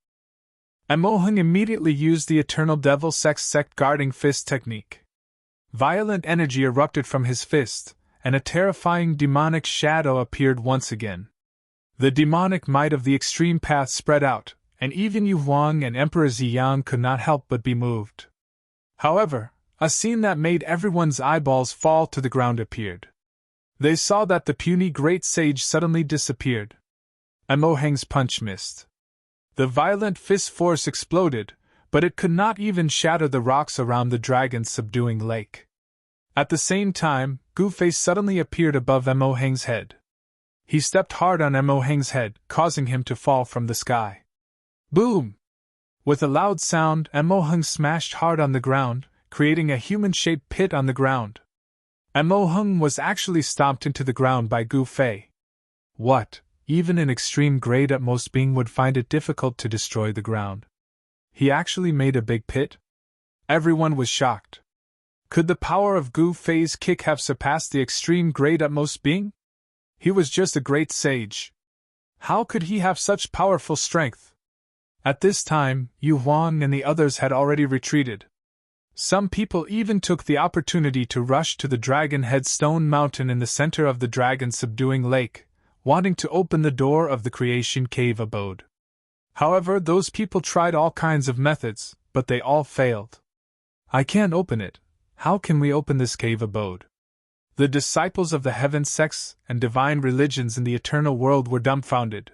Emohung immediately used the eternal devil sect guarding fist technique. Violent energy erupted from his fist, and a terrifying demonic shadow appeared once again. The demonic might of the extreme path spread out, and even Yu Huang and Emperor Ziyang could not help but be moved. However, a scene that made everyone's eyeballs fall to the ground appeared. They saw that the puny great sage suddenly disappeared. Emohung's punch missed. The violent fist force exploded, but it could not even shatter the rocks around the dragon's subduing lake. At the same time, Gu Fei suddenly appeared above Mo Heng's head. He stepped hard on Mo Heng's head, causing him to fall from the sky. Boom! With a loud sound, Mo Heng smashed hard on the ground, creating a human-shaped pit on the ground. Mo Heng was actually stomped into the ground by Gu Fei. What? Even an extreme grade utmost being would find it difficult to destroy the ground. He actually made a big pit? Everyone was shocked. Could the power of Gu Fei's kick have surpassed the extreme grade utmost being? He was just a great sage. How could he have such powerful strength? At this time, Yu Huang and the others had already retreated. Some people even took the opportunity to rush to the Dragon Head Stone Mountain in the center of the dragon subduing lake, wanting to open the door of the Creation Cave abode. However, those people tried all kinds of methods, but they all failed. I can't open it. How can we open this cave abode? The disciples of the heaven sects and divine religions in the eternal world were dumbfounded.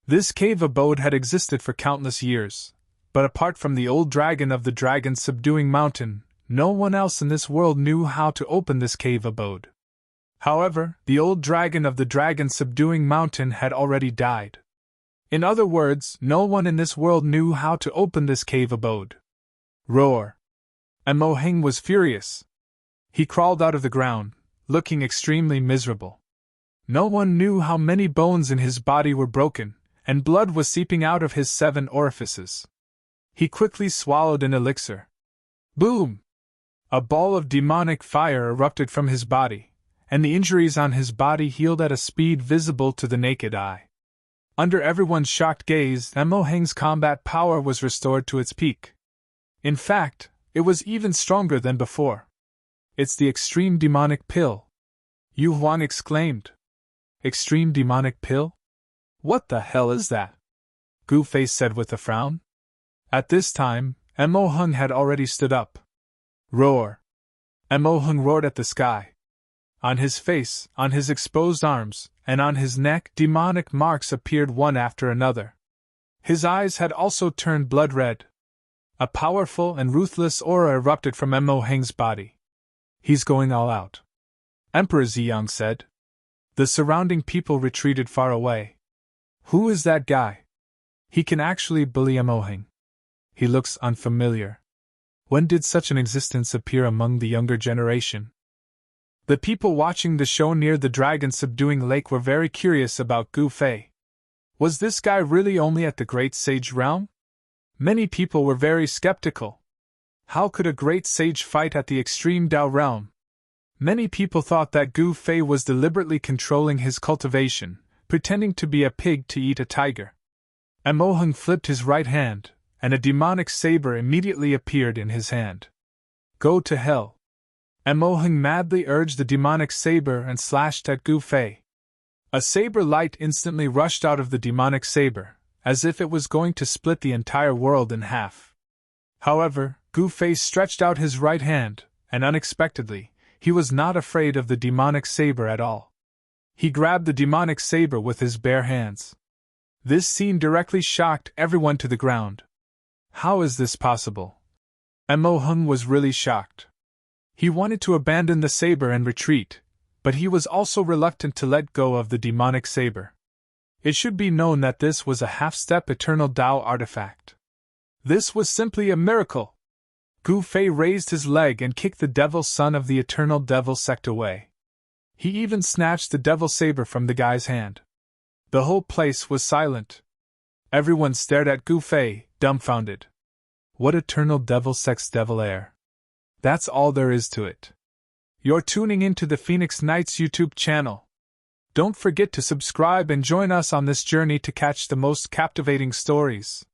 This cave abode had existed for countless years, but apart from the old dragon of the dragon subduing mountain, no one else in this world knew how to open this cave abode. However, the old dragon of the dragon subduing mountain had already died. In other words, no one in this world knew how to open this cave abode. Roar! Mo Heng was furious. He crawled out of the ground, looking extremely miserable. No one knew how many bones in his body were broken, and blood was seeping out of his 7 orifices. He quickly swallowed an elixir. Boom! A ball of demonic fire erupted from his body, and the injuries on his body healed at a speed visible to the naked eye. Under everyone's shocked gaze, Mo Heng's combat power was restored to its peak. In fact, it was even stronger than before. It's the extreme demonic pill! Yu Huang exclaimed. Extreme demonic pill? What the hell is that? Gu Fei said with a frown. At this time, Mo Heng had already stood up. Roar! Mo Heng roared at the sky. On his face, on his exposed arms, and on his neck, demonic marks appeared one after another. His eyes had also turned blood red. A powerful and ruthless aura erupted from Mo Heng's body. He's going all out, Emperor Ziyang said. The surrounding people retreated far away. Who is that guy? He can actually bully Mo Heng. He looks unfamiliar. When did such an existence appear among the younger generation? The people watching the show near the dragon subduing lake were very curious about Gu Fei. Was this guy really only at the Great Sage realm? Many people were very skeptical. How could a great sage fight at the extreme Dao realm? Many people thought that Gu Fei was deliberately controlling his cultivation, pretending to be a pig to eat a tiger. Mo Heng flipped his right hand, and a demonic saber immediately appeared in his hand. Go to hell! Mo Heng madly urged the demonic saber and slashed at Gu Fei. A saber light instantly rushed out of the demonic saber, as if it was going to split the entire world in half. However, Gu Fei stretched out his right hand, and unexpectedly, he was not afraid of the demonic saber at all. He grabbed the demonic saber with his bare hands. This scene directly shocked everyone to the ground. How is this possible? Mo Heng was really shocked. He wanted to abandon the saber and retreat, but he was also reluctant to let go of the demonic saber. It should be known that this was a half-step eternal Dao artifact. This was simply a miracle. Gu Fei raised his leg and kicked the devil son of the eternal devil sect away. He even snatched the devil saber from the guy's hand. The whole place was silent. Everyone stared at Gu Fei, dumbfounded. What eternal devil sect's devil heir? That's all there is to it. You're tuning into the Phoenix Knights YouTube channel. Don't forget to subscribe and join us on this journey to catch the most captivating stories.